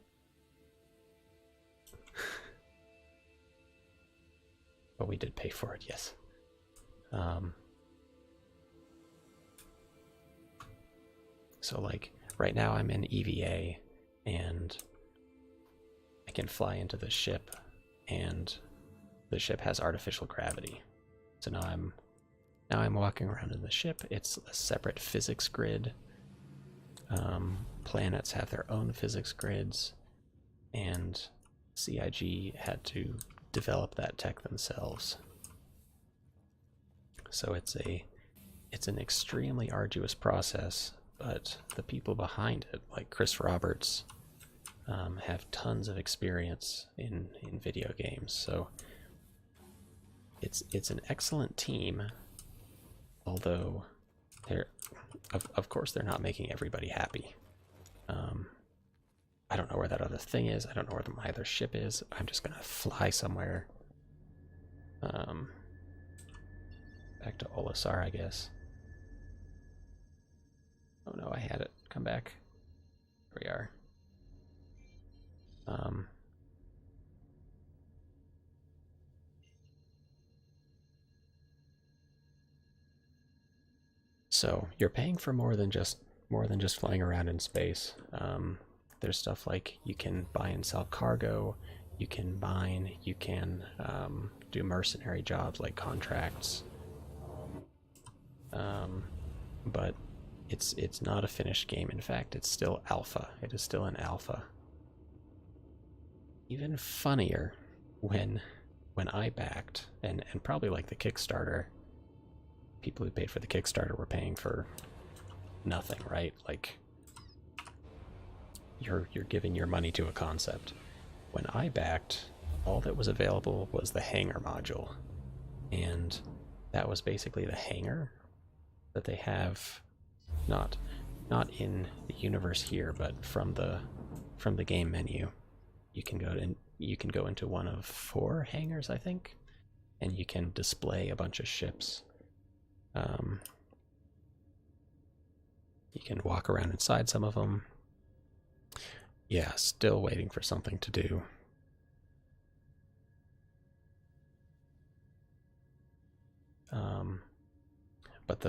but we did pay for it, yes. So like right now I'm in EVA and I can fly into the ship and the ship has artificial gravity. So now I'm walking around in the ship. It's a separate physics grid. Planets have their own physics grids, and CIG had to develop that tech themselves. So it's an extremely arduous process, but the people behind it, like Chris Roberts, have tons of experience in video games. So it's an excellent team, although they're of course they're not making everybody happy. I don't know where that other thing is. I don't know where my other ship is. I'm just gonna fly somewhere. Back to Olisar, I guess. Oh no, I had it. Come back. Here we are. So you're paying for more than just flying around in space. There's stuff like you can buy and sell cargo, you can mine, you can do mercenary jobs like contracts. But it's not a finished game. In fact, it's still alpha. It is still an alpha. Even funnier when I backed, and probably like the Kickstarter, people who paid for the Kickstarter were paying for nothing, right? Like you're giving your money to a concept. When I backed, all that was available was the hangar module, and that was basically the hangar that they have, not in the universe here, but from the game menu. You can go into one of 4 hangars, I think, and you can display a bunch of ships. You can walk around inside some of them. Yeah, still waiting for something to do. But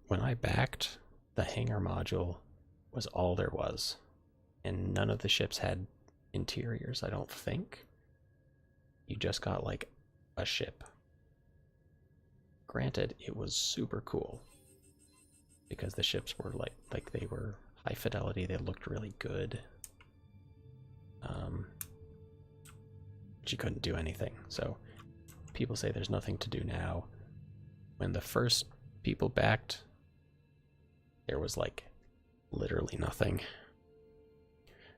when I backed, the hangar module was all there was, and none of the ships had interiors, I don't think. You just got like a ship. Granted, it was super cool because the ships were like they were high fidelity, they looked really good. But you couldn't do anything. So people say there's nothing to do now. When the first people backed, there was like literally nothing.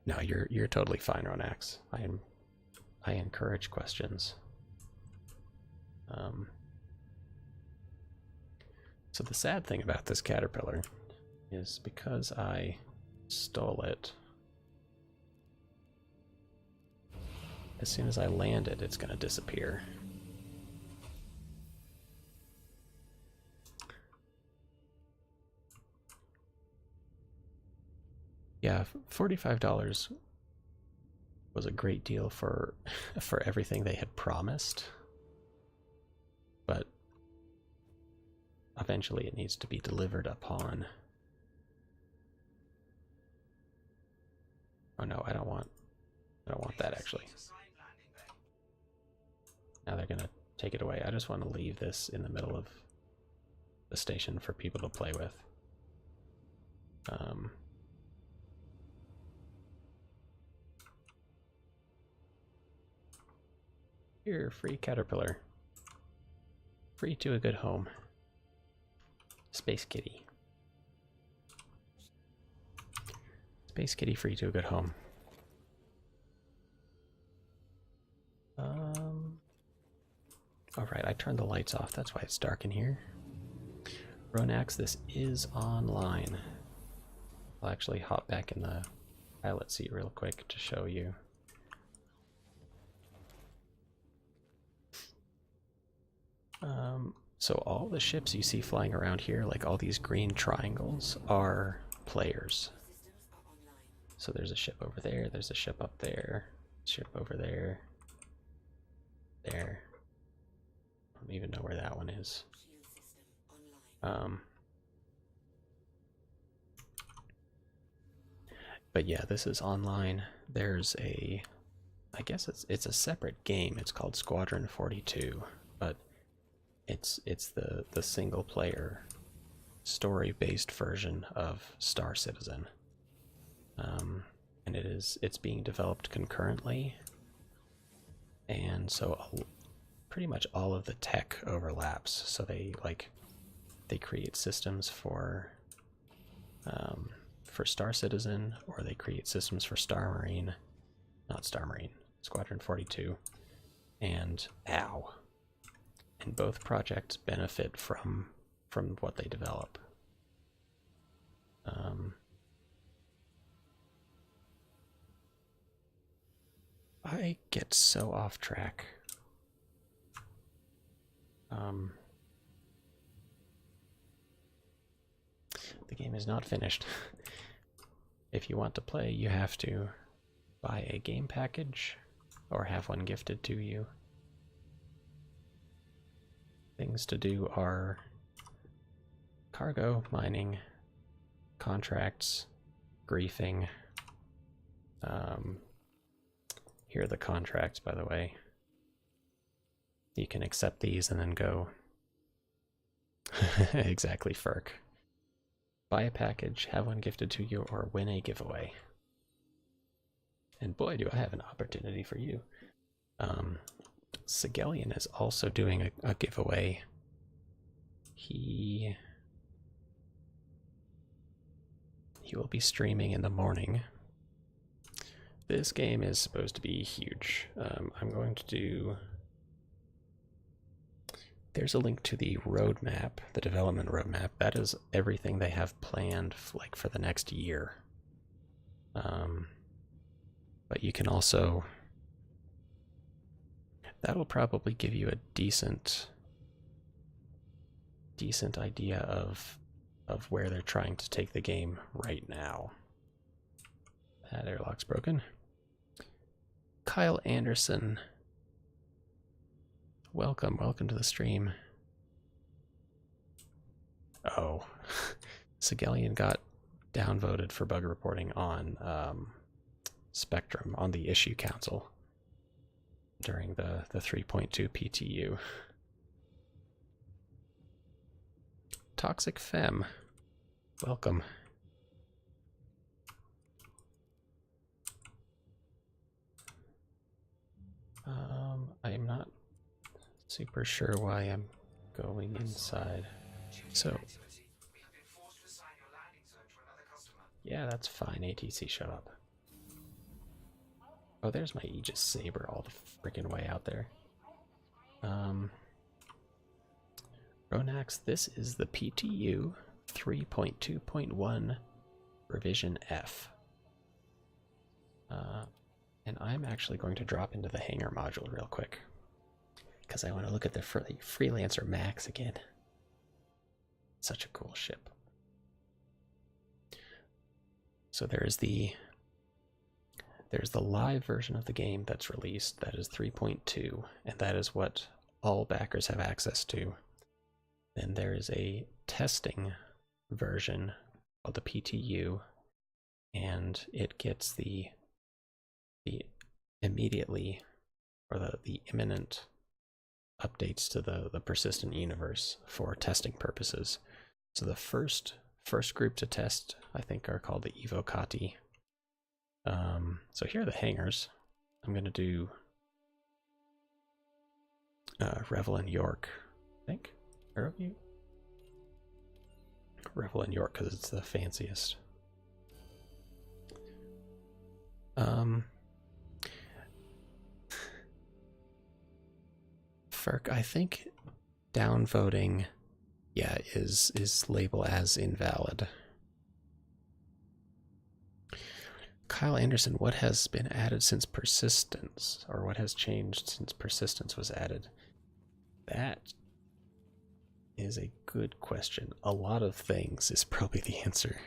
No, you're totally fine, Ronax. I encourage questions. So the sad thing about this caterpillar is because I stole it, as soon as I land it, it's gonna disappear. Yeah, $45 was a great deal for for everything they had promised. But eventually it needs to be delivered upon. Oh no, I don't want that actually. Now they're gonna take it away. I just want to leave this in the middle of the station for people to play with. Here, free caterpillar. Free to a good home. Space Kitty. Space Kitty free to a good home. Alright, I turned the lights off. That's why it's dark in here. Ronax, this is online. I'll actually hop back in the pilot seat real quick to show you. So all the ships you see flying around here, like all these green triangles, are players. So there's a ship over there, there's a ship up there, ship over there, there. I don't even know where that one is. But yeah, this is online. There's a, I guess it's a separate game. It's called Squadron 42, but it's the single player story based version of Star Citizen. And it's being developed concurrently, and so pretty much all of the tech overlaps. So they create systems for Star Citizen, or they create systems for Squadron 42, and OW. And both projects benefit from what they develop. I get so off track. The game is not finished. If you want to play, you have to buy a game package or have one gifted to you. Things to do are cargo, mining, contracts, griefing. Here are the contracts, by the way. You can accept these and then go. Exactly, Ferk. Buy a package, have one gifted to you, or win a giveaway. And boy, do I have an opportunity for you. Sigelian is also doing a giveaway. He will be streaming in the morning. This game is supposed to be huge. I'm going to do... There's a link to the roadmap, the development roadmap. That is everything they have planned for the next year. But you can also... That'll probably give you a decent idea of where they're trying to take the game right now. That airlock's broken. Kyle Anderson, welcome to the stream. Oh, Sigelian got downvoted for bug reporting on spectrum on the issue council during the 3.2 PTU. Toxic Femme, welcome. I'm not super sure why I'm going inside. So, yeah, that's fine. ATC, shut up. Oh, there's my Aegis Saber all the freaking way out there. Ronax, this is the PTU 3.2.1 revision F. And I'm actually going to drop into the hangar module real quick, because I want to look at the Freelancer Max again. Such a cool ship. So there's the live version of the game that's released, that is 3.2, and that is what all backers have access to. Then there is a testing version called the PTU, and it gets the immediately, or the imminent updates to the persistent universe for testing purposes. So the first group to test, I think, are called the Evocati. So here are the hangars. I'm going to do Revel in York, I think. Arrowview? Revel in York because it's the fanciest. Ferk, I think downvoting, yeah, is labeled as invalid. Kyle Anderson, what has been added since persistence, or what has changed since persistence was added? That is a good question. A lot of things is probably the answer.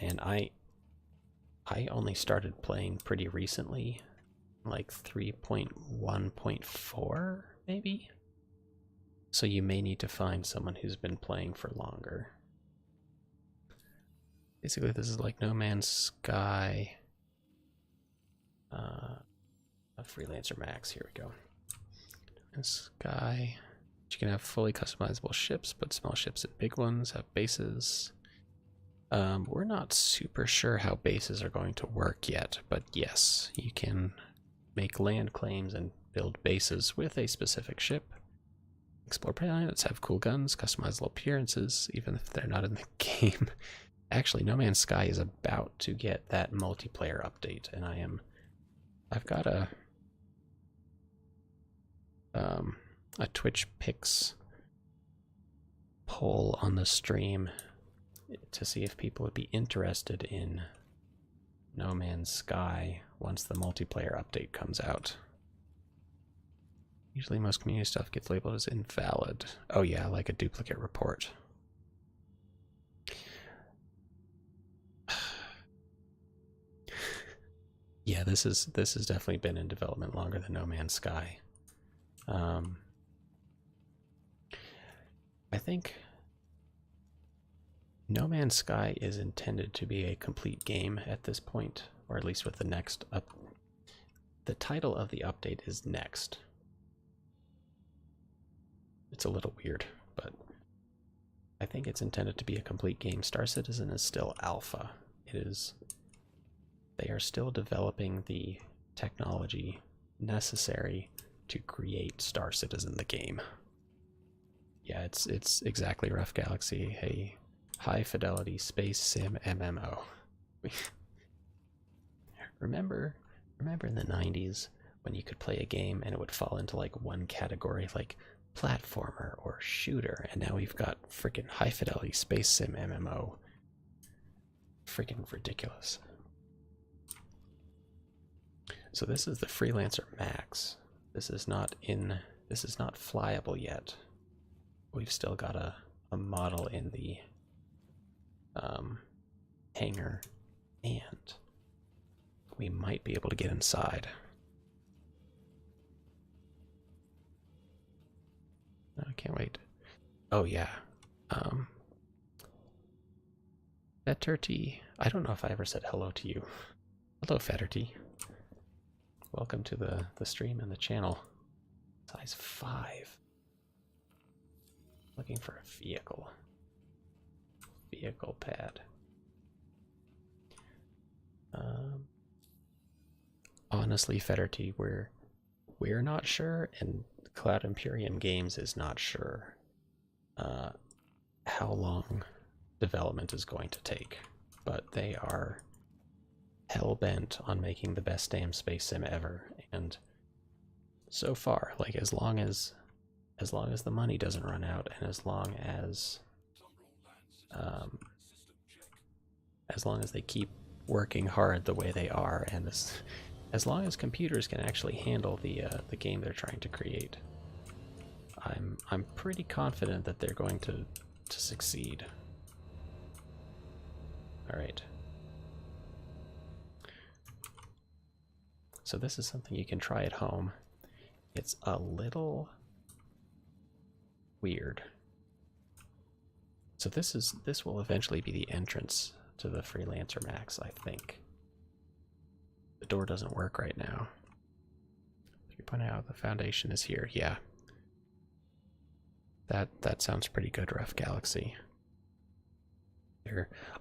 Man, I only started playing pretty recently, like 3.1.4 maybe. So you may need to find someone who's been playing for longer. Basically, this is like No Man's Sky. A Freelancer Max. Here we go. No Man's Sky. You can have fully customizable ships, but small ships and big ones have bases. We're not super sure how bases are going to work yet, but yes, you can make land claims and build bases with a specific ship. Explore planets, have cool guns, customizable appearances, even if they're not in the game. Actually, No Man's Sky is about to get that multiplayer update, and I've got a Twitch Picks poll on the stream to see if people would be interested in No Man's Sky once the multiplayer update comes out. Usually most community stuff gets labeled as invalid. Oh yeah, like a duplicate report. Yeah, this has definitely been in development longer than No Man's Sky. I think No Man's Sky is intended to be a complete game at this point, or at least with the next up. The title of the update is Next. It's a little weird, but I think it's intended to be a complete game. Star Citizen is still alpha. They are still developing the technology necessary to create Star Citizen the game. Yeah, it's exactly Rough Galaxy, a high fidelity space sim MMO. Remember in the 90s when you could play a game and it would fall into like one category, like platformer or shooter, and now we've got freaking high fidelity space sim MMO. Freaking ridiculous. So this is the Freelancer Max. This is not flyable yet. We've still got a model in the hangar, and we might be able to get inside. I can't wait. Oh yeah. Fetterty. I don't know if I ever said hello to you. Hello, Fetterty. Welcome to the stream and the channel. Size 5. Looking for a vehicle. Vehicle pad. Honestly, Fetterty, we're not sure, and Cloud Imperium Games is not sure how long development is going to take, but they are hell-bent on making the best damn space sim ever, and so far, like, as long as the money doesn't run out, and as long as they keep working hard the way they are, and as long as computers can actually handle the game they're trying to create, I'm pretty confident that they're going to succeed. All right. So this is something you can try at home. It's a little weird. So this will eventually be the entrance to the Freelancer Max, I think. The door doesn't work right now. 3.0, the foundation is here. Yeah. That sounds pretty good, Rough Galaxy.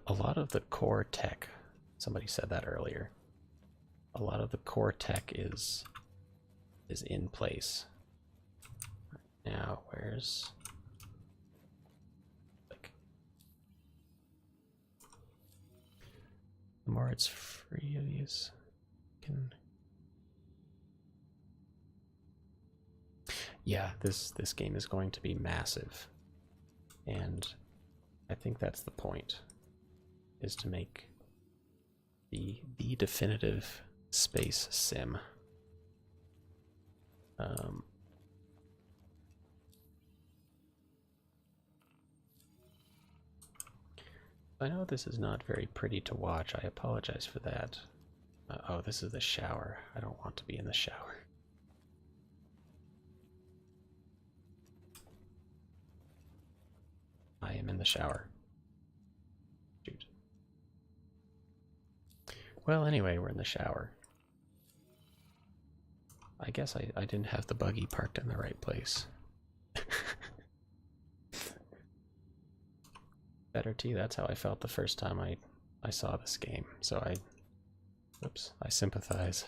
A lot of the core tech, somebody said that earlier. A lot of the core tech is in place. Now, where's like the more it's free of these can. Yeah, this game is going to be massive, and I think that's the point, is to make the definitive space sim. I know this is not very pretty to watch. I apologize for that. Oh, this is the shower. I don't want to be in the shower. I am in the shower. Shoot. Well, anyway, we're in the shower. I guess I didn't have the buggy parked in the right place. Better tea, that's how I felt the first time I saw this game. So I sympathize.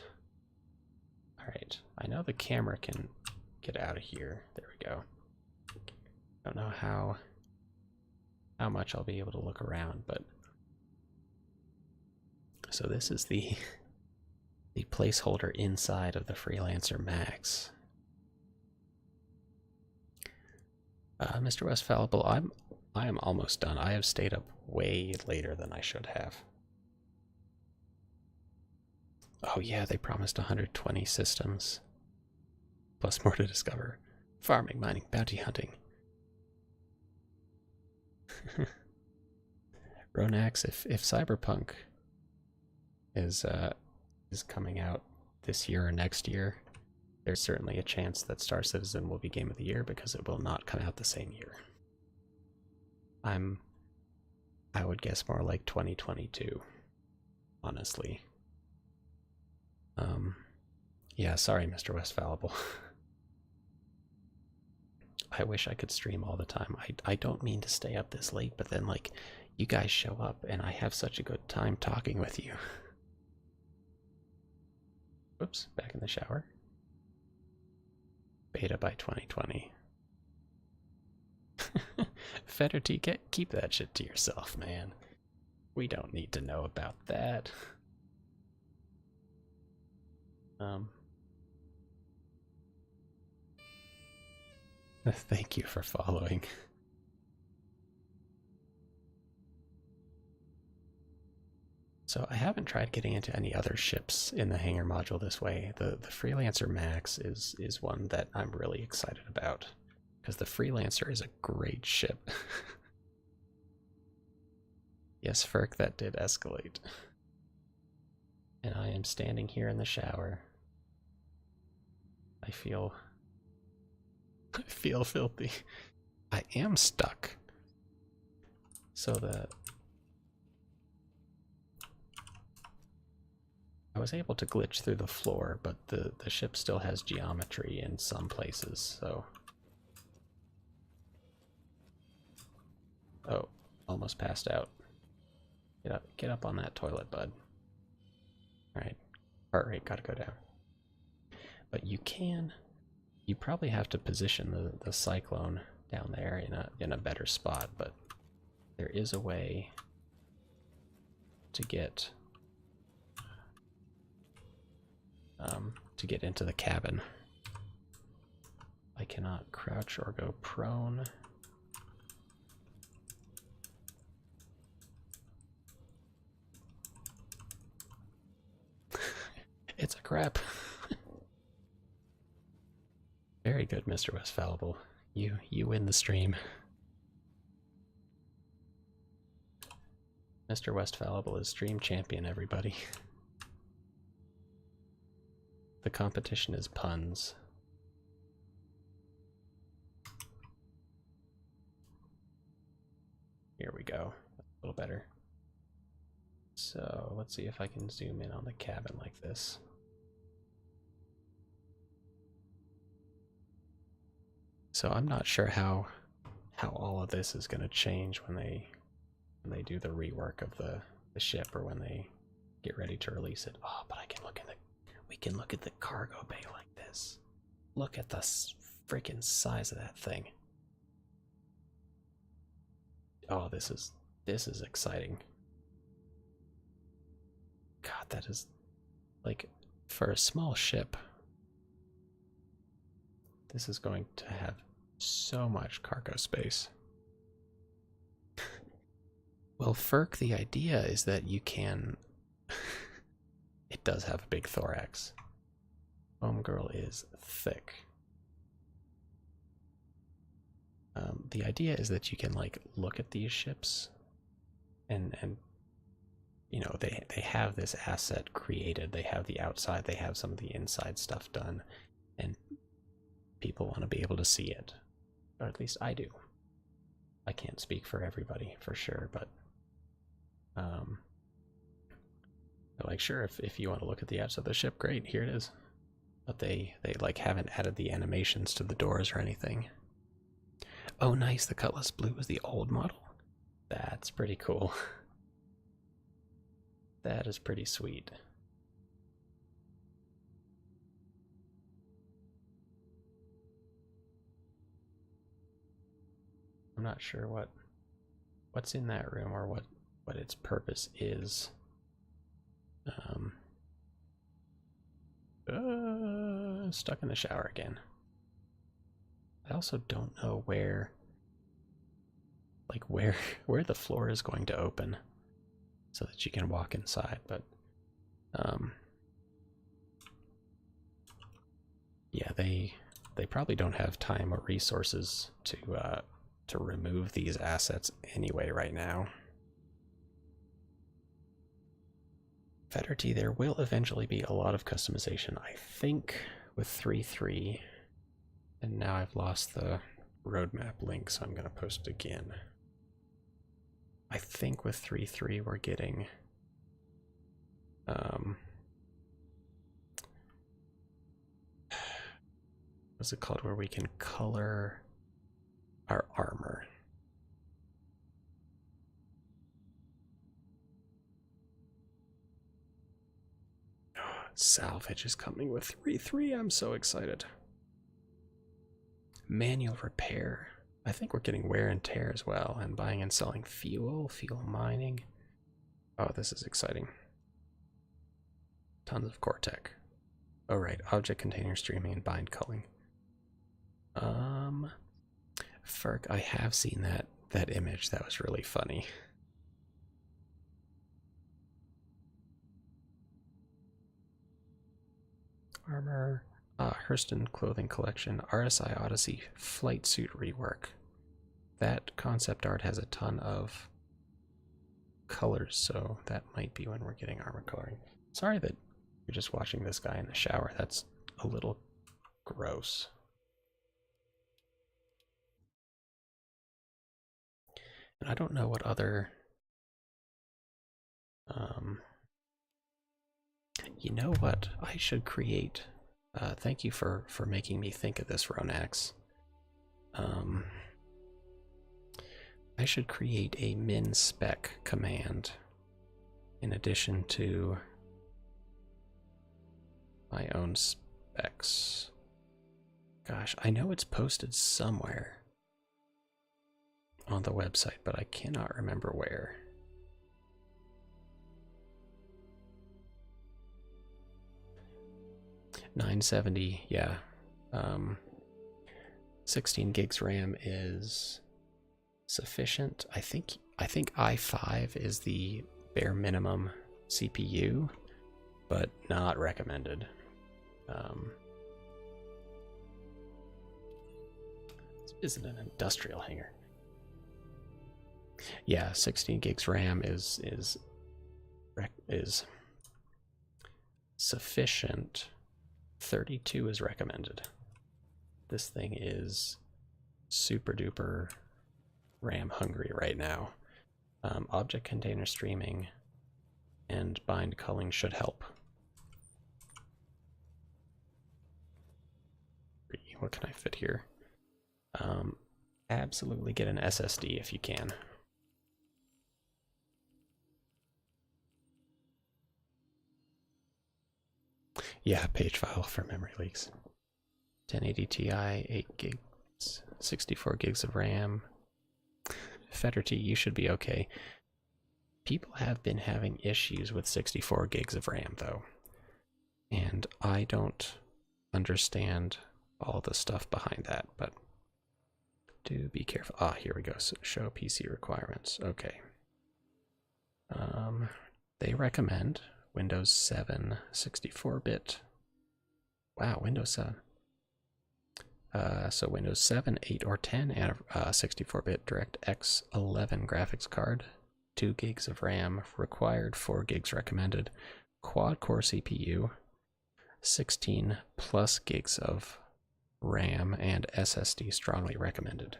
Alright, I know the camera can get out of here. There we go. Don't know how much I'll be able to look around, but so this is the placeholder inside of the Freelancer Max. Mr. West Fallible, I am almost done. I have stayed up way later than I should have. Oh yeah, they promised 120 systems. Plus more to discover. Farming, mining, bounty hunting. Ronax, if Cyberpunk is coming out this year or next year, there's certainly a chance that Star Citizen will be Game of the Year, because it will not come out the same year. I would guess more like 2022, honestly. Yeah, sorry, Mr. West Fallible. I wish I could stream all the time. I don't mean to stay up this late, but then, like, you guys show up and I have such a good time talking with you. Whoops, back in the shower. Beta by 2020. Fetterty, keep that shit to yourself, man. We don't need to know about that. Thank you for following. So I haven't tried getting into any other ships in the hangar module this way. The Freelancer Max is one that I'm really excited about, because the Freelancer is a great ship. Yes, Ferk, that did escalate. And I am standing here in the shower. I feel filthy. I am stuck. So was able to glitch through the floor, but the ship still has geometry in some places, so... Oh, almost passed out. Get up on that toilet, bud. Alright, heart rate gotta go down. But you probably have to position the cyclone down there in a better spot, but there is a way to get into the cabin. I cannot crouch or go prone. It's a crap. Very good, Mr. West Fallible. You win the stream. Mr. West Fallible is stream champion, everybody. The competition is puns. Here we go. A little better. So let's see if I can zoom in on the cabin like this. So I'm not sure how all of this is going to change when they do the rework of the ship, or when they get ready to release it. Oh, but we can look at the cargo bay like this. Look at the freaking size of that thing. Oh, this is exciting. God, that is, like, for a small ship, this is going to have so much cargo space. Well, Ferk, the idea is that you can... It does have a big thorax. Homegirl is thick. The idea is that you can, like, look at these ships and you know, they have this asset created. They have the outside, they have some of the inside stuff done, and people want to be able to see it. Or at least I do. I can't speak for everybody, for sure, but like, sure, if you want to look at the outside of the ship, great, here it is. But they like haven't added the animations to the doors or anything. Oh, nice, the Cutlass Blue is the old model. That's pretty cool. That is pretty sweet. I'm not sure what's in that room, or what its purpose is. Stuck in the shower again. I also don't know where the floor is going to open so that you can walk inside, but yeah, they probably don't have time or resources to remove these assets anyway right now. Federty, there will eventually be a lot of customization, I think, with 3.3. And now I've lost the roadmap link, so I'm going to post it again. I think with 3.3 we're getting what's it called, where we can color our armor. Salvage is coming with 3.3. I'm so excited. Manual repair. I think we're getting wear and tear as well, and buying and selling fuel mining. Oh, this is exciting. Tons of core tech. Oh right, object container streaming and bind culling. Ferk, I have seen that image. That was really funny. Armor, Hurston clothing collection, RSI Odyssey flight suit rework. That concept art has a ton of colors, so that might be when we're getting armor coloring. Sorry that you're just watching this guy in the shower. That's a little gross. And I don't know what other You know what? I should create. Thank you for making me think of this, Ronax. I should create a min spec command in addition to my own specs. Gosh, I know it's posted somewhere on the website, but I cannot remember where. $970, yeah. 16 gigs RAM is sufficient. I think i5 is the bare minimum CPU, but not recommended. This isn't an industrial hangar. Yeah, 16 gigs RAM is sufficient. 32 is recommended. This thing is super duper RAM hungry right now. Object container streaming and bind culling should help. What can I fit here? Absolutely get an SSD if you can. Yeah, page file for memory leaks. 1080 Ti, 8 gigs, 64 gigs of RAM. Federty, you should be okay. People have been having issues with 64 gigs of RAM, though. And I don't understand all the stuff behind that, but do be careful. Ah, here we go. So show PC requirements. Okay. They recommend Windows 7 64-bit. Wow, Windows 7. So Windows 7, 8, or 10 and 64-bit DirectX 11 graphics card, 2 gigs of RAM required, 4 gigs recommended, quad-core CPU, 16 plus gigs of RAM, and SSD strongly recommended.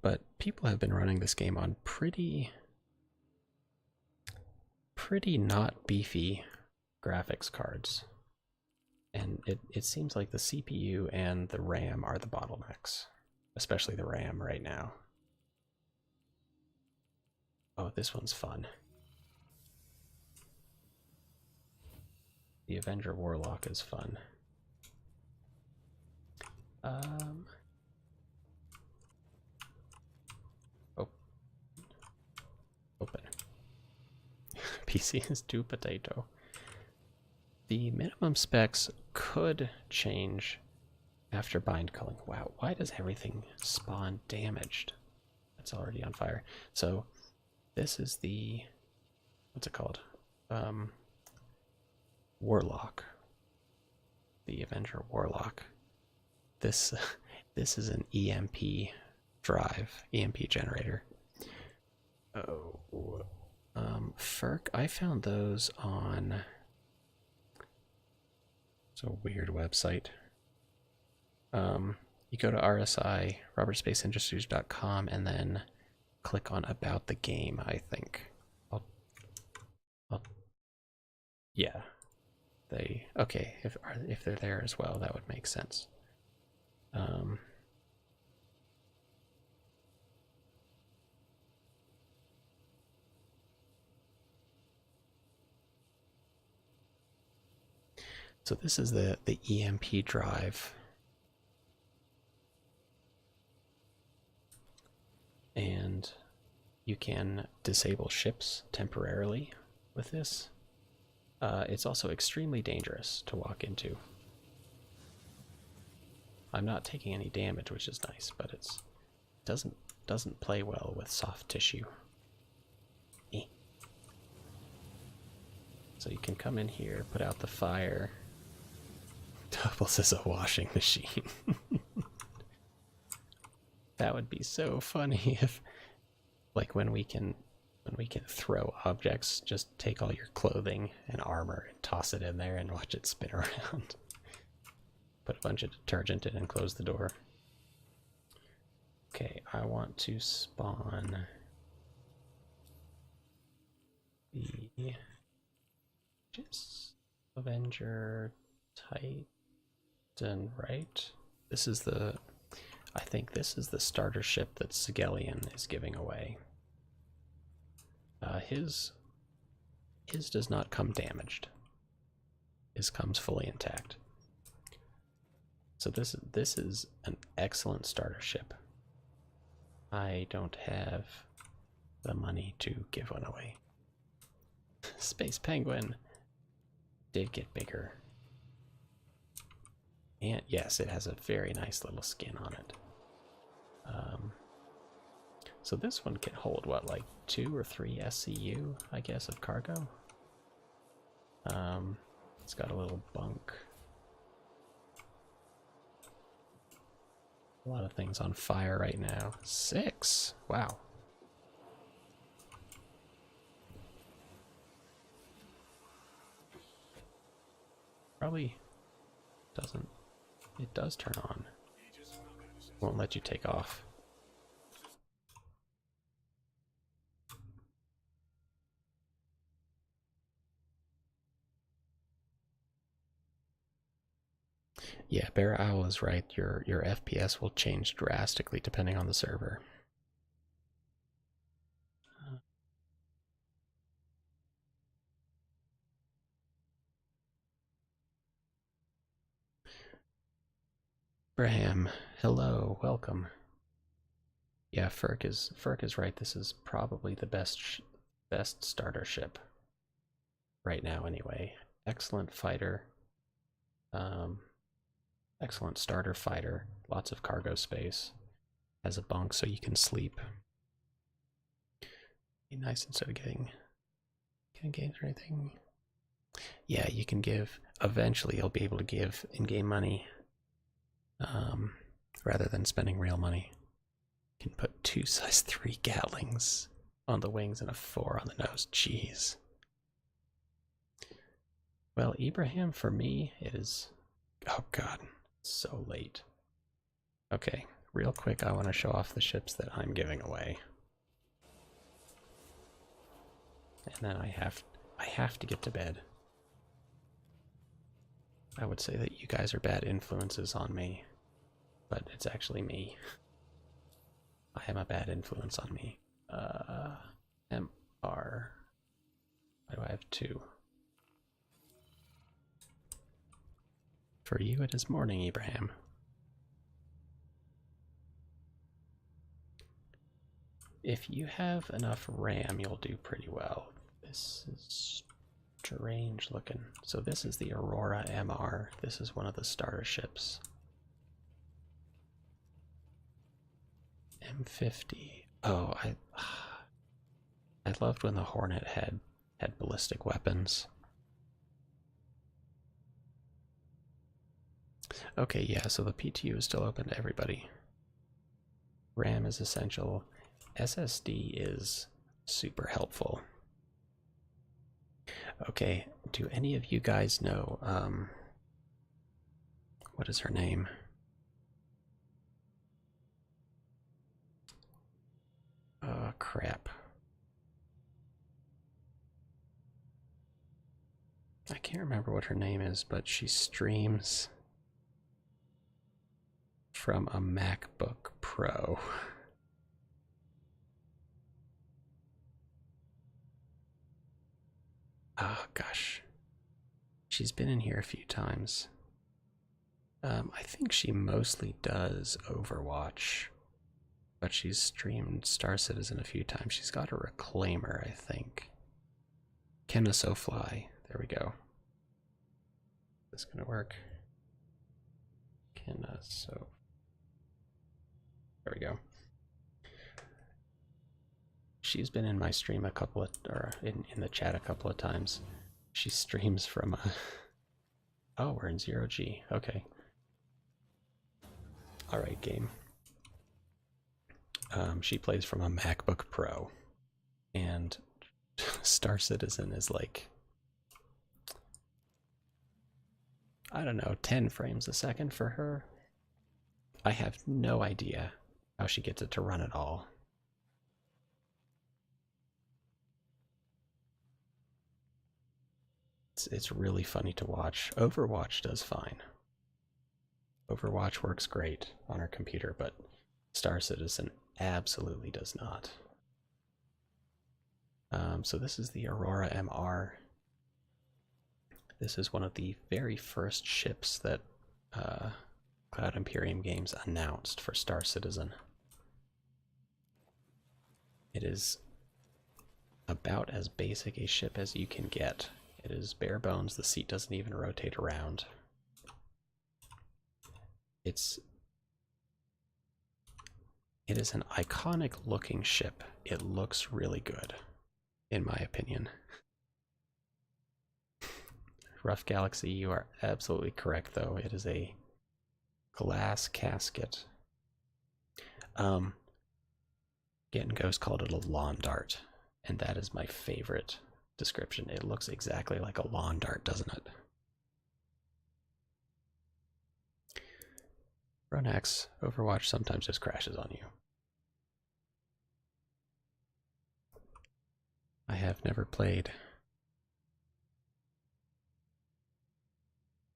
But people have been running this game on pretty not beefy graphics cards. And it seems like the CPU and the RAM are the bottlenecks, especially the RAM right now. Oh, this one's fun. The Avenger Warlock is fun. Open. PC is 2 potato. The minimum specs could change after bind culling. Wow, why does everything spawn damaged? It's already on fire. So this is the, what's it called? Warlock. The Avenger Warlock. This is an EMP drive, EMP generator. Oh, Ferk, I found those on, it's a weird website. You go to RSI, robertspaceindustriescom, and then click on About the Game, I think. Yeah. Okay, if they're there as well, that would make sense. So this is the EMP drive. And you can disable ships temporarily with this. It's also extremely dangerous to walk into. I'm not taking any damage, which is nice, but it doesn't play well with soft tissue. So you can come in here, put out the fire. Doubles as a washing machine. That would be so funny if, like, when we can throw objects, just take all your clothing and armor and toss it in there and watch it spin around. Put a bunch of detergent in and close the door. Okay, I want to spawn the Avenger Titan, right? This is the, I think this is the starter ship that Sigelian is giving away. His does not come damaged. His comes fully intact. So this is an excellent starter ship. I don't have the money to give one away. Space Penguin did get bigger. And yes, it has a very nice little skin on it. So this one can hold what, like 2 or 3 SCU, I guess, of cargo. It's got a little bunk. A lot of things on fire right now. 6! Wow. Probably doesn't. It does turn on. Won't let you take off. Yeah, Bear Owl is right. Your FPS will change drastically depending on the server. Abraham, hello, welcome. Yeah, Ferk is right. This is probably the best starter ship right now. Anyway, excellent fighter. Excellent starter fighter. Lots of cargo space. Has a bunk so you can sleep. Be nice instead of getting games or anything. Yeah, you can give. Eventually, you'll be able to give in-game money, rather than spending real money. You can put 2 size 3 Gatlings on the wings and a 4 on the nose. Jeez. Well, Ibrahim, for me, it is. Oh God, so late. Okay, real quick, I want to show off the ships that I'm giving away, and then I have to get to bed. I would say that you guys are bad influences on me, but it's actually me. I am a bad influence on me. MR. Why do I have 2? For you, it is morning, Ibrahim. If you have enough RAM, you'll do pretty well. This is strange looking. So this is the Aurora MR. This is one of the starter ships. M50. Oh, I loved when the Hornet had ballistic weapons. Okay, yeah, so the PTU is still open to everybody. RAM is essential. SSD is super helpful. Okay, do any of you guys know, what is her name? Crap. I can't remember what her name is, but she streams from a MacBook Pro. Oh, gosh. She's been in here a few times. I think she mostly does Overwatch, but she's streamed Star Citizen a few times. She's got a Reclaimer, I think. Can a so fly? There we go. Is this gonna work? Can a so. There we go. She's been in my stream a couple of, or in the chat a couple of times. She streams from a. Oh, we're in 0G. Okay. Alright, game. She plays from a MacBook Pro, and Star Citizen is like, I don't know, 10 frames a second for her. I have no idea how she gets it to run at all. it's really funny to watch. Overwatch does fine. Overwatch works great on our computer, but Star Citizen absolutely does not. So this is the Aurora MR. This is one of the very first ships that Cloud Imperium Games announced for Star Citizen. It is about as basic a ship as you can get. It is bare bones, the seat doesn't even rotate around. It is an iconic looking ship. It looks really good, in my opinion. Rough Galaxy, you are absolutely correct, though. It is a glass casket. Getting Ghost called it a lawn dart, and that is my favorite description. It looks exactly like a lawn dart, doesn't it? Ronax, Overwatch sometimes just crashes on you. I have never played.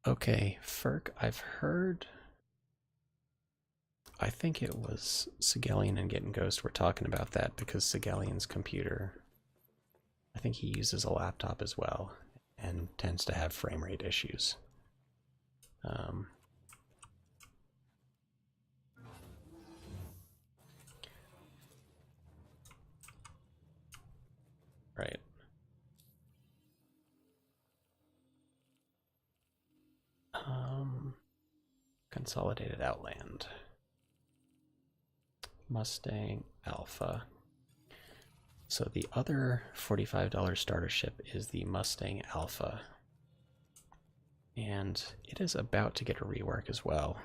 Okay, Ferk, I've heard. I think it was Sigelian and Getting Ghost were talking about that because Sigelian's computer, I think he uses a laptop as well and tends to have frame rate issues. Right. Consolidated Outland. Mustang Alpha. So the other $45 starter ship is the Mustang Alpha. And it is about to get a rework as well.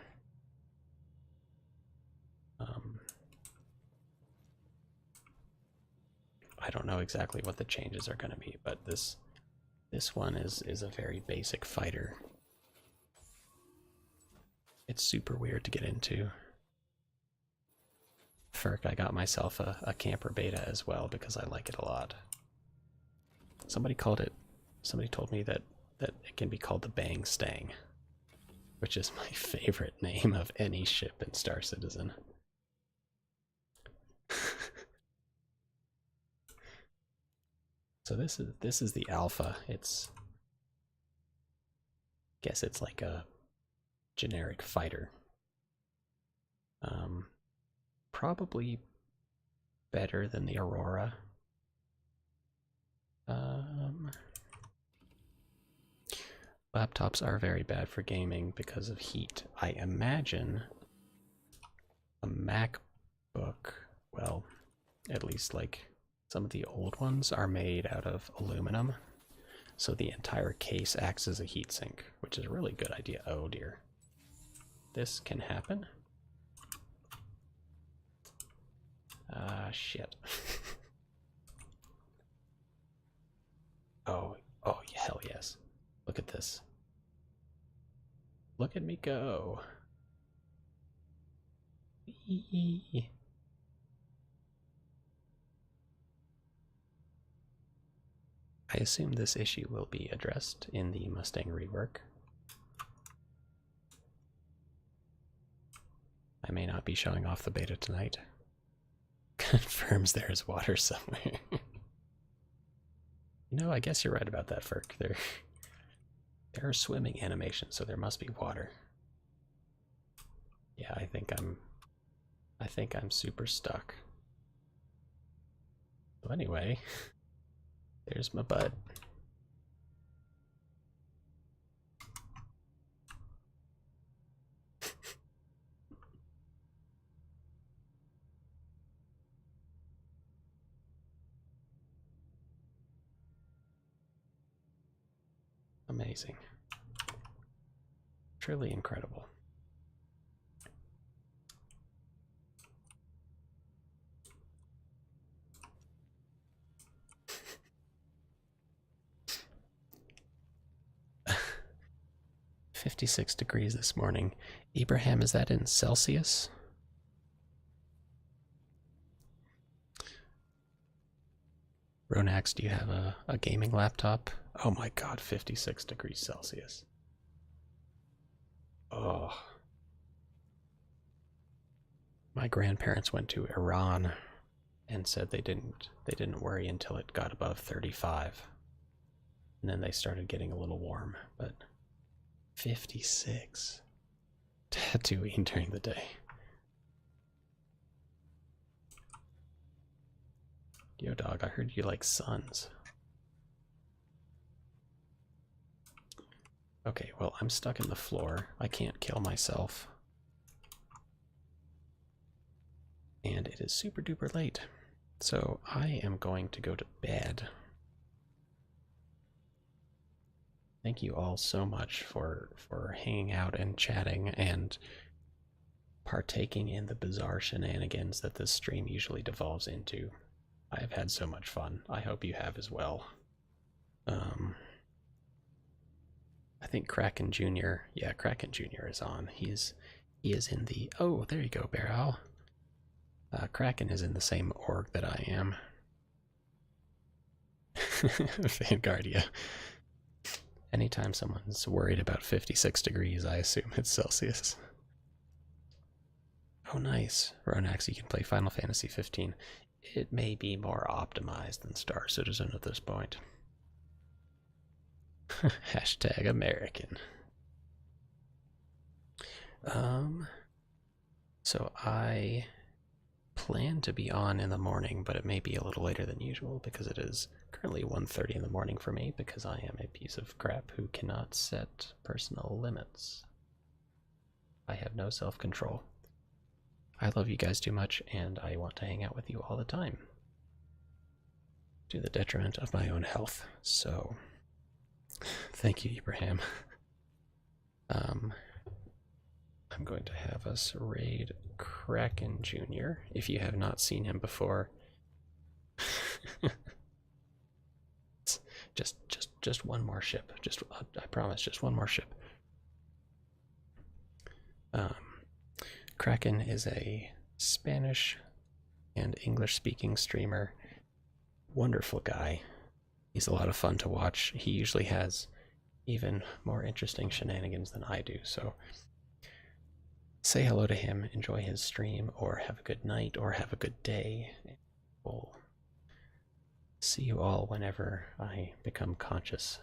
I don't know exactly what the changes are going to be, but this one is a very basic fighter. It's super weird to get into. Ferk, I got myself a camper beta as well because I like it a lot. Somebody told me that it can be called the Bang Stang, which is my favorite name of any ship in Star Citizen. So this is the Alpha. Guess it's like a generic fighter. Probably better than the Aurora. Laptops are very bad for gaming because of heat. I imagine a MacBook, well, at least like some of the old ones are made out of aluminum. So the entire case acts as a heatsink, which is a really good idea. Oh dear. This can happen? Shit. Oh, hell yes. Look at this. Look at me go. I assume this issue will be addressed in the Mustang rework. I may not be showing off the beta tonight. Confirms there is water somewhere. You know, I guess you're right about that, Ferk. There are swimming animations, so there must be water. Yeah, I think I'm super stuck. So anyway, there's my bud. Amazing. Truly incredible. $56 this morning. Ibrahim, is that in Celsius? Ronax, do you have a gaming laptop Oh my god, 56 degrees Celsius. Oh. My grandparents went to Iran and said they didn't worry until it got above 35. And then they started getting a little warm, but 56 tattooing during the day. Yo dog, I heard you like suns. Okay, well, I'm stuck in the floor. I can't kill myself. And it is super duper late. So I am going to go to bed. Thank you all so much for hanging out and chatting and partaking in the bizarre shenanigans that this stream usually devolves into. I have had so much fun. I hope you have as well. I think Kraken Jr. Yeah, Kraken Jr. is on. He is in the. Oh, there you go, Bear Owl. Kraken is in the same org that I am. Vanguardia. Anytime someone's worried about 56 degrees, I assume it's Celsius. Oh, nice. Ronax, you can play Final Fantasy 15. It may be more optimized than Star Citizen at this point. Hashtag American. So I plan to be on in the morning, but it may be a little later than usual because it is currently 1:30 in the morning for me because I am a piece of crap who cannot set personal limits. I have no self-control. I love you guys too much, and I want to hang out with you all the time, to the detriment of my own health. So, thank you, Ibrahim. I'm going to have us raid Kraken Jr. If you have not seen him before, just one more ship. I promise, just one more ship. Kraken is a Spanish and English-speaking streamer. Wonderful guy. He's a lot of fun to watch. He usually has even more interesting shenanigans than I do, so say hello to him, enjoy his stream, or have a good night, or have a good day. We'll see you all whenever I become conscious